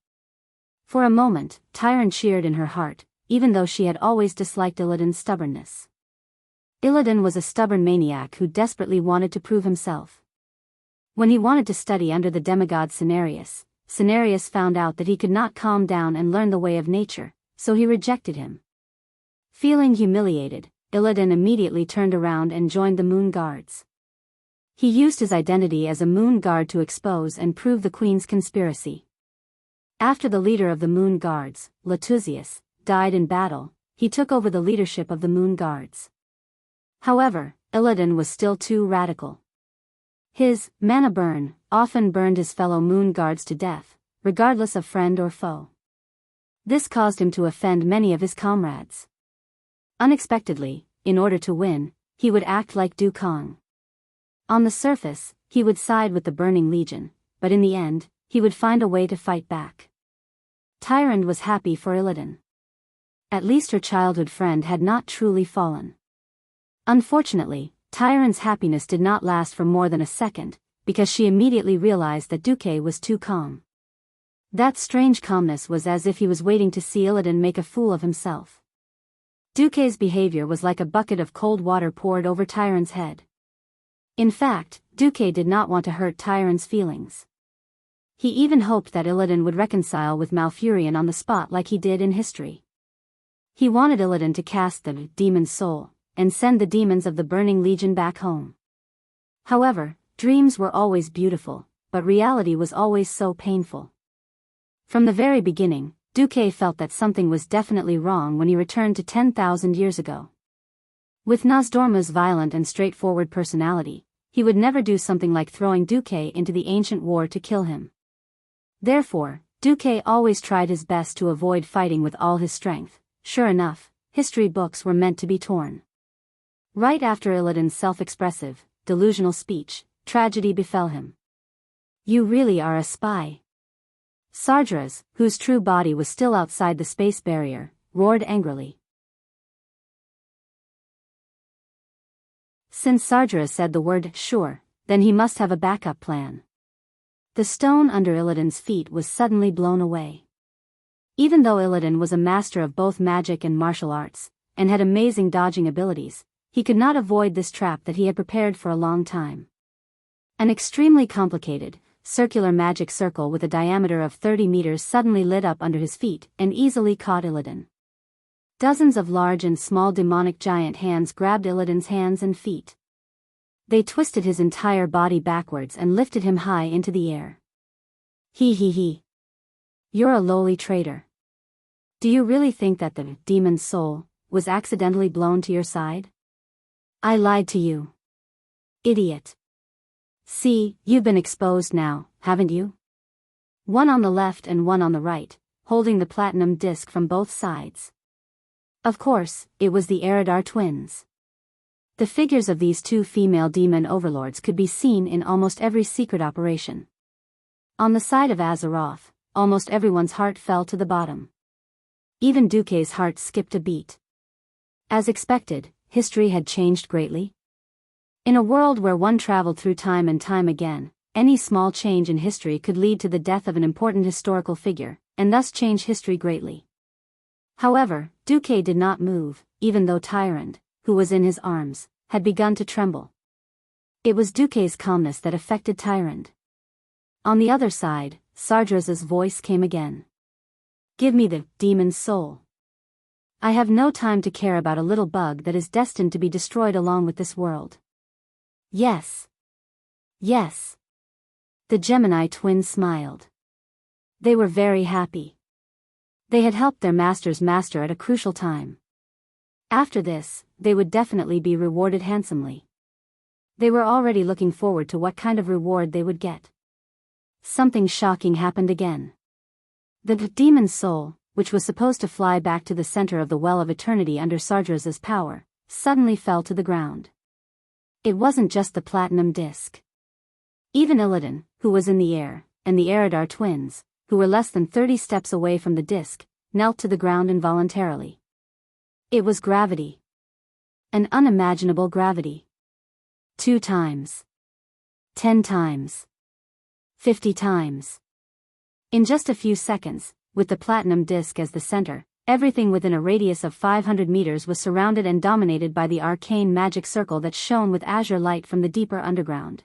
For a moment, Tyrant cheered in her heart, even though she had always disliked Illidan's stubbornness. Illidan was a stubborn maniac who desperately wanted to prove himself. When he wanted to study under the demigod Cenarius, Cenarius found out that he could not calm down and learn the way of nature, so he rejected him. Feeling humiliated, Illidan immediately turned around and joined the Moon Guards. He used his identity as a Moon Guard to expose and prove the Queen's conspiracy. After the leader of the Moon Guards, Latuzius, died in battle, he took over the leadership of the Moon Guards. However, Illidan was still too radical. His mana burn often burned his fellow Moon Guards to death, regardless of friend or foe. This caused him to offend many of his comrades. Unexpectedly, in order to win, he would act like Dukong. On the surface, he would side with the Burning Legion, but in the end, he would find a way to fight back. Tyrande was happy for Illidan. At least her childhood friend had not truly fallen. Unfortunately, Tyrande's happiness did not last for more than a second, because she immediately realized that Duque was too calm. That strange calmness was as if he was waiting to see Illidan make a fool of himself. Duque's behavior was like a bucket of cold water poured over Tyrande's head. In fact, Duque did not want to hurt Tyrande's feelings. He even hoped that Illidan would reconcile with Malfurion on the spot like he did in history. He wanted Illidan to cast the demon's soul, and send the demons of the Burning Legion back home. However, dreams were always beautiful, but reality was always so painful. From the very beginning, Duque felt that something was definitely wrong when he returned to 10,000 years ago. With Nozdorma's violent and straightforward personality, he would never do something like throwing Duque into the ancient war to kill him. Therefore, Duque always tried his best to avoid fighting with all his strength. Sure enough, history books were meant to be torn. Right after Illidan's self-expressive, delusional speech, tragedy befell him. You really are a spy. Sardra's, whose true body was still outside the space barrier, roared angrily. Since Sardra said the word sure, then he must have a backup plan. The stone under Illidan's feet was suddenly blown away. Even though Illidan was a master of both magic and martial arts, and had amazing dodging abilities, he could not avoid this trap that he had prepared for a long time. An extremely complicated, circular magic circle with a diameter of 30 meters suddenly lit up under his feet and easily caught Illidan. Dozens of large and small demonic giant hands grabbed Illidan's hands and feet. They twisted his entire body backwards and lifted him high into the air. He. You're a lowly traitor. Do you really think that the demon's soul was accidentally blown to your side? I lied to you. Idiot. See, you've been exposed now, haven't you? One on the left and one on the right, holding the platinum disc from both sides. Of course, it was the Eridar twins. The figures of these two female demon overlords could be seen in almost every secret operation. On the side of Azeroth, almost everyone's heart fell to the bottom. Even Duque's heart skipped a beat. As expected, history had changed greatly. In a world where one traveled through time and time again, any small change in history could lead to the death of an important historical figure, and thus change history greatly. However, Duque did not move, even though Tyrande, who was in his arms, had begun to tremble. It was Duque's calmness that affected Tyrande. On the other side, Sardra's voice came again. Give me the demon's soul. I have no time to care about a little bug that is destined to be destroyed along with this world. Yes. Yes. The Gemini twins smiled. They were very happy. They had helped their master's master at a crucial time. After this, they would definitely be rewarded handsomely. They were already looking forward to what kind of reward they would get. Something shocking happened again. The demon's soul, which was supposed to fly back to the center of the Well of Eternity under Sardra's power, suddenly fell to the ground. It wasn't just the platinum disc. Even Illidan, who was in the air, and the Eridar twins, who were less than 30 steps away from the disc, knelt to the ground involuntarily. It was gravity. An unimaginable gravity. 2 times. 10 times. 50 times. In just a few seconds, with the platinum disc as the center, everything within a radius of 500 meters was surrounded and dominated by the arcane magic circle that shone with azure light from the deeper underground.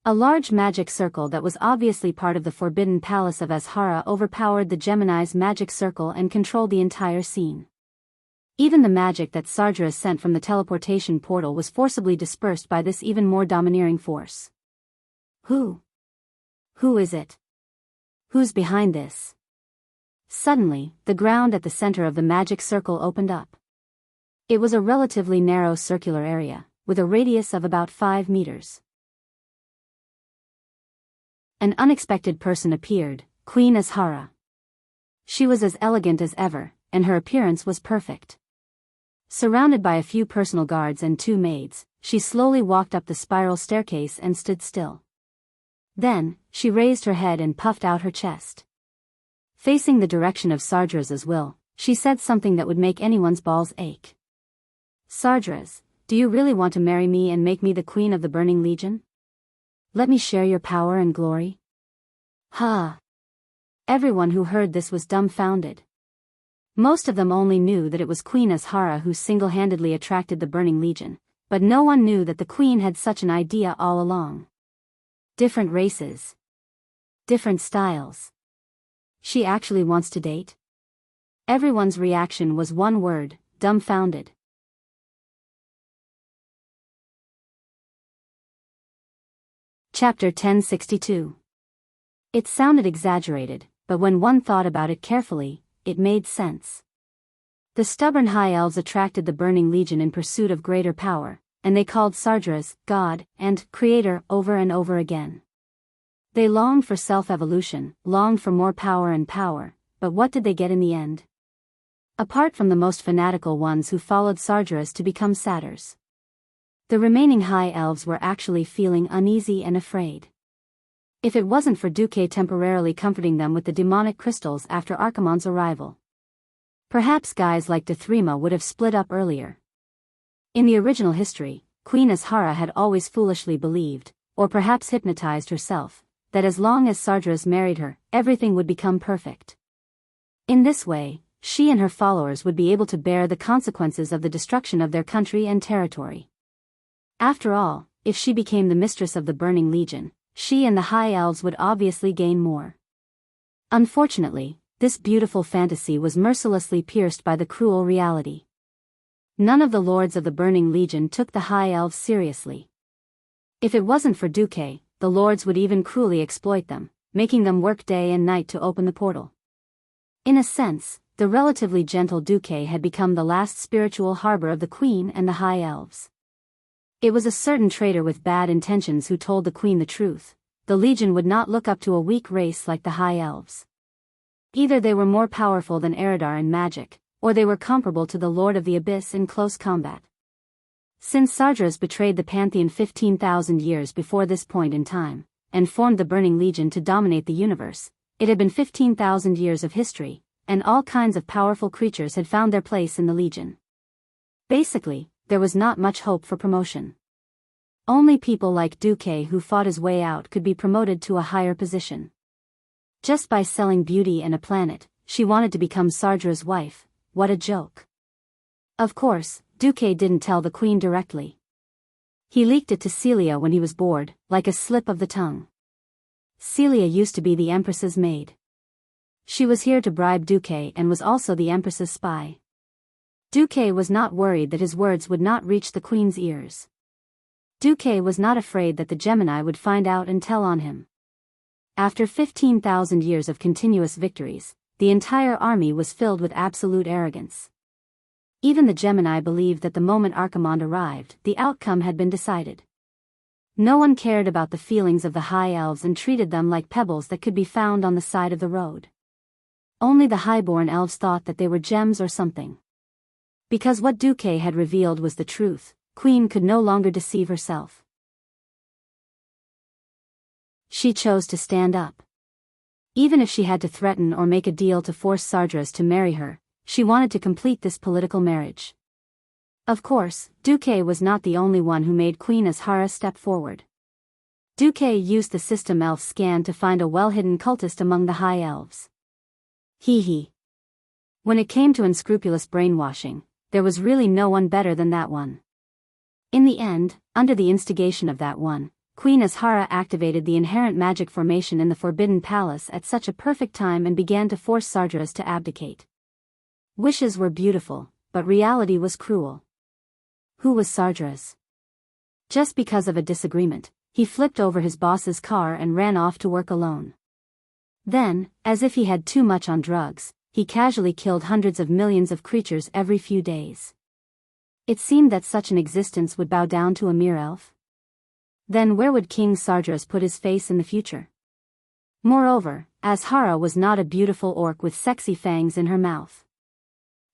A large magic circle that was obviously part of the forbidden palace of Azhara overpowered the Gemini's magic circle and controlled the entire scene. Even the magic that Sardra sent from the teleportation portal was forcibly dispersed by this even more domineering force. Who is it? Who's behind this? Suddenly, the ground at the center of the magic circle opened up. It was a relatively narrow circular area, with a radius of about 5 meters. An unexpected person appeared, Queen Azhara. She was as elegant as ever, and her appearance was perfect. Surrounded by a few personal guards and 2 maids, she slowly walked up the spiral staircase and stood still. Then, she raised her head and puffed out her chest. Facing the direction of Sardra's will, she said something that would make anyone's balls ache. Sardras, do you really want to marry me and make me the queen of the Burning Legion? Let me share your power and glory? Ha! Everyone who heard this was dumbfounded. Most of them only knew that it was Queen Azhara who single-handedly attracted the Burning Legion, but no one knew that the queen had such an idea all along. Different races. Different styles. She actually wants to date? Everyone's reaction was one word, dumbfounded. Chapter 1062. It sounded exaggerated, but when one thought about it carefully, it made sense. The stubborn High Elves attracted the Burning Legion in pursuit of greater power, and they called Sardras God and Creator over and over again. They longed for self-evolution, longed for more power and power, but what did they get in the end? Apart from the most fanatical ones who followed Sardras to become satyrs, the remaining High Elves were actually feeling uneasy and afraid. If it wasn't for Duque temporarily comforting them with the demonic crystals after Archimonde's arrival, perhaps guys like Dethrima would have split up earlier. In the original history, Queen Azhara had always foolishly believed, or perhaps hypnotized herself, that as long as Sardras married her, everything would become perfect. In this way, she and her followers would be able to bear the consequences of the destruction of their country and territory. After all, if she became the mistress of the Burning Legion, she and the High Elves would obviously gain more. Unfortunately, this beautiful fantasy was mercilessly pierced by the cruel reality. None of the lords of the Burning Legion took the High Elves seriously. If it wasn't for Duque, the lords would even cruelly exploit them, making them work day and night to open the portal. In a sense, the relatively gentle Duque had become the last spiritual harbor of the Queen and the High Elves. It was a certain traitor with bad intentions who told the Queen the truth. The Legion would not look up to a weak race like the High Elves. Either they were more powerful than Eridar in magic, or they were comparable to the Lord of the Abyss in close combat. Since Sardras betrayed the Pantheon 15,000 years before this point in time, and formed the Burning Legion to dominate the universe, it had been 15,000 years of history, and all kinds of powerful creatures had found their place in the Legion. Basically, there was not much hope for promotion. Only people like Duque who fought his way out could be promoted to a higher position. Just by selling beauty and a planet, she wanted to become Sardra's wife. What a joke. Of course, Duque didn't tell the Queen directly. He leaked it to Celia when he was bored, like a slip of the tongue. Celia used to be the Empress's maid. She was here to bribe Duque and was also the Empress's spy. Duque was not worried that his words would not reach the Queen's ears. Duque was not afraid that the Gemini would find out and tell on him. After 15,000 years of continuous victories, the entire army was filled with absolute arrogance. Even the Gemini believed that the moment Archimonde arrived, the outcome had been decided. No one cared about the feelings of the High Elves and treated them like pebbles that could be found on the side of the road. Only the highborn elves thought that they were gems or something. Because what Duque had revealed was the truth, Queen could no longer deceive herself. She chose to stand up. Even if she had to threaten or make a deal to force Sardras to marry her, she wanted to complete this political marriage. Of course, Duque was not the only one who made Queen Azhara step forward. Duque used the system elf scan to find a well-hidden cultist among the high elves. Hee. When it came to unscrupulous brainwashing, there was really no one better than that one. In the end, under the instigation of that one, Queen Azhara activated the inherent magic formation in the Forbidden Palace at such a perfect time and began to force Sardras to abdicate. Wishes were beautiful, but reality was cruel. Who was Sardras? Just because of a disagreement, he flipped over his boss's car and ran off to work alone. Then, as if he had too much on drugs, he casually killed hundreds of millions of creatures every few days. It seemed that such an existence would bow down to a mere elf. Then where would King Sardras put his face in the future? Moreover, Azhara was not a beautiful orc with sexy fangs in her mouth.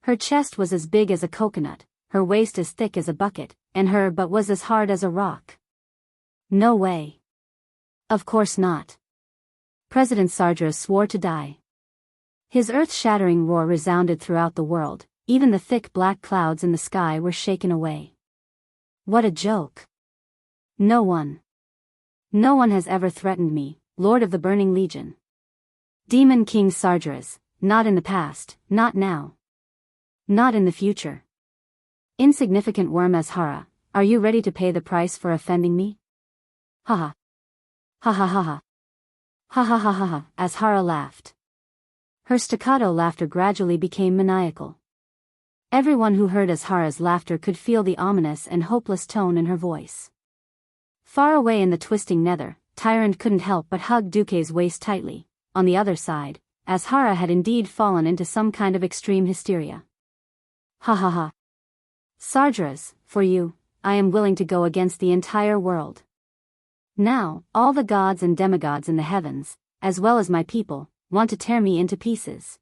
Her chest was as big as a coconut, her waist as thick as a bucket, and her butt was as hard as a rock. No way. Of course not. President Sardras swore to die. His earth-shattering roar resounded throughout the world, even the thick black clouds in the sky were shaken away. What a joke. No one has ever threatened me, Lord of the Burning Legion. Demon King Sardras, not in the past, not now. Not in the future. Insignificant worm Azhara, are you ready to pay the price for offending me? Ha ha. Ha ha ha ha. Ha ha ha ha ha, Azhara laughed. Her staccato laughter gradually became maniacal. Everyone who heard Azhara's laughter could feel the ominous and hopeless tone in her voice. Far away in the twisting nether, Tyrant couldn't help but hug Duque's waist tightly. On the other side, Azhara had indeed fallen into some kind of extreme hysteria. Ha ha ha. Sardras, for you, I am willing to go against the entire world. Now, all the gods and demigods in the heavens, as well as my people, want to tear me into pieces.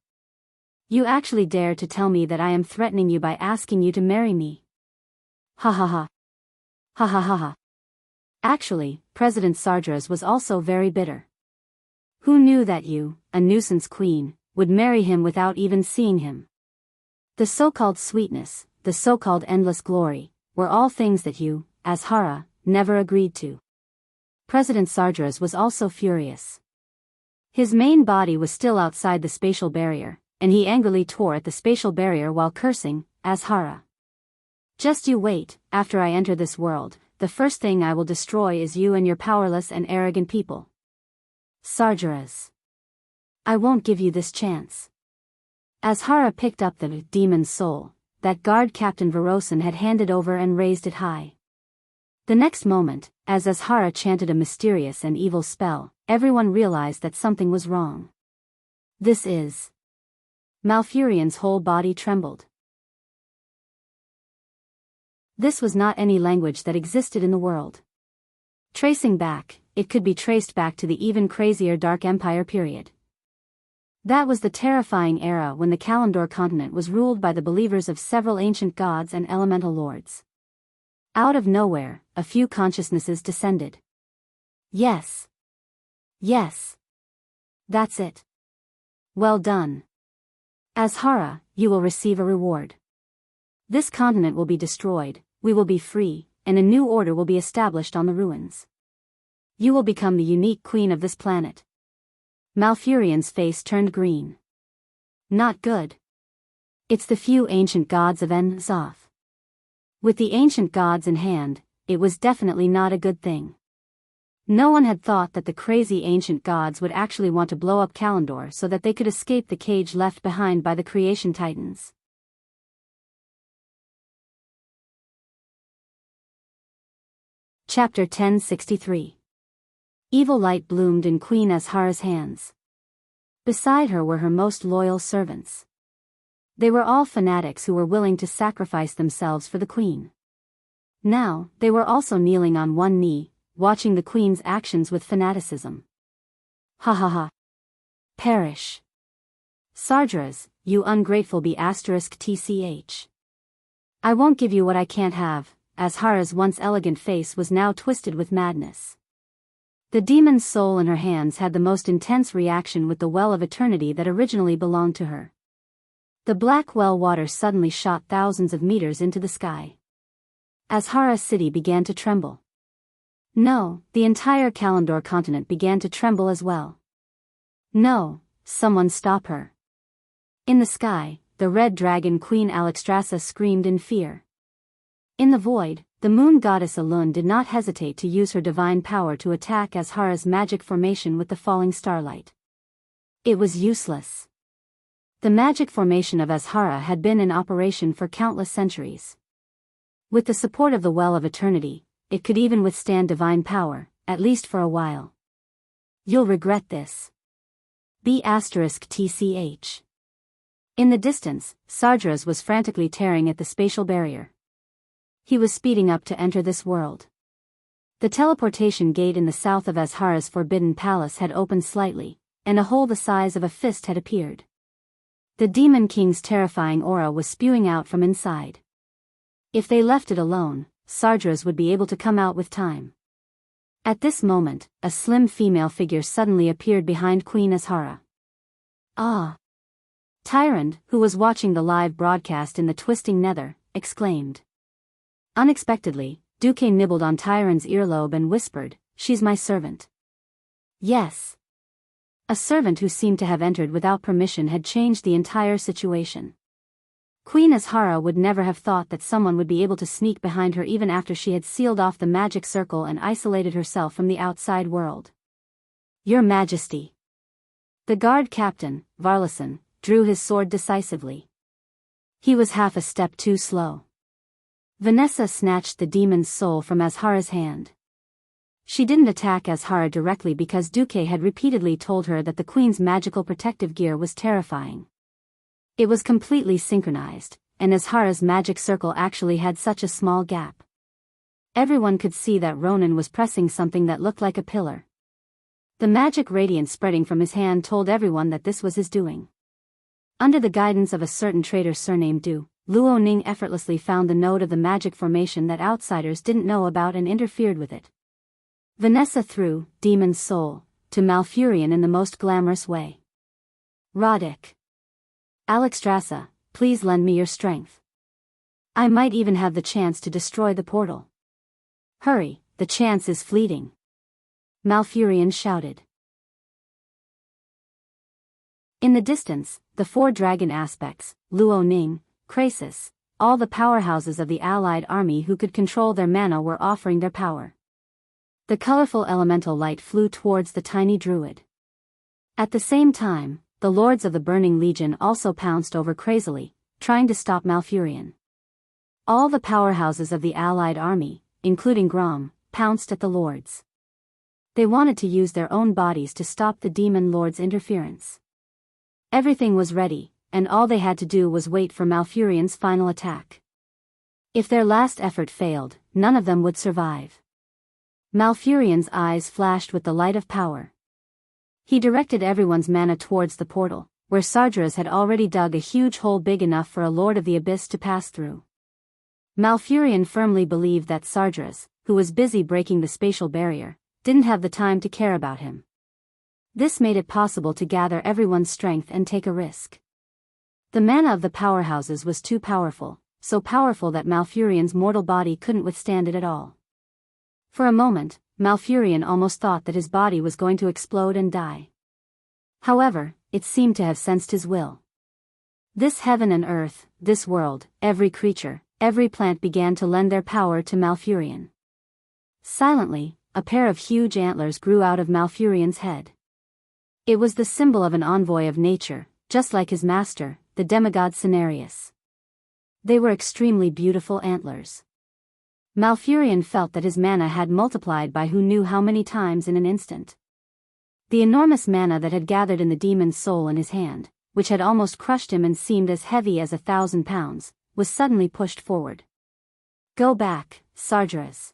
You actually dare to tell me that I am threatening you by asking you to marry me. Ha ha ha. Ha ha ha ha. Actually, President Sardras was also very bitter. Who knew that you, a nuisance queen, would marry him without even seeing him? The so-called sweetness, the so-called endless glory, were all things that you, Azhara, never agreed to. President Sardras was also furious. His main body was still outside the spatial barrier, and he angrily tore at the spatial barrier while cursing, Azhara. Just you wait, after I enter this world, the first thing I will destroy is you and your powerless and arrogant people. Sardras. I won't give you this chance. Azhara picked up the demon's soul that guard Captain Verosan had handed over and raised it high. The next moment, as Azhara chanted a mysterious and evil spell, everyone realized that something was wrong. This is... Malfurion's whole body trembled. This was not any language that existed in the world. Tracing back, it could be traced back to the even crazier Dark Empire period. That was the terrifying era when the Kalimdor continent was ruled by the believers of several ancient gods and elemental lords. Out of nowhere, a few consciousnesses descended. Yes. Yes. That's it. Well done. Azhara, you will receive a reward. This continent will be destroyed, we will be free, and a new order will be established on the ruins. You will become the unique queen of this planet. Malfurion's face turned green. Not good. It's the few ancient gods of En-Zoth. With the ancient gods in hand, it was definitely not a good thing. No one had thought that the crazy ancient gods would actually want to blow up Kalimdor so that they could escape the cage left behind by the creation titans. Chapter 1063. Evil light bloomed in Queen Azhara's hands. Beside her were her most loyal servants. They were all fanatics who were willing to sacrifice themselves for the queen. Now, they were also kneeling on one knee, watching the queen's actions with fanaticism. Ha ha ha. Perish. Sargeras, you ungrateful B***tch. I won't give you what I can't have. Azhara's once elegant face was now twisted with madness. The demon's soul in her hands had the most intense reaction with the well of eternity that originally belonged to her. The black well water suddenly shot thousands of meters into the sky. Azhara city began to tremble. No, the entire Kalimdor continent began to tremble as well. No, someone stop her. In the sky, the red dragon Queen Alexstrasza screamed in fear. In the void, the moon goddess Alun did not hesitate to use her divine power to attack Azhara's magic formation with the falling starlight. It was useless. The magic formation of Azhara had been in operation for countless centuries. With the support of the Well of Eternity, it could even withstand divine power, at least for a while. You'll regret this. B***tch. In the distance, Sargeras was frantically tearing at the spatial barrier. He was speeding up to enter this world. The teleportation gate in the south of Azhara's forbidden palace had opened slightly, and a hole the size of a fist had appeared. The Demon King's terrifying aura was spewing out from inside. If they left it alone, Sargeras would be able to come out with time. At this moment, a slim female figure suddenly appeared behind Queen Azhara. Ah! Tyrande, who was watching the live broadcast in the twisting nether, exclaimed. Unexpectedly, Duque nibbled on Tyrande's earlobe and whispered, "She's my servant." Yes. A servant who seemed to have entered without permission had changed the entire situation. Queen Azhara would never have thought that someone would be able to sneak behind her even after she had sealed off the magic circle and isolated herself from the outside world. Your Majesty. The guard captain, Varlason, drew his sword decisively. He was half a step too slow. Vanessa snatched the demon's soul from Azhara's hand. She didn't attack Azhara directly because Duque had repeatedly told her that the Queen's magical protective gear was terrifying. It was completely synchronized, and Azhara's magic circle actually had such a small gap. Everyone could see that Ronan was pressing something that looked like a pillar. The magic radiance spreading from his hand told everyone that this was his doing. Under the guidance of a certain traitor surnamed Du, Luo Ning effortlessly found the node of the magic formation that outsiders didn't know about and interfered with it. Vanessa threw Demon's Soul to Malfurion in the most glamorous way. Roddick. Alexstrasza, please lend me your strength. I might even have the chance to destroy the portal. Hurry, the chance is fleeting. Malfurion shouted. In the distance, the four dragon aspects, Luo Ning, Krasis, all the powerhouses of the allied army who could control their mana were offering their power. The colorful elemental light flew towards the tiny druid. At the same time, the lords of the Burning Legion also pounced over crazily, trying to stop Malfurion. All the powerhouses of the allied army, including Grom, pounced at the lords. They wanted to use their own bodies to stop the demon lord's interference. Everything was ready, and all they had to do was wait for Malfurion's final attack. If their last effort failed, none of them would survive. Malfurion's eyes flashed with the light of power. He directed everyone's mana towards the portal, where Sargeras had already dug a huge hole big enough for a Lord of the Abyss to pass through. Malfurion firmly believed that Sargeras, who was busy breaking the spatial barrier, didn't have the time to care about him. This made it possible to gather everyone's strength and take a risk. The mana of the powerhouses was too powerful, so powerful that Malfurion's mortal body couldn't withstand it at all. For a moment, Malfurion almost thought that his body was going to explode and die. However, it seemed to have sensed his will. This heaven and earth, this world, every creature, every plant began to lend their power to Malfurion. Silently, a pair of huge antlers grew out of Malfurion's head. It was the symbol of an envoy of nature, just like his master, the demigod Cenarius. They were extremely beautiful antlers. Malfurion felt that his mana had multiplied by who knew how many times in an instant. The enormous mana that had gathered in the demon's soul in his hand, which had almost crushed him and seemed as heavy as 1,000 pounds, was suddenly pushed forward. Go back, Sargeras.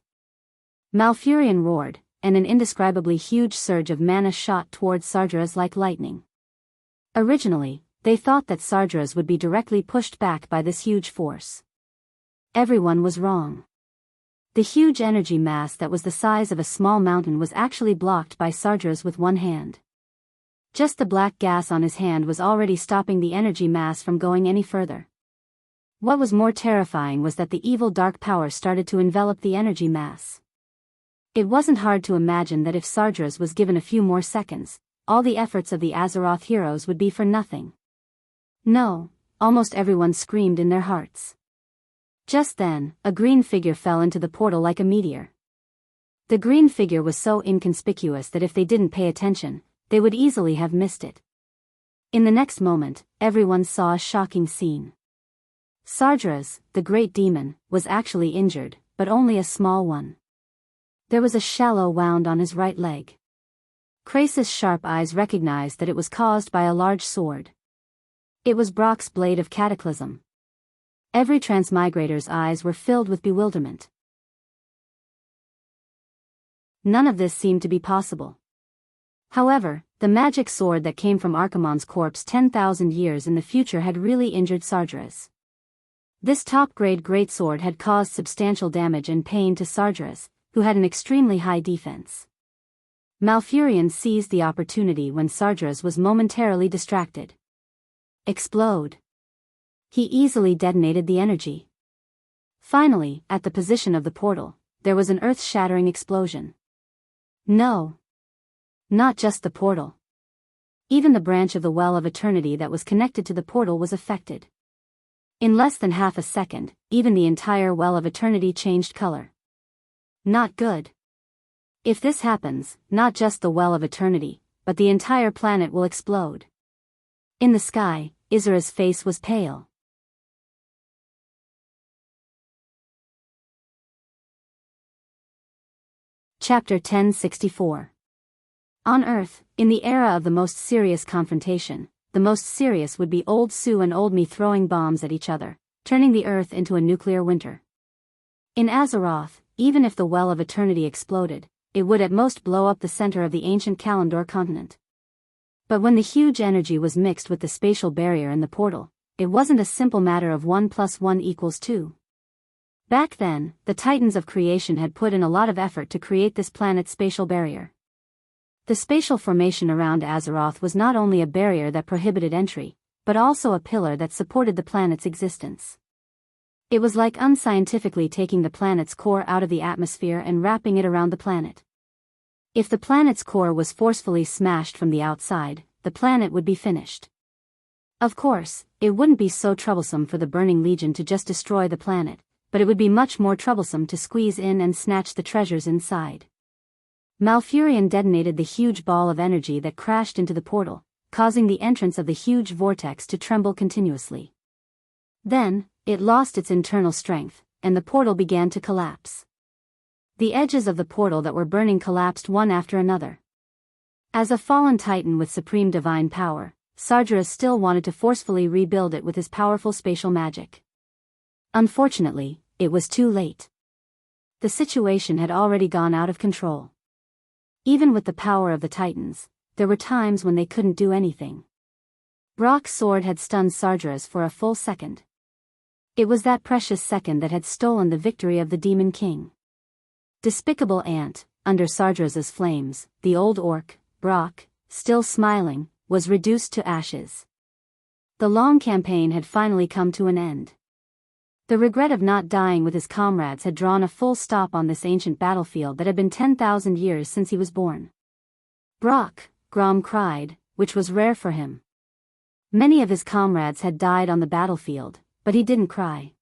Malfurion roared, and an indescribably huge surge of mana shot towards Sargeras like lightning. Originally, they thought that Sargeras would be directly pushed back by this huge force. Everyone was wrong. The huge energy mass that was the size of a small mountain was actually blocked by Sargeras with one hand. Just the black gas on his hand was already stopping the energy mass from going any further. What was more terrifying was that the evil dark power started to envelop the energy mass. It wasn't hard to imagine that if Sargeras was given a few more seconds, all the efforts of the Azeroth heroes would be for nothing. No, almost everyone screamed in their hearts. Just then, a green figure fell into the portal like a meteor. The green figure was so inconspicuous that if they didn't pay attention, they would easily have missed it. In the next moment, everyone saw a shocking scene. Sargeras, the great demon, was actually injured, but only a small one. There was a shallow wound on his right leg. Krasis' sharp eyes recognized that it was caused by a large sword. It was Brock's blade of cataclysm. Every transmigrator's eyes were filled with bewilderment. None of this seemed to be possible. However, the magic sword that came from Archimonde's corpse 10,000 years in the future had really injured Sargeras. This top-grade greatsword had caused substantial damage and pain to Sargeras, who had an extremely high defense. Malfurion seized the opportunity when Sargeras was momentarily distracted. Explode. He easily detonated the energy. Finally, at the position of the portal, there was an earth-shattering explosion. No. Not just the portal. Even the branch of the Well of Eternity that was connected to the portal was affected. In less than half a second, even the entire Well of Eternity changed color. Not good. If this happens, not just the Well of Eternity, but the entire planet will explode. In the sky, Izra's face was pale. Chapter 1064. On Earth, in the era of the most serious confrontation, the most serious would be Old Sue and Old Me throwing bombs at each other, turning the Earth into a nuclear winter. In Azeroth, even if the Well of Eternity exploded, it would at most blow up the center of the ancient Kalimdor continent. But when the huge energy was mixed with the spatial barrier in the portal, it wasn't a simple matter of 1 + 1 = 2. Back then, the Titans of creation had put in a lot of effort to create this planet's spatial barrier. The spatial formation around Azeroth was not only a barrier that prohibited entry, but also a pillar that supported the planet's existence. It was like unscientifically taking the planet's core out of the atmosphere and wrapping it around the planet. If the planet's core was forcefully smashed from the outside, the planet would be finished. Of course, it wouldn't be so troublesome for the Burning Legion to just destroy the planet, but it would be much more troublesome to squeeze in and snatch the treasures inside. Malfurion detonated the huge ball of energy that crashed into the portal, causing the entrance of the huge vortex to tremble continuously. Then, it lost its internal strength, and the portal began to collapse. The edges of the portal that were burning collapsed one after another. As a fallen titan with supreme divine power, Sargeras still wanted to forcefully rebuild it with his powerful spatial magic. Unfortunately, it was too late. The situation had already gone out of control. Even with the power of the Titans, there were times when they couldn't do anything. Brock's sword had stunned Sargeras for a full second. It was that precious second that had stolen the victory of the Demon King. Despicable ant, under Sargeras' flames, the old orc, Brock, still smiling, was reduced to ashes. The long campaign had finally come to an end. The regret of not dying with his comrades had drawn a full stop on this ancient battlefield that had been 10,000 years since he was born. Brock, Grom cried, which was rare for him. Many of his comrades had died on the battlefield, but he didn't cry.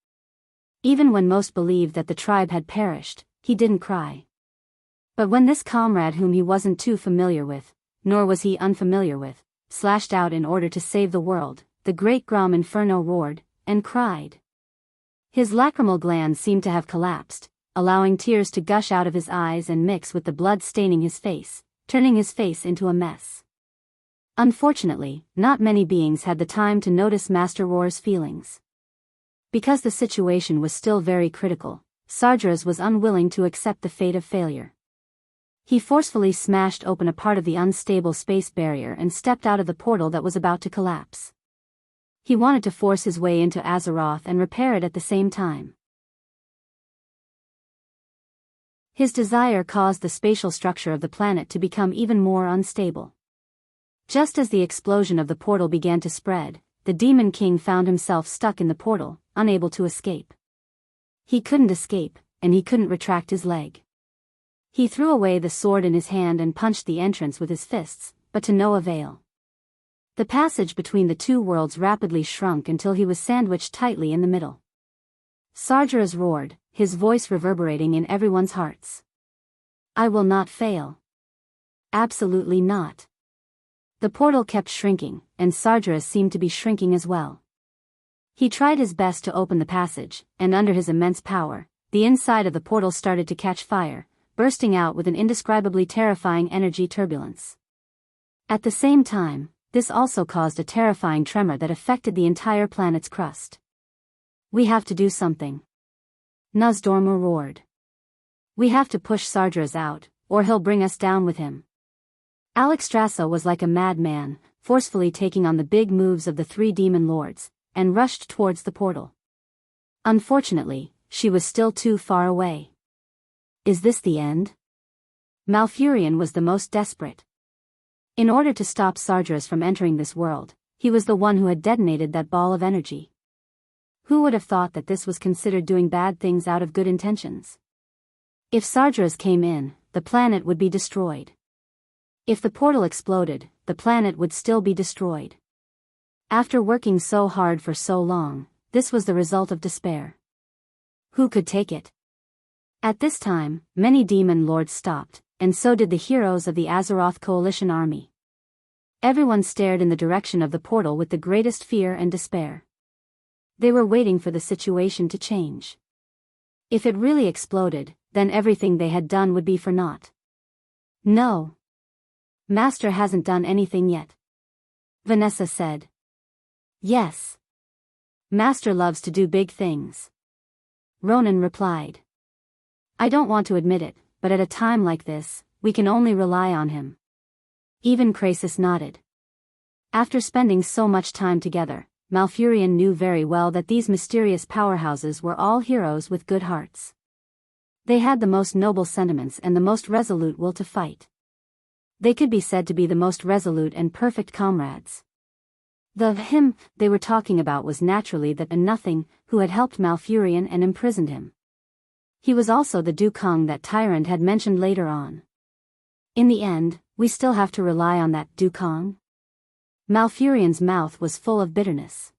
Even when most believed that the tribe had perished, he didn't cry. But when this comrade whom he wasn't too familiar with, nor was he unfamiliar with, slashed out in order to save the world, the great Grom Inferno roared, and cried. His lacrimal glands seemed to have collapsed, allowing tears to gush out of his eyes and mix with the blood staining his face, turning his face into a mess. Unfortunately, not many beings had the time to notice Master Roar's feelings. Because the situation was still very critical, Sargeras was unwilling to accept the fate of failure. He forcefully smashed open a part of the unstable space barrier and stepped out of the portal that was about to collapse. He wanted to force his way into Azeroth and repair it at the same time. His desire caused the spatial structure of the planet to become even more unstable. Just as the explosion of the portal began to spread, the Demon King found himself stuck in the portal, unable to escape. He couldn't escape, and he couldn't retract his leg. He threw away the sword in his hand and punched the entrance with his fists, but to no avail. The passage between the two worlds rapidly shrunk until he was sandwiched tightly in the middle. Sargeras roared, his voice reverberating in everyone's hearts. I will not fail. Absolutely not. The portal kept shrinking, and Sargeras seemed to be shrinking as well. He tried his best to open the passage, and under his immense power, the inside of the portal started to catch fire, bursting out with an indescribably terrifying energy turbulence. At the same time, this also caused a terrifying tremor that affected the entire planet's crust. We have to do something. Nuzdormu roared. We have to push Sargeras out, or he'll bring us down with him. Alexstrasza was like a madman, forcefully taking on the big moves of the three demon lords, and rushed towards the portal. Unfortunately, she was still too far away. Is this the end? Malfurion was the most desperate. In order to stop Sargeras from entering this world, he was the one who had detonated that ball of energy. Who would have thought that this was considered doing bad things out of good intentions? If Sargeras came in, the planet would be destroyed. If the portal exploded, the planet would still be destroyed. After working so hard for so long, this was the result of despair. Who could take it? At this time, many demon lords stopped, and so did the heroes of the Azeroth Coalition army. Everyone stared in the direction of the portal with the greatest fear and despair. They were waiting for the situation to change. If it really exploded, then everything they had done would be for naught. No. Master hasn't done anything yet. Vanessa said. Yes. Master loves to do big things. Ronan replied. I don't want to admit it, but at a time like this, we can only rely on him. Even Krasis nodded. After spending so much time together, Malfurion knew very well that these mysterious powerhouses were all heroes with good hearts. They had the most noble sentiments and the most resolute will to fight. They could be said to be the most resolute and perfect comrades. The him they were talking about was naturally that nothing, who had helped Malfurion and imprisoned him. He was also the Dukong that Tyrant had mentioned later on. In the end, we still have to rely on that Dukong? Malfurion's mouth was full of bitterness.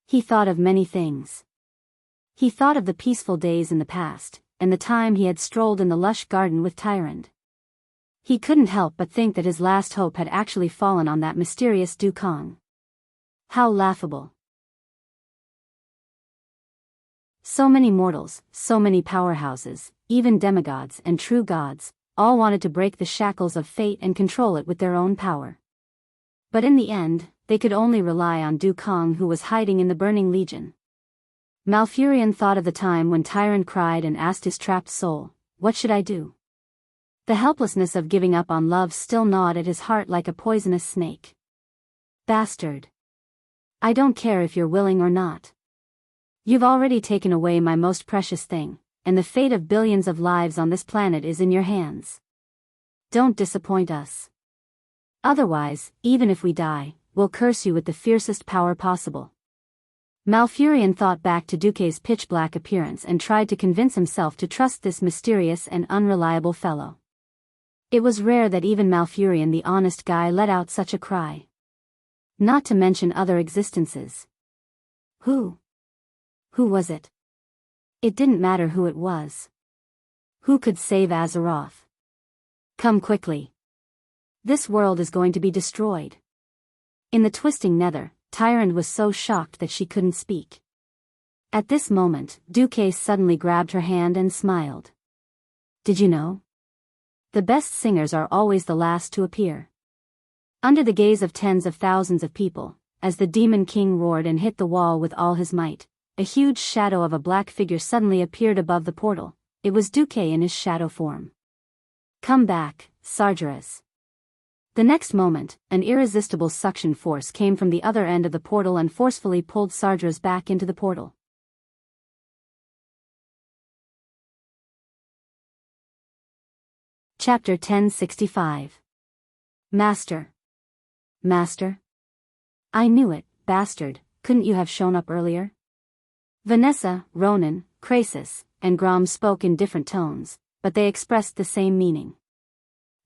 He thought of many things. He thought of the peaceful days in the past, and the time he had strolled in the lush garden with Tyrant. He couldn't help but think that his last hope had actually fallen on that mysterious Dukong. How laughable. So many mortals, so many powerhouses, even demigods and true gods, all wanted to break the shackles of fate and control it with their own power. But in the end, they could only rely on Dukong, who was hiding in the Burning Legion. Malfurion thought of the time when Tyrant cried and asked his trapped soul, "What should I do?" The helplessness of giving up on love still gnawed at his heart like a poisonous snake. Bastard. I don't care if you're willing or not. You've already taken away my most precious thing, and the fate of billions of lives on this planet is in your hands. Don't disappoint us. Otherwise, even if we die, we'll curse you with the fiercest power possible. Malfurion thought back to Duque's pitch-black appearance and tried to convince himself to trust this mysterious and unreliable fellow. It was rare that even Malfurion the honest guy let out such a cry. Not to mention other existences. Who was it? It didn't matter who it was. Who could save Azeroth? Come quickly. This world is going to be destroyed. In the twisting nether, Tyrant was so shocked that she couldn't speak. At this moment, Duque suddenly grabbed her hand and smiled. Did you know? The best singers are always the last to appear. Under the gaze of tens of thousands of people, as the Demon King roared and hit the wall with all his might, a huge shadow of a black figure suddenly appeared above the portal. It was Duque in his shadow form. Come back, Sargeras. The next moment, an irresistible suction force came from the other end of the portal and forcefully pulled Sargeras back into the portal. Chapter 1065. Master. Master? I knew it, bastard, couldn't you have shown up earlier? Vanessa, Ronan, Krasis, and Grom spoke in different tones, but they expressed the same meaning.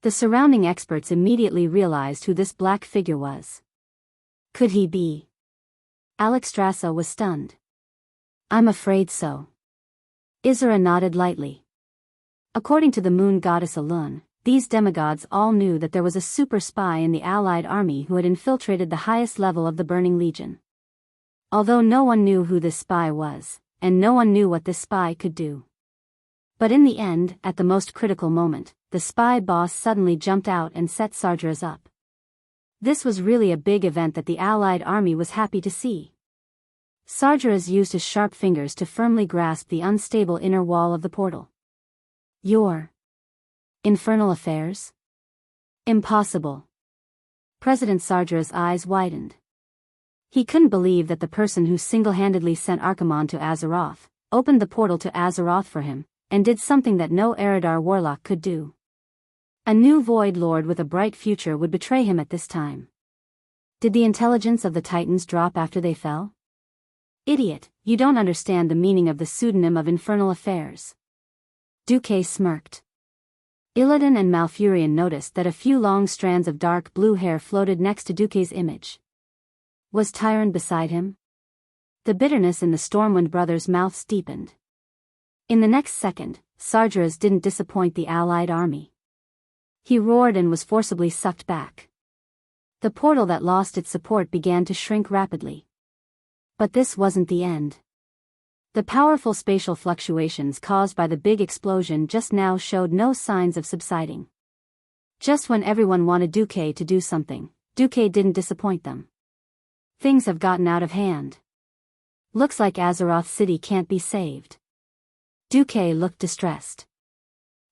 The surrounding experts immediately realized who this black figure was. Could he be? Alexstrasza was stunned. I'm afraid so. Isra nodded lightly. According to the moon goddess Alun, these demigods all knew that there was a super spy in the Allied army who had infiltrated the highest level of the Burning Legion. Although no one knew who this spy was, and no one knew what this spy could do. But in the end, at the most critical moment, the spy boss suddenly jumped out and set Sargeras up. This was really a big event that the Allied army was happy to see. Sargeras used his sharp fingers to firmly grasp the unstable inner wall of the portal. Your infernal affairs? Impossible. President Sargeras' eyes widened. He couldn't believe that the person who single-handedly sent Archimonde to Azeroth, opened the portal to Azeroth for him, and did something that no Eridar warlock could do. A new Void Lord with a bright future would betray him at this time. Did the intelligence of the Titans drop after they fell? Idiot, you don't understand the meaning of the pseudonym of infernal affairs. Duque smirked. Illidan and Malfurion noticed that a few long strands of dark blue hair floated next to Duque's image. Was Tyrande beside him? The bitterness in the Stormwind brothers' mouths deepened. In the next second, Sargeras didn't disappoint the Allied army. He roared and was forcibly sucked back. The portal that lost its support began to shrink rapidly. But this wasn't the end. The powerful spatial fluctuations caused by the big explosion just now showed no signs of subsiding. Just when everyone wanted Duque to do something, Duque didn't disappoint them. Things have gotten out of hand. Looks like Azeroth City can't be saved. Duque looked distressed.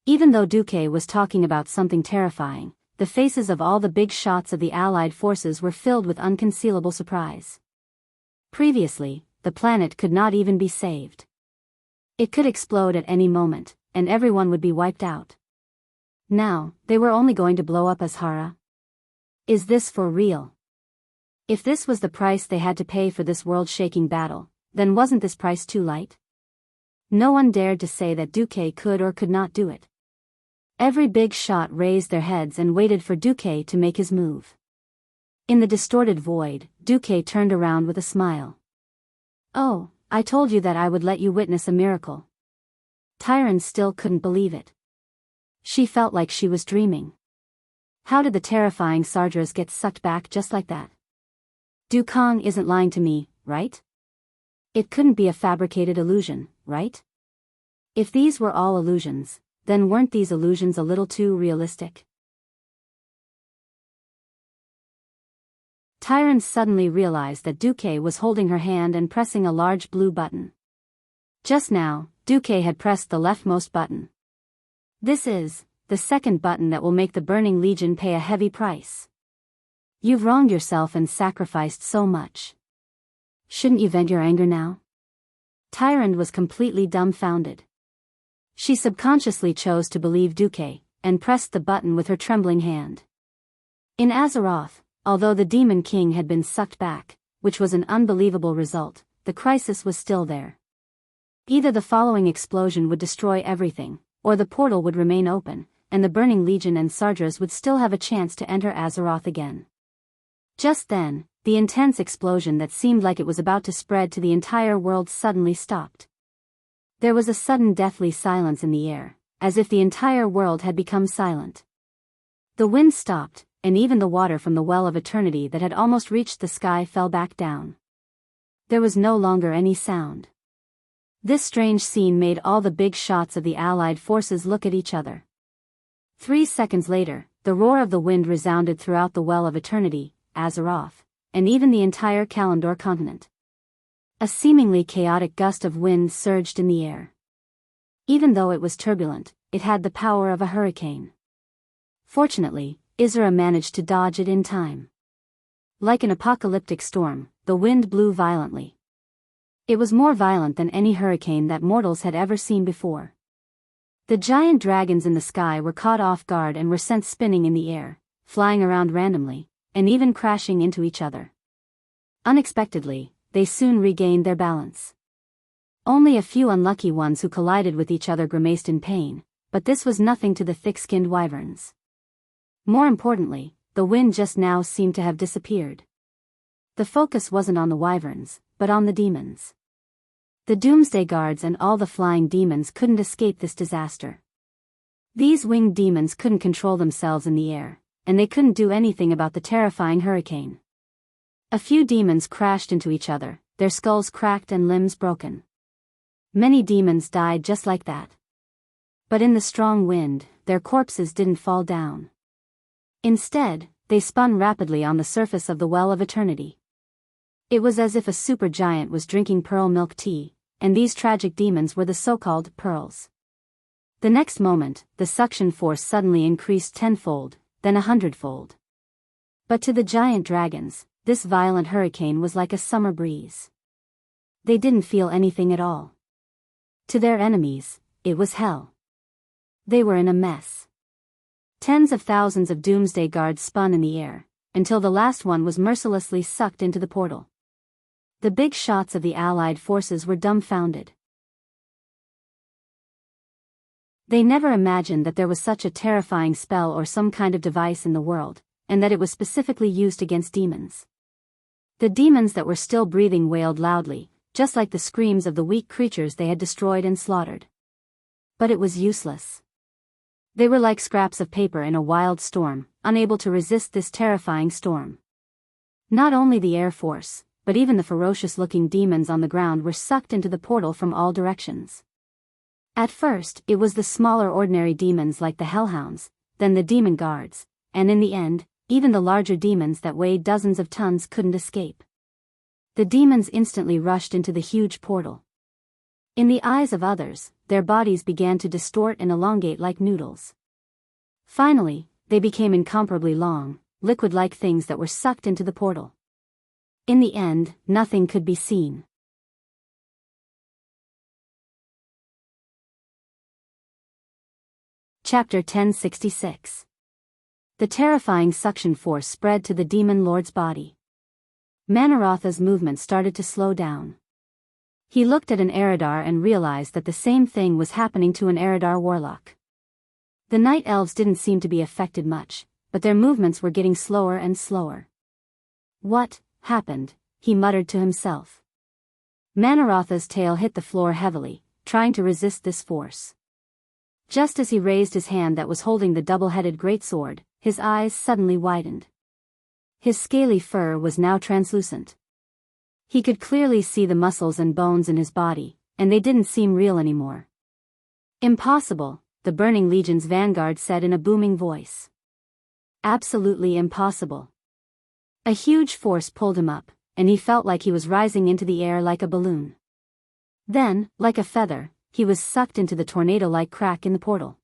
Even though Duque was talking about something terrifying, the faces of all the big shots of the Allied forces were filled with unconcealable surprise. Previously, the planet could not even be saved. It could explode at any moment, and everyone would be wiped out. Now, they were only going to blow up Azhara. Is this for real? If this was the price they had to pay for this world-shaking battle, then wasn't this price too light? No one dared to say that Duque could or could not do it. Every big shot raised their heads and waited for Duque to make his move. In the distorted void, Duque turned around with a smile. Oh, I told you that I would let you witness a miracle. Tyrande still couldn't believe it. She felt like she was dreaming. How did the terrifying Sargeras get sucked back just like that? Dukong isn't lying to me, right? It couldn't be a fabricated illusion, right? If these were all illusions, then weren't these illusions a little too realistic? Tyrande suddenly realized that Duque was holding her hand and pressing a large blue button. Just now, Duque had pressed the leftmost button. This is the second button that will make the Burning Legion pay a heavy price. You've wronged yourself and sacrificed so much. Shouldn't you vent your anger now? Tyrande was completely dumbfounded. She subconsciously chose to believe Duque, and pressed the button with her trembling hand. In Azeroth, although the Demon King had been sucked back, which was an unbelievable result, the crisis was still there. Either the following explosion would destroy everything, or the portal would remain open, and the Burning Legion and Sargeras would still have a chance to enter Azeroth again. Just then, the intense explosion that seemed like it was about to spread to the entire world suddenly stopped. There was a sudden deathly silence in the air, as if the entire world had become silent. The wind stopped, and even the water from the Well of Eternity that had almost reached the sky fell back down. There was no longer any sound. This strange scene made all the big shots of the Allied forces look at each other. 3 seconds later, the roar of the wind resounded throughout the Well of Eternity, Azeroth, and even the entire Kalimdor continent. A seemingly chaotic gust of wind surged in the air. Even though it was turbulent, it had the power of a hurricane. Fortunately, Isra managed to dodge it in time. Like an apocalyptic storm, the wind blew violently. It was more violent than any hurricane that mortals had ever seen before. The giant dragons in the sky were caught off guard and were sent spinning in the air, flying around randomly, and even crashing into each other. Unexpectedly, they soon regained their balance. Only a few unlucky ones who collided with each other grimaced in pain, but this was nothing to the thick-skinned wyverns. More importantly, the wind just now seemed to have disappeared. The focus wasn't on the wyverns, but on the demons. The Doomsday Guards and all the flying demons couldn't escape this disaster. These winged demons couldn't control themselves in the air, and they couldn't do anything about the terrifying hurricane. A few demons crashed into each other, their skulls cracked and limbs broken. Many demons died just like that. But in the strong wind, their corpses didn't fall down. Instead, they spun rapidly on the surface of the Well of Eternity. It was as if a supergiant was drinking pearl milk tea, and these tragic demons were the so-called pearls. The next moment, the suction force suddenly increased tenfold, then 100-fold. But to the giant dragons, this violent hurricane was like a summer breeze. They didn't feel anything at all. To their enemies, it was hell. They were in a mess. Tens of thousands of Doomsday Guards spun in the air, until the last one was mercilessly sucked into the portal. The big shots of the Allied forces were dumbfounded. They never imagined that there was such a terrifying spell or some kind of device in the world, and that it was specifically used against demons. The demons that were still breathing wailed loudly, just like the screams of the weak creatures they had destroyed and slaughtered. But it was useless. They were like scraps of paper in a wild storm, unable to resist this terrifying storm. Not only the Air Force, but even the ferocious-looking demons on the ground were sucked into the portal from all directions. At first, it was the smaller ordinary demons like the Hellhounds, then the Demon Guards, and in the end, even the larger demons that weighed dozens of tons couldn't escape. The demons instantly rushed into the huge portal. In the eyes of others, their bodies began to distort and elongate like noodles. Finally, they became incomparably long, liquid-like things that were sucked into the portal. In the end, nothing could be seen. Chapter 1066. The terrifying suction force spread to the demon lord's body. Manarotha's movement started to slow down. He looked at an Eridar and realized that the same thing was happening to an Eridar warlock. The night elves didn't seem to be affected much, but their movements were getting slower and slower. What happened? He muttered to himself. Manarotha's tail hit the floor heavily, trying to resist this force. Just as he raised his hand that was holding the double-headed greatsword, his eyes suddenly widened. His scaly fur was now translucent. He could clearly see the muscles and bones in his body, and they didn't seem real anymore. Impossible, the Burning Legion's vanguard said in a booming voice. Absolutely impossible. A huge force pulled him up, and he felt like he was rising into the air like a balloon. Then, like a feather, he was sucked into the tornado-like crack in the portal.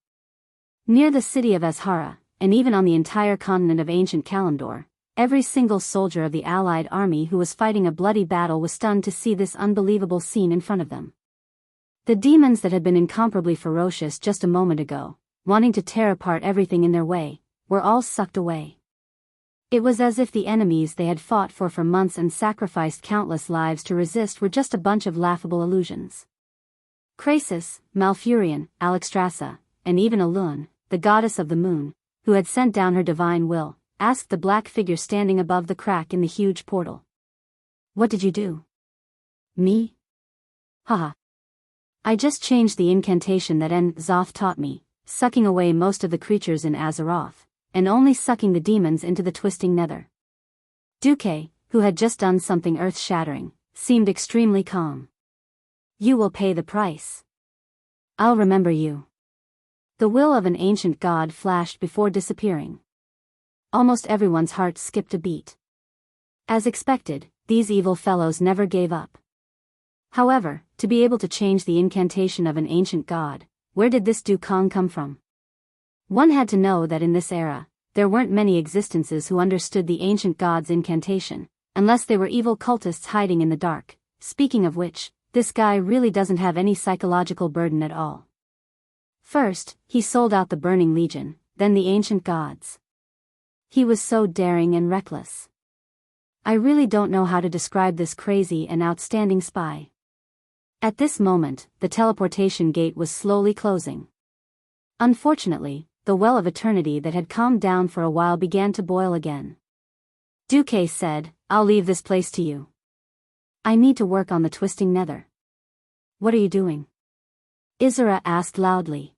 Near the city of Azhara, and even on the entire continent of ancient Kalimdor, every single soldier of the Allied army who was fighting a bloody battle was stunned to see this unbelievable scene in front of them. The demons that had been incomparably ferocious just a moment ago, wanting to tear apart everything in their way, were all sucked away. It was as if the enemies they had fought for months and sacrificed countless lives to resist were just a bunch of laughable illusions. Krasis, Malfurion, Alexstrasza, and even Elune, the goddess of the moon, who had sent down her divine will, asked the black figure standing above the crack in the huge portal. What did you do? Me? Haha. I just changed the incantation that Zoth taught me, sucking away most of the creatures in Azeroth, and only sucking the demons into the twisting nether. Duque, who had just done something earth-shattering, seemed extremely calm. You will pay the price. I'll remember you. The will of an ancient god flashed before disappearing. Almost everyone's heart skipped a beat. As expected, these evil fellows never gave up. However, to be able to change the incantation of an ancient god, where did this Dukong come from? One had to know that in this era, there weren't many existences who understood the ancient god's incantation, unless they were evil cultists hiding in the dark. Speaking of which, this guy really doesn't have any psychological burden at all. First, he sold out the Burning Legion, then the ancient gods. He was so daring and reckless. I really don't know how to describe this crazy and outstanding spy. At this moment, the teleportation gate was slowly closing. Unfortunately, the well of eternity that had calmed down for a while began to boil again. Duque said, "I'll leave this place to you. I need to work on the twisting nether." "What are you doing?" Isra asked loudly.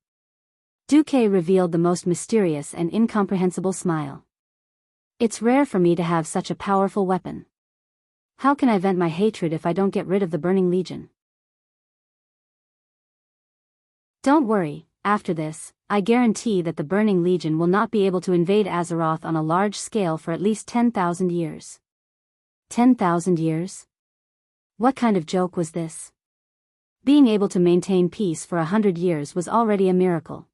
Duque revealed the most mysterious and incomprehensible smile. "It's rare for me to have such a powerful weapon. How can I vent my hatred if I don't get rid of the Burning Legion?" "Don't worry, after this, I guarantee that the Burning Legion will not be able to invade Azeroth on a large scale for at least 10,000 years. 10,000 years? What kind of joke was this? Being able to maintain peace for 100 years was already a miracle.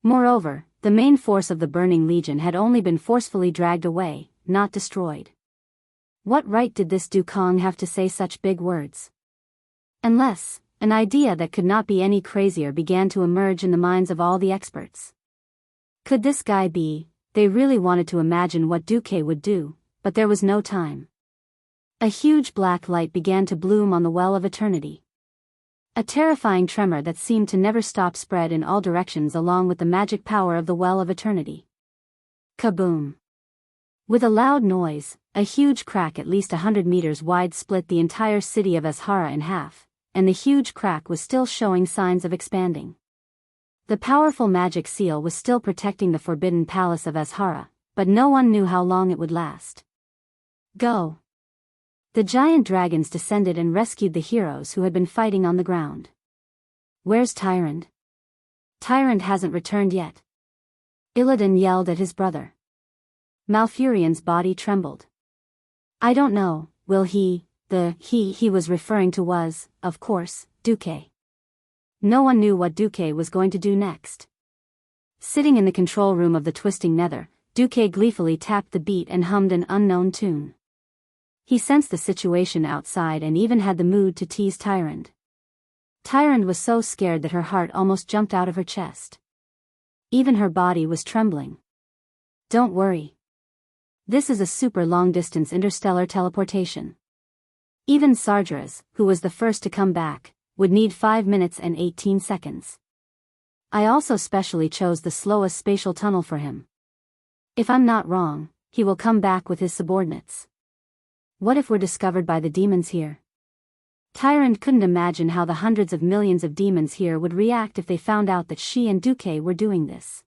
Moreover, the main force of the Burning Legion had only been forcefully dragged away, not destroyed. What right did this Dukong have to say such big words? Unless, an idea that could not be any crazier began to emerge in the minds of all the experts. Could this guy be? They really wanted to imagine what Duque would do, but there was no time. A huge black light began to bloom on the Well of Eternity. A terrifying tremor that seemed to never stop spread in all directions along with the magic power of the Well of Eternity. Kaboom! With a loud noise, a huge crack at least 100 meters wide split the entire city of Azhara in half, and the huge crack was still showing signs of expanding. The powerful magic seal was still protecting the forbidden palace of Azhara, but no one knew how long it would last. Go! The giant dragons descended and rescued the heroes who had been fighting on the ground. Where's Tyrant? Tyrant hasn't returned yet. Illidan yelled at his brother. Malfurion's body trembled. I don't know, will he? The he was referring to was, of course, Duque. No one knew what Duque was going to do next. Sitting in the control room of the twisting nether, Duque gleefully tapped the beat and hummed an unknown tune. He sensed the situation outside and even had the mood to tease Tyrant. Tyrant was so scared that her heart almost jumped out of her chest. Even her body was trembling. Don't worry. This is a super long-distance interstellar teleportation. Even Sargeras, who was the first to come back, would need 5 minutes and 18 seconds. I also specially chose the slowest spatial tunnel for him. If I'm not wrong, he will come back with his subordinates. What if we're discovered by the demons here? Tyrant couldn't imagine how the hundreds of millions of demons here would react if they found out that she and Duque were doing this.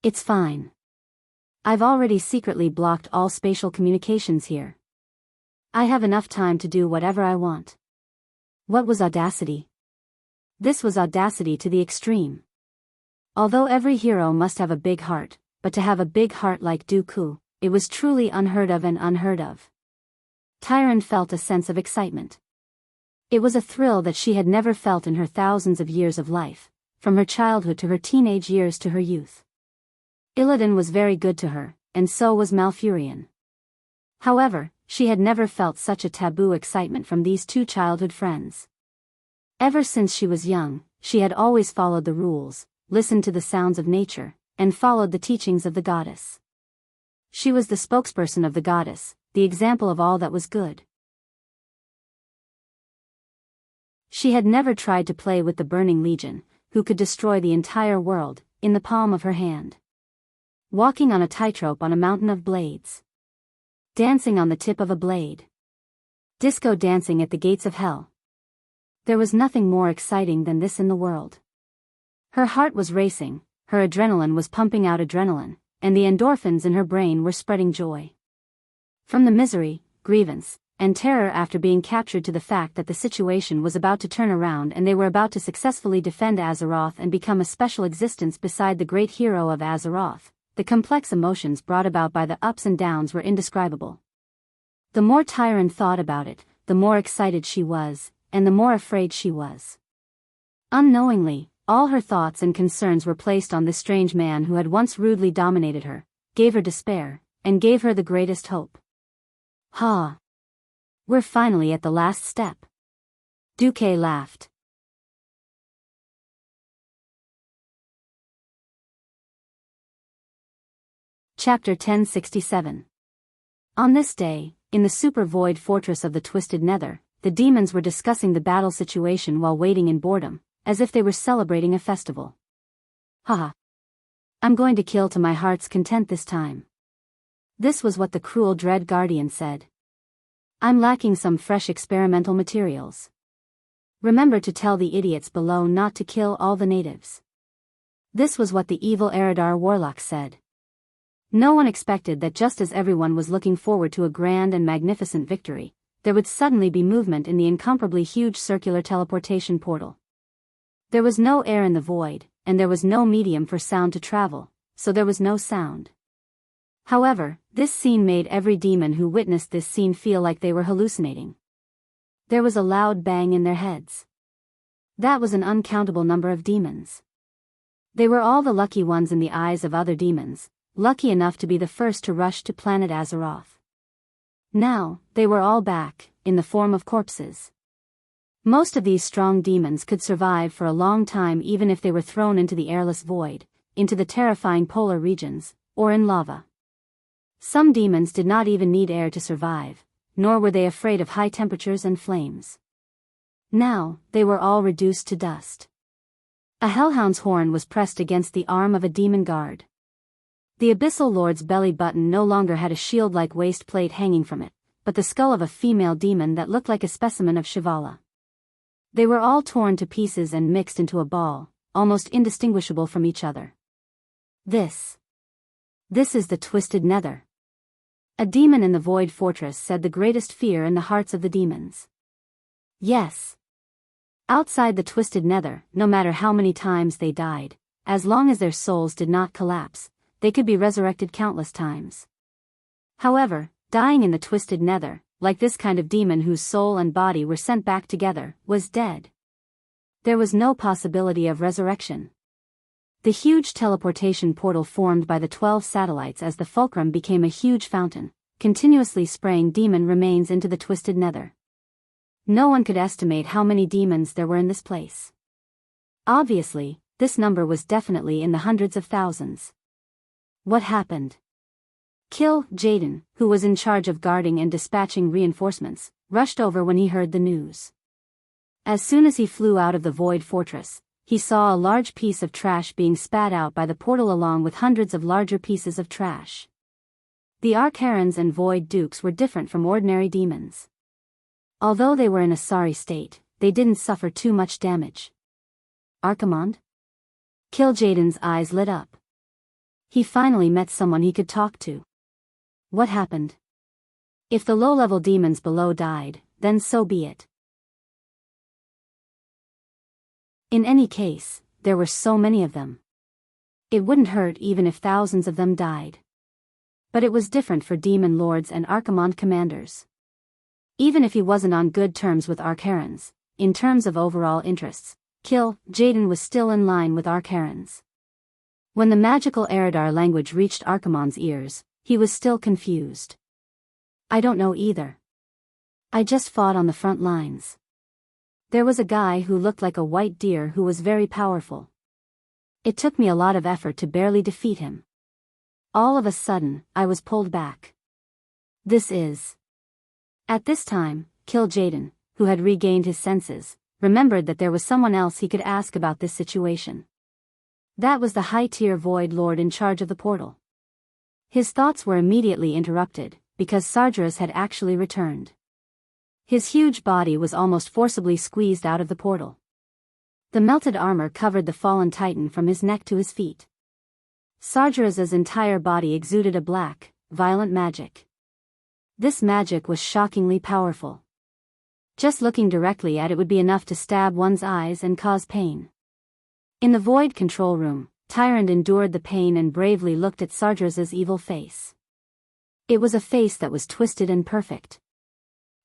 It's fine. I've already secretly blocked all spatial communications here. I have enough time to do whatever I want. What was audacity? This was audacity to the extreme. Although every hero must have a big heart, but to have a big heart like Dooku, it was truly unheard of and unheard of. Tyrant felt a sense of excitement. It was a thrill that she had never felt in her thousands of years of life, from her childhood to her teenage years to her youth. Illidan was very good to her, and so was Malfurion. However, she had never felt such a taboo excitement from these two childhood friends. Ever since she was young, she had always followed the rules, listened to the sounds of nature, and followed the teachings of the goddess. She was the spokesperson of the goddess, the example of all that was good. She had never tried to play with the Burning Legion, who could destroy the entire world, in the palm of her hand. Walking on a tightrope on a mountain of blades. Dancing on the tip of a blade. Disco dancing at the gates of hell. There was nothing more exciting than this in the world. Her heart was racing, her adrenaline was pumping out adrenaline, and the endorphins in her brain were spreading joy. From the misery, grievance, and terror after being captured to the fact that the situation was about to turn around and they were about to successfully defend Azeroth and become a special existence beside the great hero of Azeroth, the complex emotions brought about by the ups and downs were indescribable. The more Tyrant thought about it, the more excited she was, and the more afraid she was. Unknowingly, all her thoughts and concerns were placed on this strange man who had once rudely dominated her, gave her despair, and gave her the greatest hope. Ha! We're finally at the last step. Duque laughed. Chapter 1067. On this day, in the super void fortress of the Twisted Nether, the demons were discussing the battle situation while waiting in boredom, as if they were celebrating a festival. Haha. I'm going to kill to my heart's content this time. This was what the cruel Dread Guardian said. I'm lacking some fresh experimental materials. Remember to tell the idiots below not to kill all the natives. This was what the evil Eridar Warlock said. No one expected that just as everyone was looking forward to a grand and magnificent victory, there would suddenly be movement in the incomparably huge circular teleportation portal. There was no air in the void, and there was no medium for sound to travel, so there was no sound. However, this scene made every demon who witnessed this scene feel like they were hallucinating. There was a loud bang in their heads. That was an uncountable number of demons. They were all the lucky ones in the eyes of other demons, lucky enough to be the first to rush to planet Azeroth. Now, they were all back, in the form of corpses. Most of these strong demons could survive for a long time even if they were thrown into the airless void, into the terrifying polar regions, or in lava. Some demons did not even need air to survive, nor were they afraid of high temperatures and flames. Now, they were all reduced to dust. A hellhound's horn was pressed against the arm of a demon guard. The Abyssal Lord's belly button no longer had a shield-like waist plate hanging from it, but the skull of a female demon that looked like a specimen of Shivala. They were all torn to pieces and mixed into a ball, almost indistinguishable from each other. This is the Twisted Nether. A demon in the Void Fortress said the greatest fear in the hearts of the demons. Yes. Outside the Twisted Nether, no matter how many times they died, as long as their souls did not collapse, they could be resurrected countless times. However, dying in the Twisted Nether, like this kind of demon whose soul and body were sent back together, was dead. There was no possibility of resurrection. The huge teleportation portal formed by the 12 satellites as the fulcrum became a huge fountain, continuously spraying demon remains into the Twisted Nether. No one could estimate how many demons there were in this place. Obviously, this number was definitely in the hundreds of thousands. What happened? Kill Jaden, who was in charge of guarding and dispatching reinforcements, rushed over when he heard the news. As soon as he flew out of the Void Fortress, he saw a large piece of trash being spat out by the portal along with hundreds of larger pieces of trash. The Archerons and Void Dukes were different from ordinary demons. Although they were in a sorry state, they didn't suffer too much damage. Archimonde? Kil'jaeden's eyes lit up. He finally met someone he could talk to. What happened? If the low-level demons below died, then so be it. In any case, there were so many of them. It wouldn't hurt even if thousands of them died. But it was different for demon lords and Archimonde commanders. Even if he wasn't on good terms with Archerons, in terms of overall interests, Kil'jaeden was still in line with Archerons. When the magical Eridar language reached Archimonde's ears, he was still confused. I don't know either. I just fought on the front lines. There was a guy who looked like a white deer who was very powerful. It took me a lot of effort to barely defeat him. All of a sudden, I was pulled back. This is... At this time, Kil'jaeden, who had regained his senses, remembered that there was someone else he could ask about this situation. That was the high-tier Void Lord in charge of the portal. His thoughts were immediately interrupted, because Sargeras had actually returned. His huge body was almost forcibly squeezed out of the portal. The melted armor covered the fallen titan from his neck to his feet. Sargeras's entire body exuded a black, violent magic. This magic was shockingly powerful. Just looking directly at it would be enough to stab one's eyes and cause pain. In the void control room, Tyrant endured the pain and bravely looked at Sargeras's evil face. It was a face that was twisted and perfect.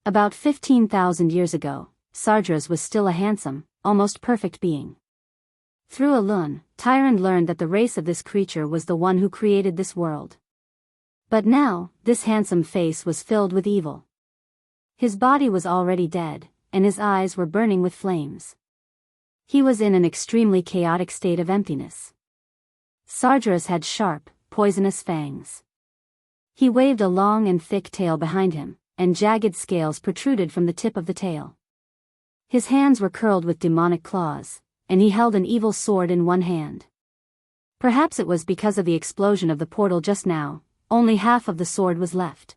About 15,000 years ago, Sargeras was still a handsome, almost perfect being. Through Alun, Tyrant learned that the race of this creature was the one who created this world. But now, this handsome face was filled with evil. His body was already dead, and his eyes were burning with flames. He was in an extremely chaotic state of emptiness. Sargeras had sharp, poisonous fangs. He waved a long and thick tail behind him, and jagged scales protruded from the tip of the tail. His hands were curled with demonic claws, and he held an evil sword in one hand. Perhaps it was because of the explosion of the portal just now, only half of the sword was left.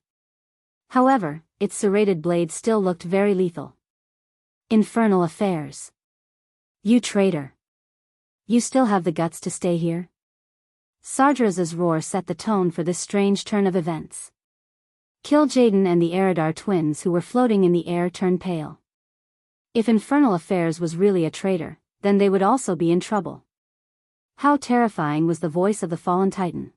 However, its serrated blade still looked very lethal. Infernal affairs. You traitor. You still have the guts to stay here? Sargeras's roar set the tone for this strange turn of events. Kil'jaeden and the Eridar twins who were floating in the air turned pale. If Infernal Affairs was really a traitor, then they would also be in trouble. How terrifying was the voice of the fallen titan.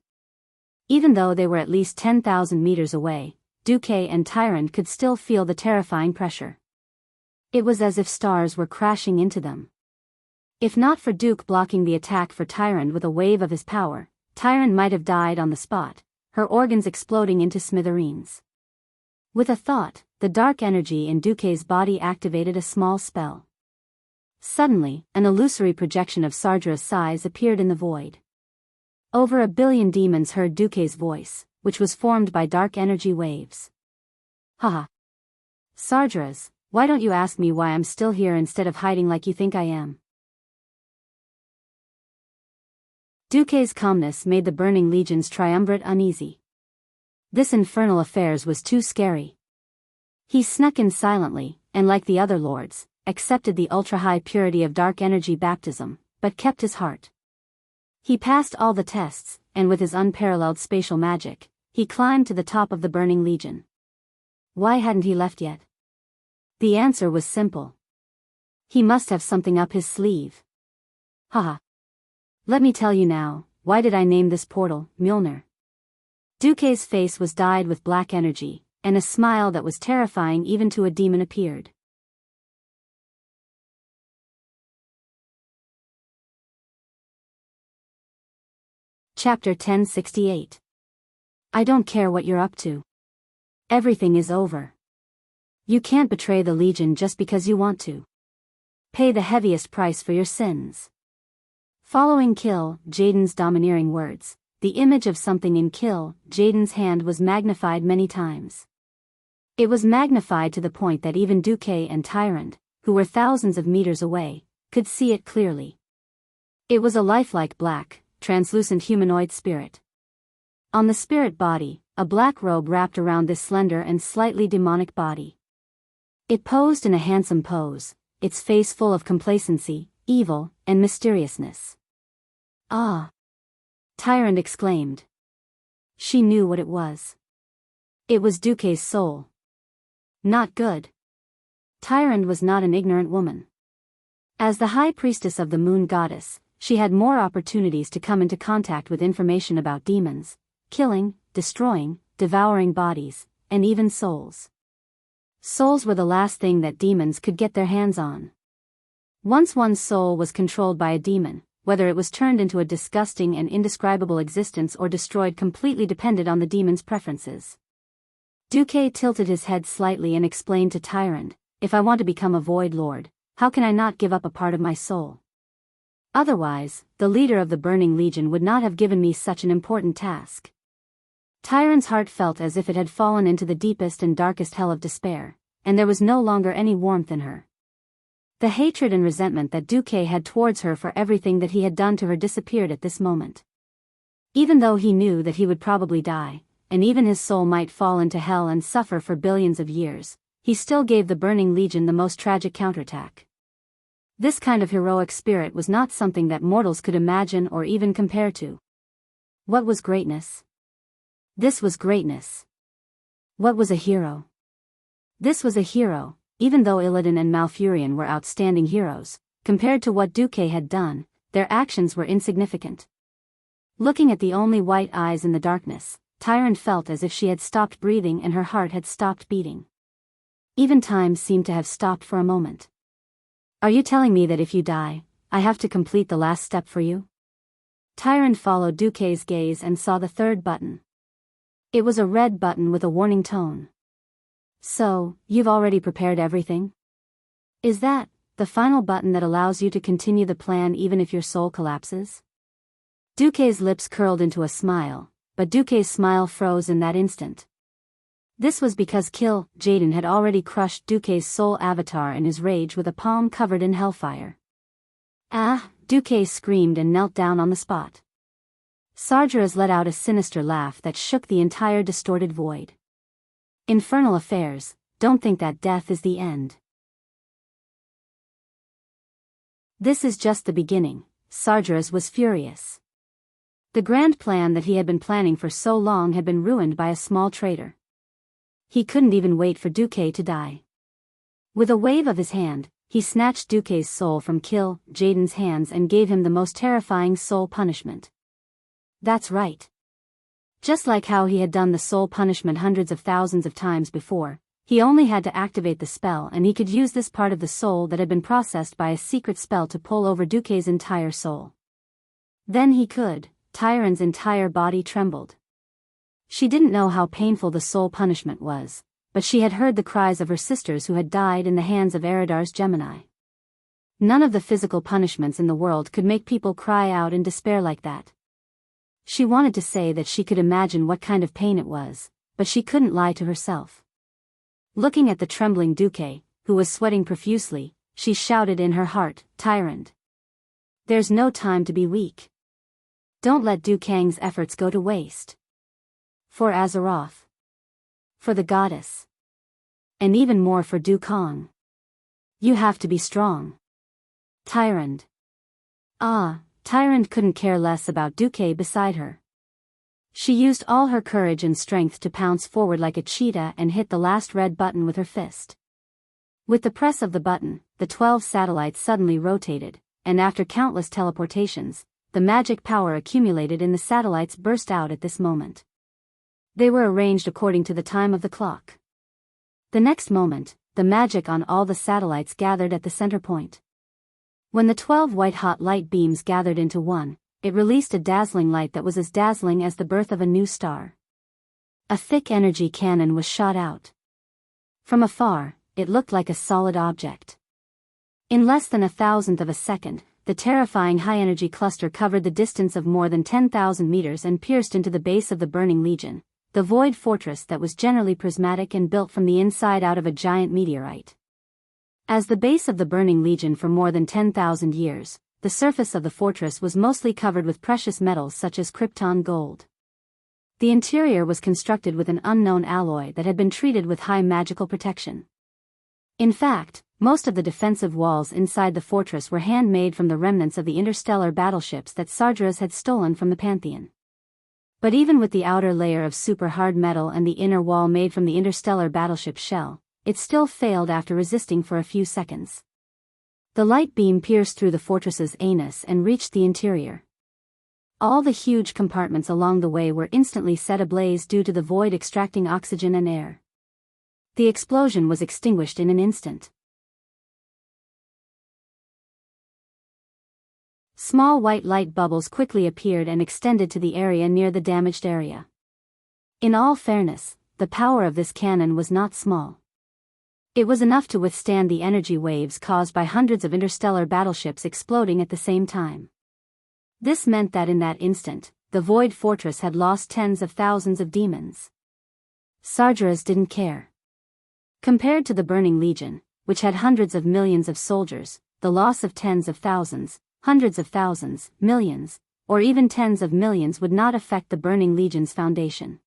Even though they were at least 10,000 meters away, Duque and Tyrant could still feel the terrifying pressure. It was as if stars were crashing into them. If not for Duke blocking the attack for Tyrant with a wave of his power, Tyrant might have died on the spot, her organs exploding into smithereens. With a thought, the dark energy in Duque's body activated a small spell. Suddenly, an illusory projection of Sargeras' size appeared in the void. Over 1 billion demons heard Duque's voice, which was formed by dark energy waves. Haha. Sargeras, why don't you ask me why I'm still here instead of hiding like you think I am? Duque's calmness made the Burning Legion's triumvirate uneasy. This infernal affairs was too scary. He snuck in silently, and like the other lords, accepted the ultra-high purity of dark energy baptism, but kept his heart. He passed all the tests, and with his unparalleled spatial magic, he climbed to the top of the Burning Legion. Why hadn't he left yet? The answer was simple. He must have something up his sleeve. Haha. Let me tell you now, why did I name this portal, Mjolnir? Duque's face was dyed with black energy, and a smile that was terrifying even to a demon appeared. Chapter 1068. I don't care what you're up to. Everything is over. You can't betray the Legion just because you want to. Pay the heaviest price for your sins. Following Kil'jaeden's domineering words, the image of something in Kil'jaeden's hand was magnified many times. It was magnified to the point that even Duque and Tyrant, who were thousands of meters away, could see it clearly. It was a lifelike black, translucent humanoid spirit. On the spirit body, a black robe wrapped around this slender and slightly demonic body. It posed in a handsome pose, its face full of complacency, evil, and mysteriousness. Ah! Tyrant exclaimed. She knew what it was. It was Duque's soul. Not good. Tyrant was not an ignorant woman. As the high priestess of the moon goddess, she had more opportunities to come into contact with information about demons, killing, destroying, devouring bodies, and even souls. Souls were the last thing that demons could get their hands on. Once one's soul was controlled by a demon, whether it was turned into a disgusting and indescribable existence or destroyed completely depended on the demon's preferences. Duque tilted his head slightly and explained to Tyrant, if I want to become a Void Lord, how can I not give up a part of my soul? Otherwise, the leader of the Burning Legion would not have given me such an important task. Tyrant's heart felt as if it had fallen into the deepest and darkest hell of despair, and there was no longer any warmth in her. The hatred and resentment that Duque had towards her for everything that he had done to her disappeared at this moment. Even though he knew that he would probably die, and even his soul might fall into hell and suffer for billions of years, he still gave the Burning Legion the most tragic counterattack. This kind of heroic spirit was not something that mortals could imagine or even compare to. What was greatness? This was greatness. What was a hero? This was a hero. Even though Illidan and Malfurion were outstanding heroes, compared to what Duque had done, their actions were insignificant. Looking at the only white eyes in the darkness, Tyrant felt as if she had stopped breathing and her heart had stopped beating. Even time seemed to have stopped for a moment. Are you telling me that if you die, I have to complete the last step for you? Tyrant followed Duque's gaze and saw the third button. It was a red button with a warning tone. So, you've already prepared everything? Is that the final button that allows you to continue the plan even if your soul collapses? Duque's lips curled into a smile, but Duque's smile froze in that instant. This was because Jaden had already crushed Duque's soul avatar in his rage with a palm covered in hellfire. Ah! Duque screamed and knelt down on the spot. Sargeras let out a sinister laugh that shook the entire distorted void. Infernal affairs, don't think that death is the end. This is just the beginning, Sargeras was furious. The grand plan that he had been planning for so long had been ruined by a small traitor. He couldn't even wait for Duque to die. With a wave of his hand, he snatched Duque's soul from Jaden's hands and gave him the most terrifying soul punishment. That's right. Just like how he had done the soul punishment hundreds of thousands of times before, he only had to activate the spell and he could use this part of the soul that had been processed by a secret spell to pull over Duque's entire soul. Then he could. Tyron's entire body trembled. She didn't know how painful the soul punishment was, but she had heard the cries of her sisters who had died in the hands of Eridar's Gemini. None of the physical punishments in the world could make people cry out in despair like that. She wanted to say that she could imagine what kind of pain it was, but she couldn't lie to herself. Looking at the trembling Duque, who was sweating profusely, she shouted in her heart, "Tyrant! There's no time to be weak. Don't let Duquang's efforts go to waste. For Azeroth. For the goddess. And even more for Dukong. You have to be strong. Tyrant." Tyrant couldn't care less about Duque beside her. She used all her courage and strength to pounce forward like a cheetah and hit the last red button with her fist. With the press of the button, the 12 satellites suddenly rotated, and after countless teleportations, the magic power accumulated in the satellites burst out at this moment. They were arranged according to the time of the clock. The next moment, the magic on all the satellites gathered at the center point. When the 12 white-hot light beams gathered into one, it released a dazzling light that was as dazzling as the birth of a new star. A thick energy cannon was shot out. From afar, it looked like a solid object. In less than 1,000th of a second, the terrifying high-energy cluster covered the distance of more than 10,000 meters and pierced into the base of the Burning Legion, the void fortress that was generally prismatic and built from the inside out of a giant meteorite. As the base of the Burning Legion for more than 10,000 years, the surface of the fortress was mostly covered with precious metals such as krypton gold. The interior was constructed with an unknown alloy that had been treated with high magical protection. In fact, most of the defensive walls inside the fortress were handmade from the remnants of the interstellar battleships that Sargeras had stolen from the Pantheon. But even with the outer layer of super hard metal and the inner wall made from the interstellar battleship shell, it still failed after resisting for a few seconds. The light beam pierced through the fortress's anus and reached the interior. All the huge compartments along the way were instantly set ablaze due to the void extracting oxygen and air. The explosion was extinguished in an instant. Small white light bubbles quickly appeared and extended to the area near the damaged area. In all fairness, the power of this cannon was not small. It was enough to withstand the energy waves caused by hundreds of interstellar battleships exploding at the same time. This meant that in that instant, the Void Fortress had lost tens of thousands of demons. Sargeras didn't care. Compared to the Burning Legion, which had hundreds of millions of soldiers, the loss of tens of thousands, hundreds of thousands, millions, or even tens of millions would not affect the Burning Legion's foundation.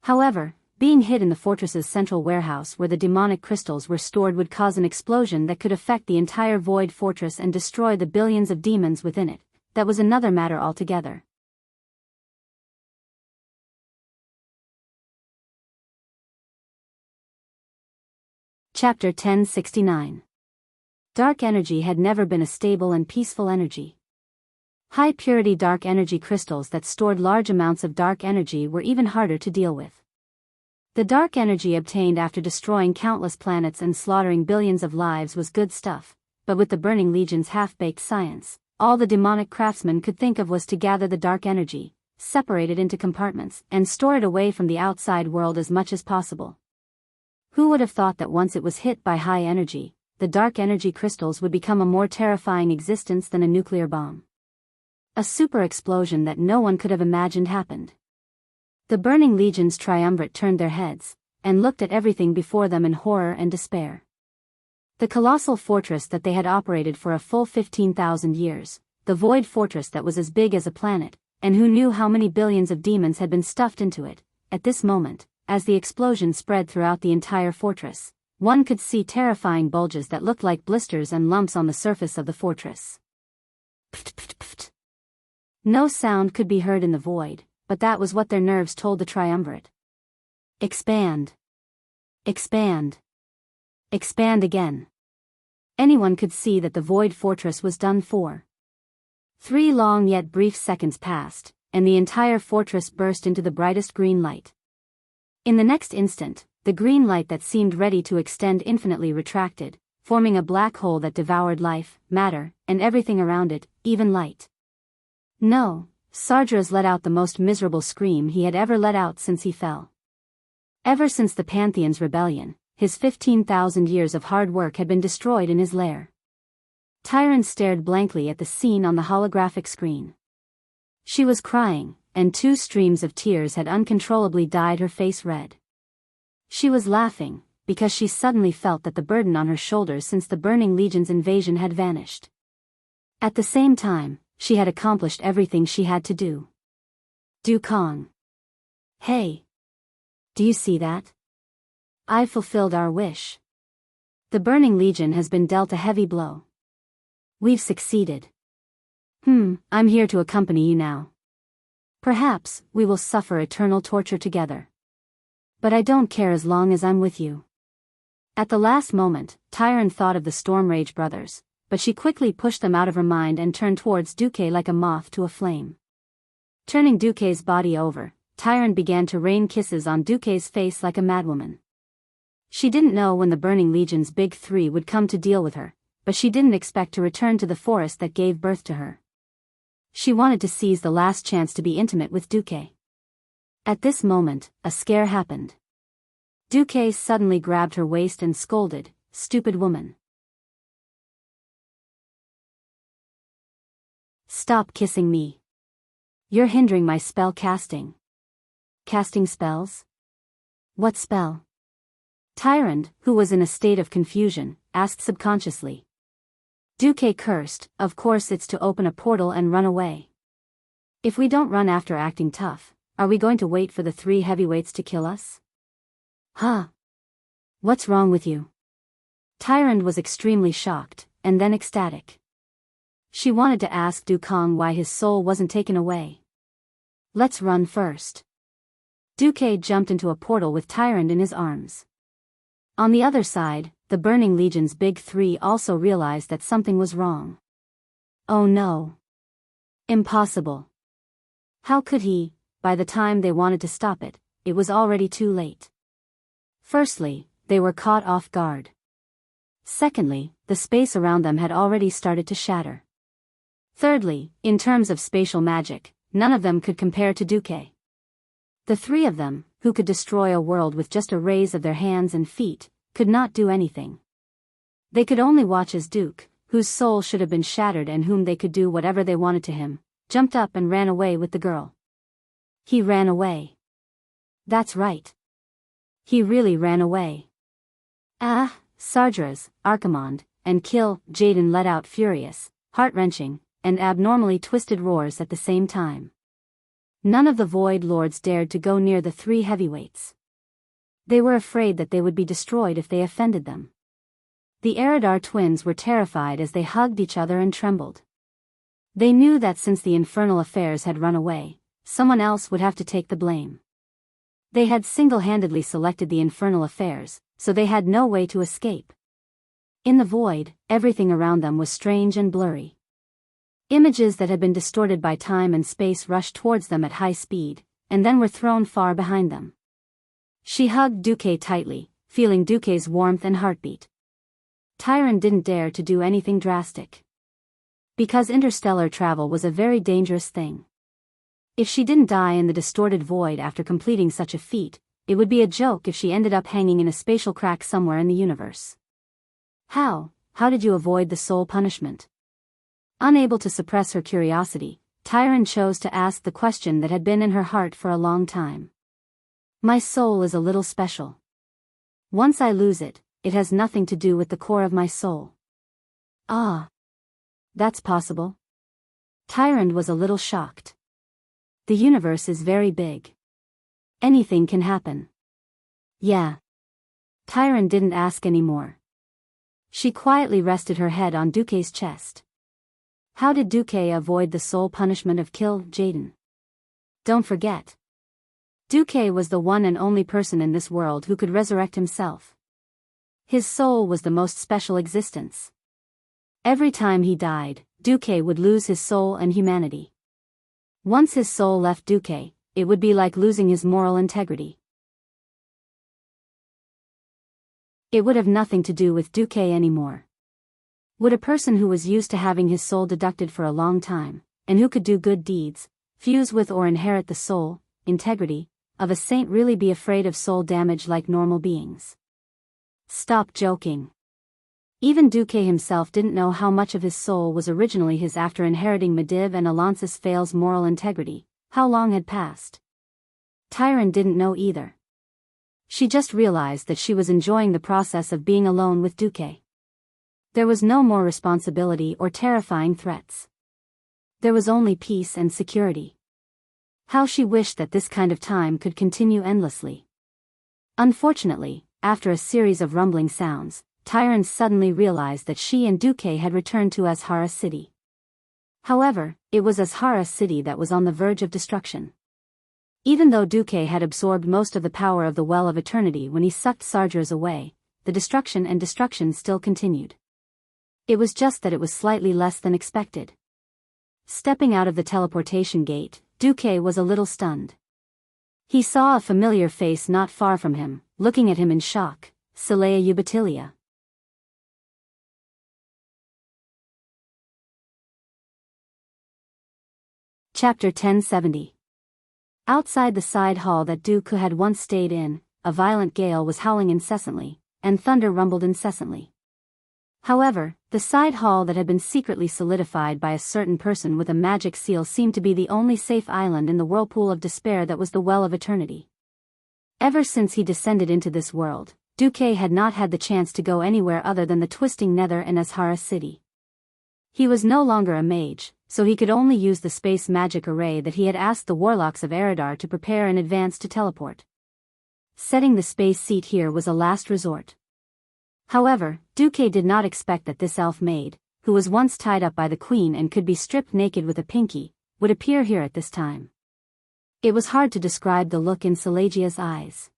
However, being hit in the fortress's central warehouse where the demonic crystals were stored would cause an explosion that could affect the entire Void Fortress and destroy the billions of demons within it. That was another matter altogether. Chapter 1069. Dark energy had never been a stable and peaceful energy. High-purity dark energy crystals that stored large amounts of dark energy were even harder to deal with. The dark energy obtained after destroying countless planets and slaughtering billions of lives was good stuff, but with the Burning Legion's half-baked science, all the demonic craftsmen could think of was to gather the dark energy, separate it into compartments, and store it away from the outside world as much as possible. Who would have thought that once it was hit by high energy, the dark energy crystals would become a more terrifying existence than a nuclear bomb? A super explosion that no one could have imagined happened. The Burning Legion's triumvirate turned their heads, and looked at everything before them in horror and despair. The colossal fortress that they had operated for a full 15,000 years, the void fortress that was as big as a planet, and who knew how many billions of demons had been stuffed into it, at this moment, as the explosion spread throughout the entire fortress, one could see terrifying bulges that looked like blisters and lumps on the surface of the fortress. Pft, pft, pft. No sound could be heard in the void, but that was what their nerves told the triumvirate. Expand. Expand. Expand again. Anyone could see that the void fortress was done for. 3 long yet brief seconds passed, and the entire fortress burst into the brightest green light. In the next instant, the green light that seemed ready to extend infinitely retracted, forming a black hole that devoured life, matter, and everything around it, even light. No, Sargeras let out the most miserable scream he had ever let out since he fell. Ever since the Pantheon's rebellion, his 15,000 years of hard work had been destroyed in his lair. Tyron stared blankly at the scene on the holographic screen. She was crying, and 2 streams of tears had uncontrollably dyed her face red. She was laughing, because she suddenly felt that the burden on her shoulders since the Burning Legion's invasion had vanished. At the same time, she had accomplished everything she had to do. Dukong. Hey. Do you see that? I've fulfilled our wish. The Burning Legion has been dealt a heavy blow. We've succeeded. I'm here to accompany you now. Perhaps we will suffer eternal torture together. But I don't care as long as I'm with you. At the last moment, Tyron thought of the Stormrage brothers, but she quickly pushed them out of her mind and turned towards Duque like a moth to a flame. Turning Duque's body over, Tyron began to rain kisses on Duque's face like a madwoman. She didn't know when the Burning Legion's Big Three would come to deal with her, but she didn't expect to return to the forest that gave birth to her. She wanted to seize the last chance to be intimate with Duque. At this moment, a scare happened. Duque suddenly grabbed her waist and scolded, "Stupid woman. Stop kissing me. You're hindering my spell casting." Casting spells? What spell? Tyron, who was in a state of confusion, asked subconsciously. Duque cursed, "Of course it's to open a portal and run away. If we don't run after acting tough, are we going to wait for the 3 heavyweights to kill us?" Huh? What's wrong with you? Tyron was extremely shocked, and then ecstatic. She wanted to ask Dukong why his soul wasn't taken away. Let's run first. Duque jumped into a portal with Tyron in his arms. On the other side, the Burning Legion's Big Three also realized that something was wrong. Oh no. Impossible. How could he? By the time they wanted to stop it, it was already too late. Firstly, they were caught off guard. Secondly, the space around them had already started to shatter. Thirdly, in terms of spatial magic, none of them could compare to Duque. The 3 of them, who could destroy a world with just a raise of their hands and feet, could not do anything. They could only watch as Duke, whose soul should have been shattered and whom they could do whatever they wanted to him, jumped up and ran away with the girl. He ran away. That's right. He really ran away. Sargeras, Archimonde, and Jaden let out furious, heart-wrenching, and abnormally twisted roars at the same time. None of the Void Lords dared to go near the 3 heavyweights. They were afraid that they would be destroyed if they offended them. The Eridar twins were terrified as they hugged each other and trembled. They knew that since the infernal affairs had run away, someone else would have to take the blame. They had single-handedly selected the infernal affairs, so they had no way to escape. In the void, everything around them was strange and blurry. Images that had been distorted by time and space rushed towards them at high speed, and then were thrown far behind them. She hugged Duque tightly, feeling Duque's warmth and heartbeat. Tyron didn't dare to do anything drastic. Because interstellar travel was a very dangerous thing. If she didn't die in the distorted void after completing such a feat, it would be a joke if she ended up hanging in a spatial crack somewhere in the universe. How did you avoid the soul punishment? Unable to suppress her curiosity, Tyron chose to ask the question that had been in her heart for a long time. My soul is a little special. Once I lose it, it has nothing to do with the core of my soul. Ah. That's possible? Tyrant was a little shocked. The universe is very big. Anything can happen. Yeah. Tyrant didn't ask any more. She quietly rested her head on Duque's chest. How did Duque avoid the soul punishment of Kill Jaden? Don't forget. Duque was the one and only person in this world who could resurrect himself. His soul was the most special existence. Every time he died, Duque would lose his soul and humanity. Once his soul left Duque, it would be like losing his moral integrity. It would have nothing to do with Duque anymore. Would a person who was used to having his soul deducted for a long time, and who could do good deeds, fuse with or inherit the soul, integrity, of a saint really be afraid of soul damage like normal beings? Stop joking. Even Duque himself didn't know how much of his soul was originally his after inheriting Mediv and Alonsis Fail's moral integrity, how long had passed. Tyron didn't know either. She just realized that she was enjoying the process of being alone with Duque. There was no more responsibility or terrifying threats. There was only peace and security. How she wished that this kind of time could continue endlessly. Unfortunately, after a series of rumbling sounds, Tyron suddenly realized that she and Duque had returned to Azhara City. However, it was Azhara City that was on the verge of destruction. Even though Duque had absorbed most of the power of the Well of Eternity when he sucked Sargers away, the destruction still continued. It was just that it was slightly less than expected. Stepping out of the teleportation gate, Duque was a little stunned. He saw a familiar face not far from him, looking at him in shock, Silea Ubatilia. Chapter 1070. Outside the side hall that Duque had once stayed in, a violent gale was howling incessantly, and thunder rumbled incessantly. However, the side hall that had been secretly solidified by a certain person with a magic seal seemed to be the only safe island in the whirlpool of despair that was the Well of Eternity. Ever since he descended into this world, Duque had not had the chance to go anywhere other than the twisting nether and Azhara City. He was no longer a mage, so he could only use the space magic array that he had asked the warlocks of Eridar to prepare in advance to teleport. Setting the space seat here was a last resort. However, Duque did not expect that this elf maid, who was once tied up by the queen and could be stripped naked with a pinky, would appear here at this time. It was hard to describe the look in Silegia's eyes.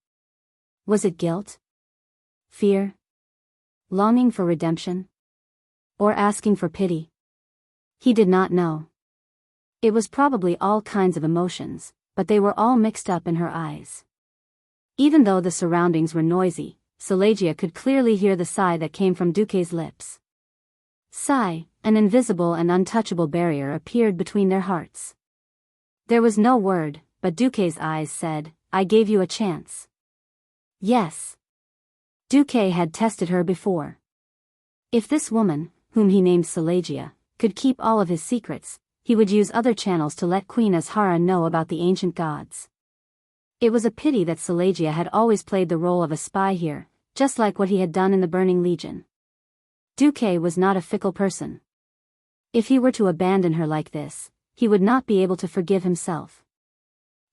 Was it guilt? Fear? Longing for redemption? Or asking for pity? He did not know. It was probably all kinds of emotions, but they were all mixed up in her eyes. Even though the surroundings were noisy, Silegia could clearly hear the sigh that came from Duque's lips. Sigh, an invisible and untouchable barrier appeared between their hearts. There was no word, but Duque's eyes said, I gave you a chance. Yes. Duque had tested her before. If this woman, whom he named Silegia, could keep all of his secrets, he would use other channels to let Queen Azhara know about the ancient gods. It was a pity that Silegia had always played the role of a spy here, just like what he had done in the Burning Legion. Duque was not a fickle person. If he were to abandon her like this, he would not be able to forgive himself.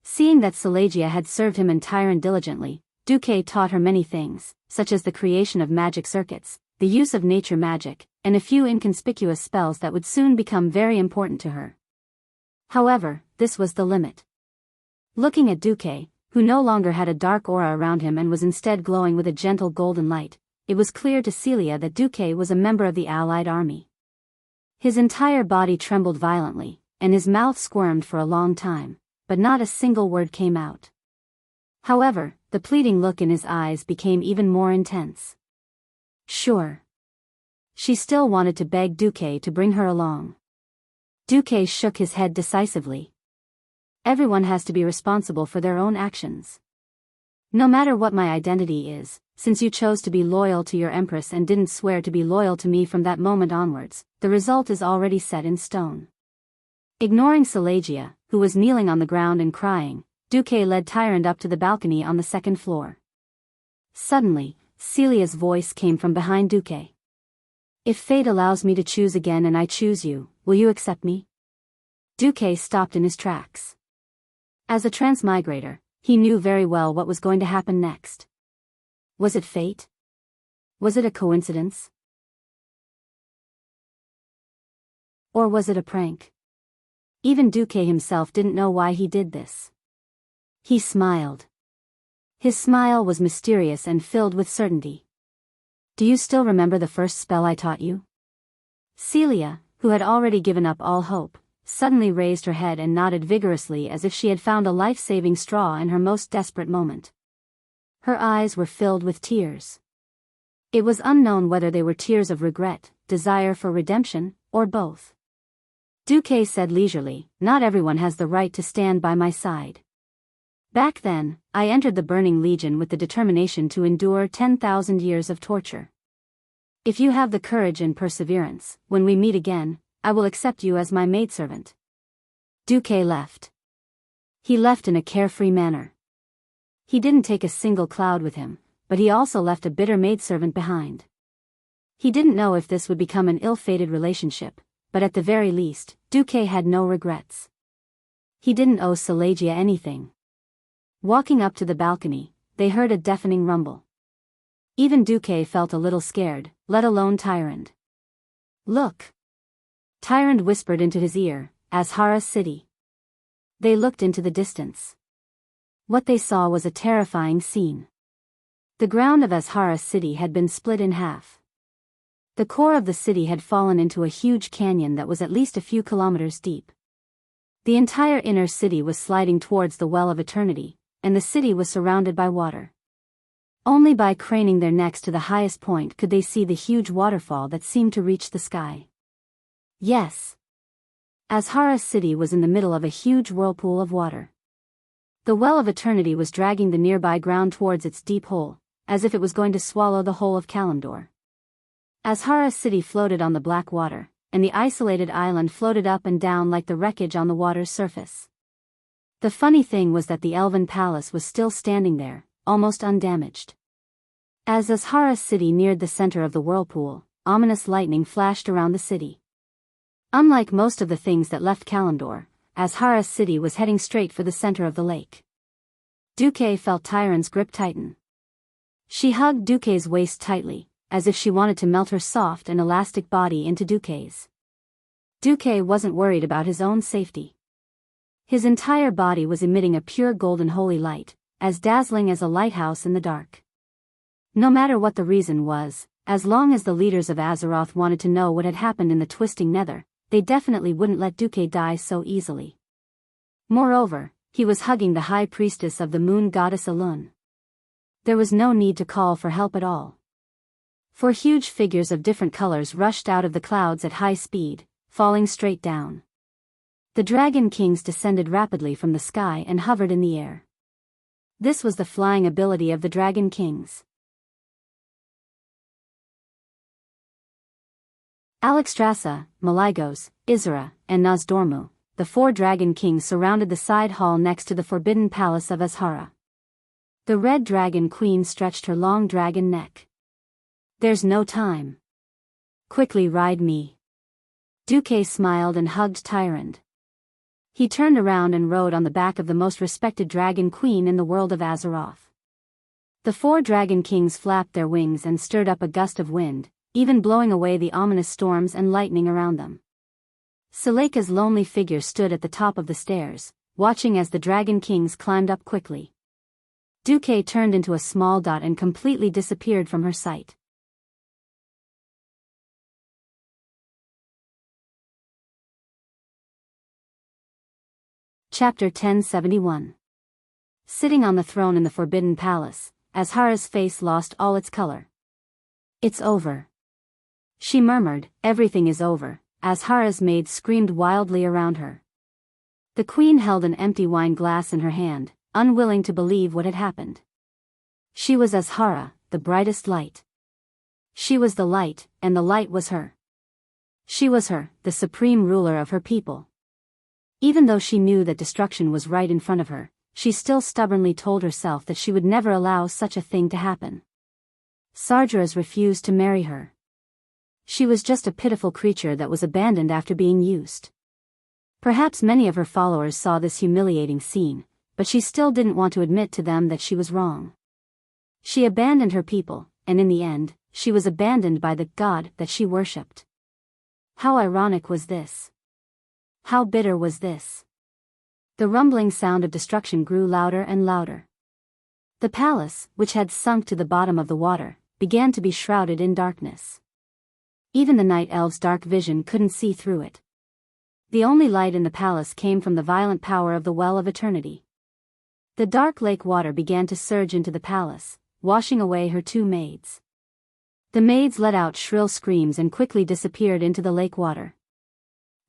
Seeing that Silegia had served him and Tyron diligently, Duque taught her many things, such as the creation of magic circuits, the use of nature magic, and a few inconspicuous spells that would soon become very important to her. However, this was the limit. Looking at Duque, who no longer had a dark aura around him and was instead glowing with a gentle golden light, it was clear to Celia that Duque was a member of the Allied army. His entire body trembled violently, and his mouth squirmed for a long time, but not a single word came out. However, the pleading look in his eyes became even more intense. Sure. She still wanted to beg Duque to bring her along. Duque shook his head decisively. Everyone has to be responsible for their own actions. No matter what my identity is, since you chose to be loyal to your empress and didn't swear to be loyal to me from that moment onwards, the result is already set in stone. Ignoring Silegia, who was kneeling on the ground and crying, Duque led Tyrant up to the balcony on the second floor. Suddenly, Celia's voice came from behind Duque. If fate allows me to choose again and I choose you, will you accept me? Duque stopped in his tracks. As a transmigrator, he knew very well what was going to happen next. Was it fate? Was it a coincidence? Or was it a prank? Even Duque himself didn't know why he did this. He smiled. His smile was mysterious and filled with certainty. Do you still remember the first spell I taught you? Celia, who had already given up all hope, suddenly raised her head and nodded vigorously as if she had found a life-saving straw in her most desperate moment. Her eyes were filled with tears. It was unknown whether they were tears of regret, desire for redemption, or both. Duque said leisurely, "Not everyone has the right to stand by my side. Back then, I entered the Burning Legion with the determination to endure 10,000 years of torture. If you have the courage and perseverance, when we meet again, I will accept you as my maidservant." Duque left. He left in a carefree manner. He didn't take a single cloud with him, but he also left a bitter maidservant behind. He didn't know if this would become an ill-fated relationship, but at the very least, Duque had no regrets. He didn't owe Silegia anything. Walking up to the balcony, they heard a deafening rumble. Even Duque felt a little scared, let alone Tyrant. "Look!" Tyrant whispered into his ear, "Azhara's city." They looked into the distance. What they saw was a terrifying scene. The ground of Azhara's city had been split in half. The core of the city had fallen into a huge canyon that was at least a few kilometers deep. The entire inner city was sliding towards the Well of Eternity, and the city was surrounded by water. Only by craning their necks to the highest point could they see the huge waterfall that seemed to reach the sky. Yes. Azhara's city was in the middle of a huge whirlpool of water. The Well of Eternity was dragging the nearby ground towards its deep hole, as if it was going to swallow the whole of Kalimdor. Azhara's city floated on the black water, and the isolated island floated up and down like the wreckage on the water's surface. The funny thing was that the Elven Palace was still standing there, almost undamaged. As Azhara's city neared the center of the whirlpool, ominous lightning flashed around the city. Unlike most of the things that left Kalimdor, Azhara's city was heading straight for the center of the lake. Duque felt Tyrant's grip tighten. She hugged Duque's waist tightly, as if she wanted to melt her soft and elastic body into Duque's. Duque wasn't worried about his own safety. His entire body was emitting a pure golden holy light, as dazzling as a lighthouse in the dark. No matter what the reason was, as long as the leaders of Azeroth wanted to know what had happened in the twisting nether, they definitely wouldn't let Duque die so easily. Moreover, he was hugging the high priestess of the moon goddess Elun. There was no need to call for help at all. For huge figures of different colors rushed out of the clouds at high speed, falling straight down. The Dragon Kings descended rapidly from the sky and hovered in the air. This was the flying ability of the Dragon Kings. Alexstrasza, Malygos, Isra, and Nozdormu, the 4 Dragon Kings surrounded the side hall next to the forbidden palace of Azhara. The Red Dragon Queen stretched her long dragon neck. "There's no time. Quickly ride me." Duque smiled and hugged Tyrant. He turned around and rode on the back of the most respected Dragon Queen in the world of Azeroth. The 4 Dragon Kings flapped their wings and stirred up a gust of wind, even blowing away the ominous storms and lightning around them. Seleka's lonely figure stood at the top of the stairs, watching as the Dragon Kings climbed up quickly. Duque turned into a small dot and completely disappeared from her sight. Chapter 1071. Sitting on the throne in the Forbidden Palace, Azhara's face lost all its color. "It's over," she murmured. "Everything is over." Azhara's maids screamed wildly around her. The queen held an empty wine glass in her hand, unwilling to believe what had happened. She was Azhara, the brightest light. She was the light, and the light was her. She was her, the supreme ruler of her people. Even though she knew that destruction was right in front of her, she still stubbornly told herself that she would never allow such a thing to happen. Sargeras refused to marry her. She was just a pitiful creature that was abandoned after being used. Perhaps many of her followers saw this humiliating scene, but she still didn't want to admit to them that she was wrong. She abandoned her people, and in the end, she was abandoned by the god that she worshipped. How ironic was this? How bitter was this? The rumbling sound of destruction grew louder and louder. The palace, which had sunk to the bottom of the water, began to be shrouded in darkness. Even the night elves' dark vision couldn't see through it. The only light in the palace came from the violent power of the Well of Eternity. The dark lake water began to surge into the palace, washing away her two maids. The maids let out shrill screams and quickly disappeared into the lake water.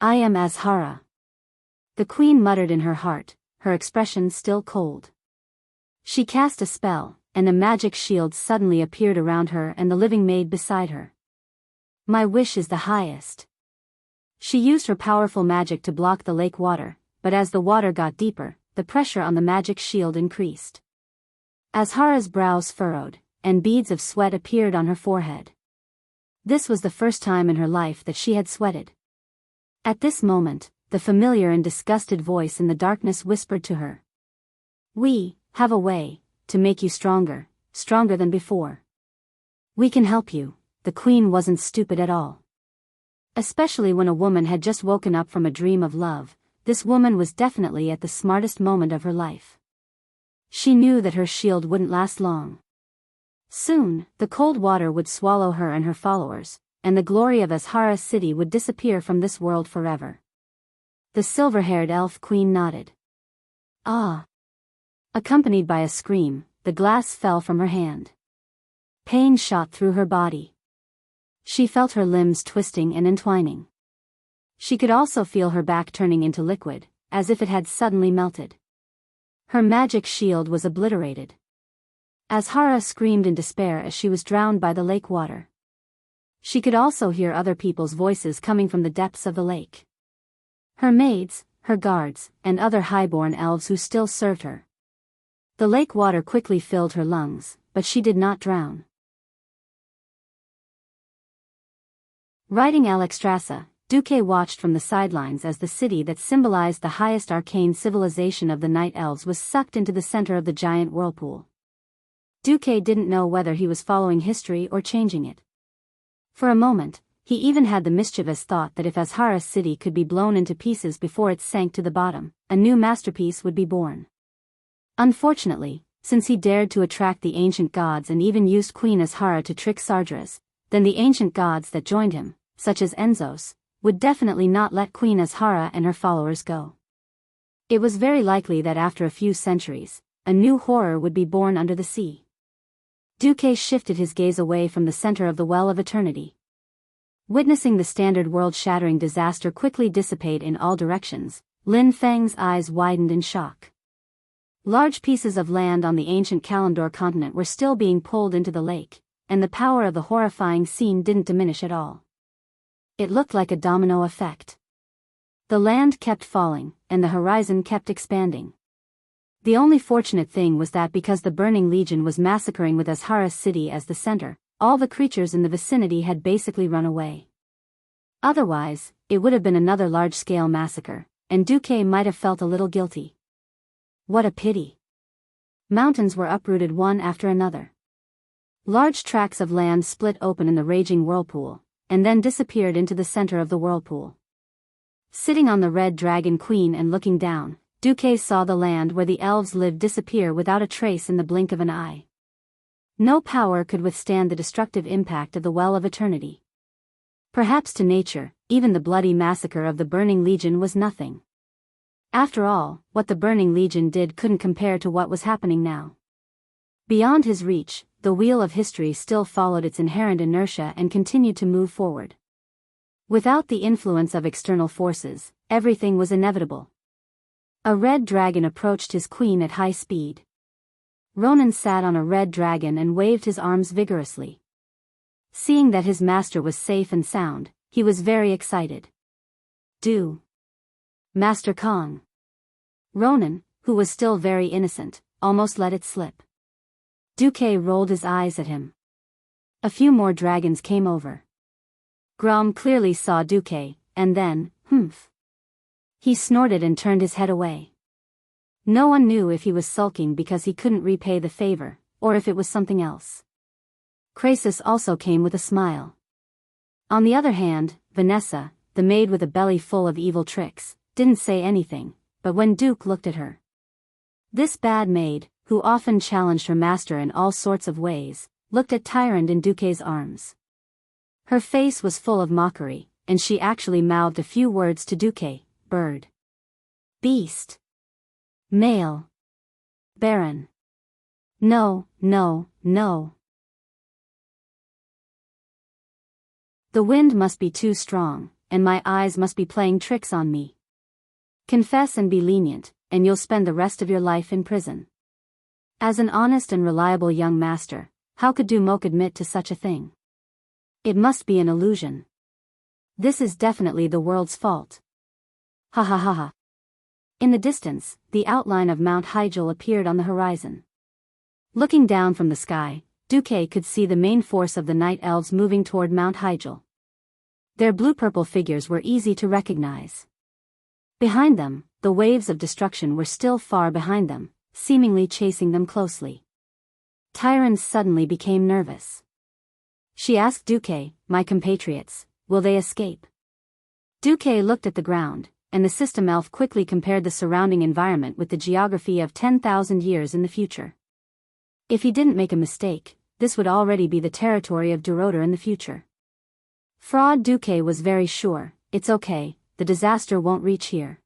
I am Azhara. The queen muttered in her heart, her expression still cold. She cast a spell, and a magic shield suddenly appeared around her and the living maid beside her. My wish is the highest. She used her powerful magic to block the lake water, but as the water got deeper, the pressure on the magic shield increased. Azhara's brows furrowed, and beads of sweat appeared on her forehead. This was the first time in her life that she had sweated. At this moment, the familiar and disgusted voice in the darkness whispered to her. We have a way to make you stronger, stronger than before. We can help you. The queen wasn't stupid at all. Especially when a woman had just woken up from a dream of love, this woman was definitely at the smartest moment of her life. She knew that her shield wouldn't last long. Soon, the cold water would swallow her and her followers, and the glory of Azhara's city would disappear from this world forever. The silver-haired elf queen nodded. Ah! Accompanied by a scream, the glass fell from her hand. Pain shot through her body. She felt her limbs twisting and entwining. She could also feel her back turning into liquid, as if it had suddenly melted. Her magic shield was obliterated. Azhara screamed in despair as she was drowned by the lake water. She could also hear other people's voices coming from the depths of the lake. Her maids, her guards, and other highborn elves who still served her. The lake water quickly filled her lungs, but she did not drown. Riding Alexstrasza, Duque watched from the sidelines as the city that symbolized the highest arcane civilization of the Night Elves was sucked into the center of the giant whirlpool. Duque didn't know whether he was following history or changing it. For a moment, he even had the mischievous thought that if Azhara's city could be blown into pieces before it sank to the bottom, a new masterpiece would be born. Unfortunately, since he dared to attract the ancient gods and even used Queen Azhara to trick Sargeras, then the ancient gods that joined him, such as Enzos, would definitely not let Queen Azhara and her followers go. It was very likely that after a few centuries, a new horror would be born under the sea. Duque shifted his gaze away from the center of the Well of Eternity. Witnessing the standard world-shattering disaster quickly dissipate in all directions, Lin Feng's eyes widened in shock. Large pieces of land on the ancient Kalimdor continent were still being pulled into the lake, and the power of the horrifying scene didn't diminish at all. It looked like a domino effect. The land kept falling, and the horizon kept expanding. The only fortunate thing was that because the Burning Legion was massacring with Azhara's city as the center, all the creatures in the vicinity had basically run away. Otherwise, it would have been another large-scale massacre, and Duque might have felt a little guilty. What a pity. Mountains were uprooted one after another. Large tracts of land split open in the raging whirlpool, and then disappeared into the center of the whirlpool. Sitting on the Red Dragon Queen and looking down, Duque saw the land where the elves lived disappear without a trace in the blink of an eye. No power could withstand the destructive impact of the Well of Eternity. Perhaps to nature, even the bloody massacre of the Burning Legion was nothing. After all, what the Burning Legion did couldn't compare to what was happening now. Beyond his reach, the wheel of history still followed its inherent inertia and continued to move forward. Without the influence of external forces, everything was inevitable. A red dragon approached his queen at high speed. Ronan sat on a red dragon and waved his arms vigorously. Seeing that his master was safe and sound, he was very excited. "Do, Master Kong." Ronan, who was still very innocent, almost let it slip. Duque rolled his eyes at him. A few more dragons came over. Grom clearly saw Duque, and then, humph. He snorted and turned his head away. No one knew if he was sulking because he couldn't repay the favor, or if it was something else. Krasus also came with a smile. On the other hand, Vanessa, the maid with a belly full of evil tricks, didn't say anything, but when Duke looked at her. This bad maid, who often challenged her master in all sorts of ways, looked at Tyrant in Duque's arms. Her face was full of mockery, and she actually mouthed a few words to Duque: bird, beast, male, baron. No, no, no. The wind must be too strong, and my eyes must be playing tricks on me. Confess and be lenient, and you'll spend the rest of your life in prison. As an honest and reliable young master, how could Dumok admit to such a thing? It must be an illusion. This is definitely the world's fault. Ha ha ha ha. In the distance, the outline of Mount Hyjal appeared on the horizon. Looking down from the sky, Duque could see the main force of the night elves moving toward Mount Hyjal. Their blue-purple figures were easy to recognize. Behind them, the waves of destruction were still far behind them, seemingly chasing them closely. Tyrant suddenly became nervous. She asked Duque, "My compatriots, will they escape?" Duque looked at the ground, and the system elf quickly compared the surrounding environment with the geography of 10,000 years in the future. If he didn't make a mistake, this would already be the territory of Duroder in the future. Fraud Duque was very sure, it's okay, the disaster won't reach here.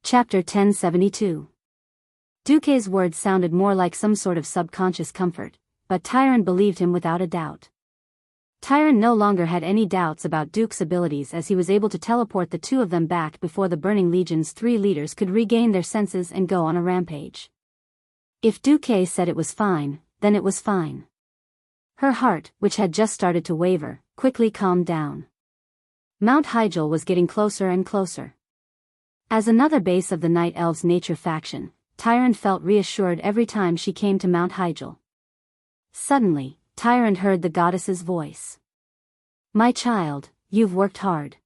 Chapter 1072. Duque's words sounded more like some sort of subconscious comfort, but Tyrant believed him without a doubt. Tyrant no longer had any doubts about Duke's abilities as he was able to teleport the two of them back before the Burning Legion's 3 leaders could regain their senses and go on a rampage. If Duque said it was fine, then it was fine. Her heart, which had just started to waver, quickly calmed down. Mount Hyjal was getting closer and closer. As another base of the Night Elves' nature faction, Tyrant felt reassured every time she came to Mount Hyjal. Suddenly, Tyrant heard the goddess's voice. "My child, you've worked hard.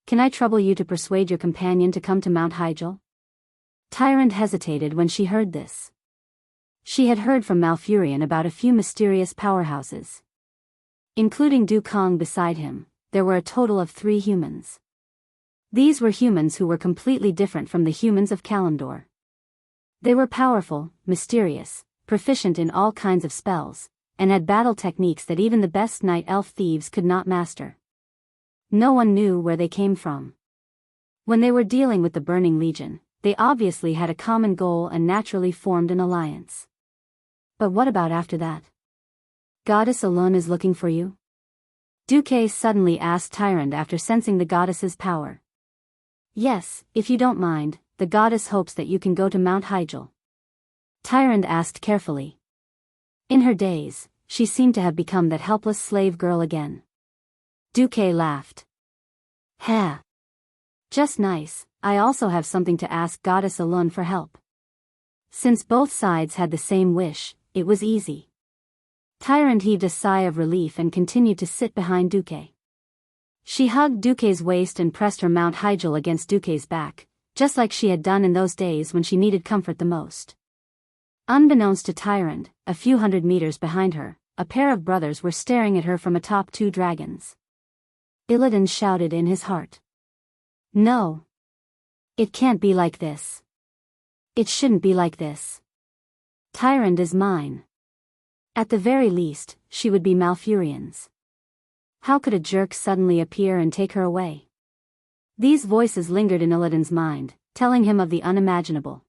Can I trouble you to persuade your companion to come to Mount Hyjal?" Tyrant hesitated when she heard this. She had heard from Malfurion about a few mysterious powerhouses. Including Du Kong beside him, there were a total of 3 humans. These were humans who were completely different from the humans of Kalimdor. They were powerful, mysterious, proficient in all kinds of spells, and had battle techniques that even the best night elf thieves could not master. No one knew where they came from. When they were dealing with the Burning Legion, they obviously had a common goal and naturally formed an alliance. But what about after that? Goddess alone is looking for you? Duque suddenly asked Tyrant after sensing the goddess's power. Yes, if you don't mind, the goddess hopes that you can go to Mount Hyjal. Tyrant asked carefully. In her days, she seemed to have become that helpless slave girl again. Duque laughed. Ha! Just nice, I also have something to ask Goddess Alun for help. Since both sides had the same wish, it was easy. Tyrant heaved a sigh of relief and continued to sit behind Duque. She hugged Duque's waist and pressed her Mount Hyjal against Duque's back, just like she had done in those days when she needed comfort the most. Unbeknownst to Tyrant, a few hundred meters behind her, a pair of brothers were staring at her from atop 2 dragons. Illidan shouted in his heart. No. It can't be like this. It shouldn't be like this. Tyrant is mine. At the very least, she would be Malfurion's. How could a jerk suddenly appear and take her away? These voices lingered in Illidan's mind, telling him of the unimaginable.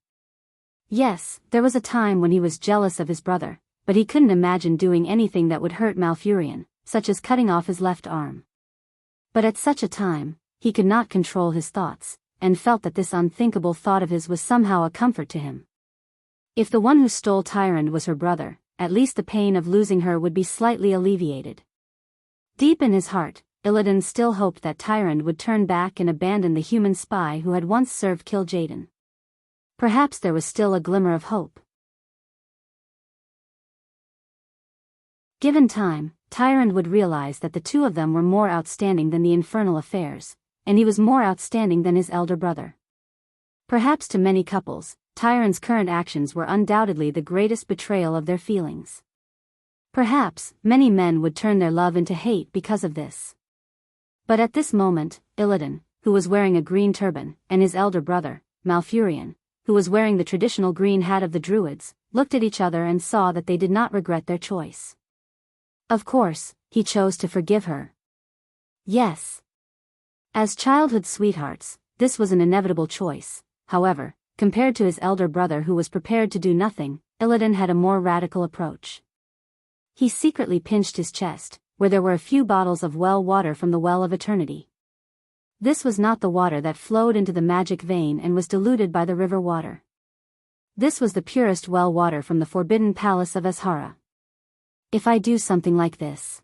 Yes, there was a time when he was jealous of his brother, but he couldn't imagine doing anything that would hurt Malfurion, such as cutting off his left arm. But at such a time, he could not control his thoughts, and felt that this unthinkable thought of his was somehow a comfort to him. If the one who stole Tyrande was her brother, at least the pain of losing her would be slightly alleviated. Deep in his heart, Illidan still hoped that Tyrande would turn back and abandon the human spy who had once served Kil'jaeden. Perhaps there was still a glimmer of hope. Given time, Tyrande would realize that the two of them were more outstanding than the infernal affairs, and he was more outstanding than his elder brother. Perhaps to many couples, Tyrande's current actions were undoubtedly the greatest betrayal of their feelings. Perhaps, many men would turn their love into hate because of this. But at this moment, Illidan, who was wearing a green turban, and his elder brother, Malfurion, who was wearing the traditional green hat of the Druids, looked at each other and saw that they did not regret their choice. Of course, he chose to forgive her. Yes. As childhood sweethearts, this was an inevitable choice. However, compared to his elder brother who was prepared to do nothing, Illidan had a more radical approach. He secretly pinched his chest, where there were a few bottles of well water from the Well of Eternity. This was not the water that flowed into the magic vein and was diluted by the river water. This was the purest well water from the forbidden palace of Azhara. If I do something like this,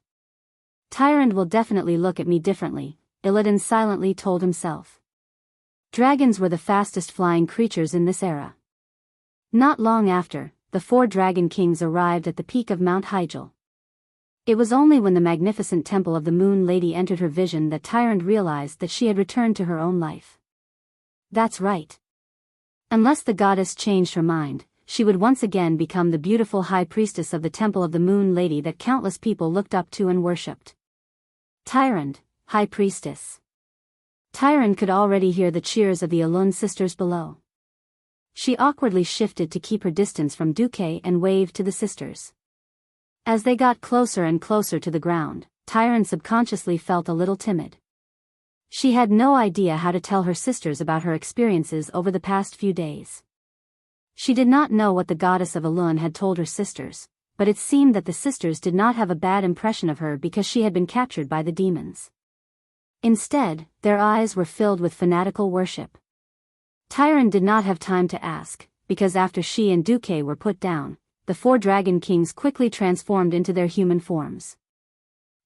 Tyrande will definitely look at me differently, Illidan silently told himself. Dragons were the fastest flying creatures in this era. Not long after, the 4 dragon kings arrived at the peak of Mount Hyjal. It was only when the magnificent temple of the Moon Lady entered her vision that Tyrande realized that she had returned to her own life. That's right. Unless the goddess changed her mind, she would once again become the beautiful high priestess of the temple of the Moon Lady that countless people looked up to and worshipped. Tyrande, high priestess. Tyrande could already hear the cheers of the Elun sisters below. She awkwardly shifted to keep her distance from Duque and waved to the sisters. As they got closer and closer to the ground, Tyrande subconsciously felt a little timid. She had no idea how to tell her sisters about her experiences over the past few days. She did not know what the goddess of Elun had told her sisters, but it seemed that the sisters did not have a bad impression of her because she had been captured by the demons. Instead, their eyes were filled with fanatical worship. Tyrande did not have time to ask, because after she and Duque were put down, the 4 dragon kings quickly transformed into their human forms.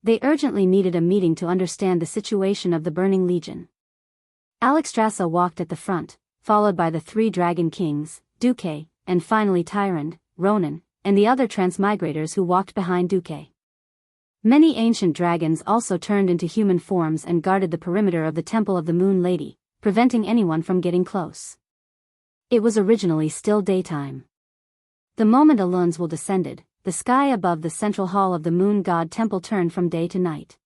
They urgently needed a meeting to understand the situation of the Burning Legion. Alexstrasza walked at the front, followed by the 3 dragon kings, Duque, and finally Tyrande, Ronan, and the other transmigrators who walked behind Duque. Many ancient dragons also turned into human forms and guarded the perimeter of the Temple of the Moon Lady, preventing anyone from getting close. It was originally still daytime. The moment Elun's descended, the sky above the central hall of the Moon God Temple turned from day to night.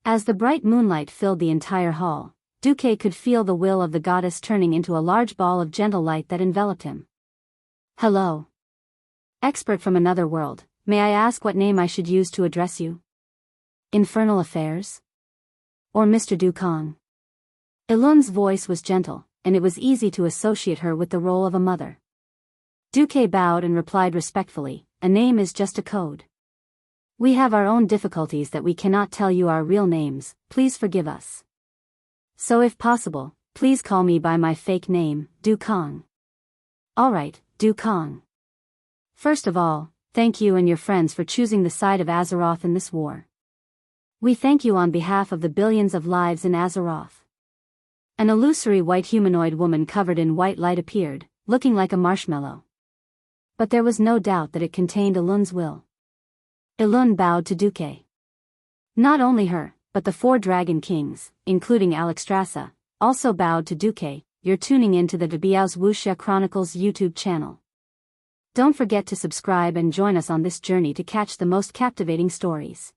As the bright moonlight filled the entire hall, Duque could feel the will of the goddess turning into a large ball of gentle light that enveloped him. Hello. Expert from another world, may I ask what name I should use to address you? Infernal Affairs? Or Mr. Dukong? Elun's voice was gentle, and it was easy to associate her with the role of a mother. Duque bowed and replied respectfully, a name is just a code. We have our own difficulties that we cannot tell you our real names, please forgive us. So if possible, please call me by my fake name, Dukong. Alright, Dukong. First of all, thank you and your friends for choosing the side of Azeroth in this war. We thank you on behalf of the billions of lives in Azeroth. An illusory white humanoid woman covered in white light appeared, looking like a marshmallow. But there was no doubt that it contained Elun's will. Elun bowed to Duque. Not only her, but the 4 dragon kings, including Alexstrasza, also bowed to Duque. You're tuning into the Biyao's Wuxia Chronicles YouTube channel. Don't forget to subscribe and join us on this journey to catch the most captivating stories.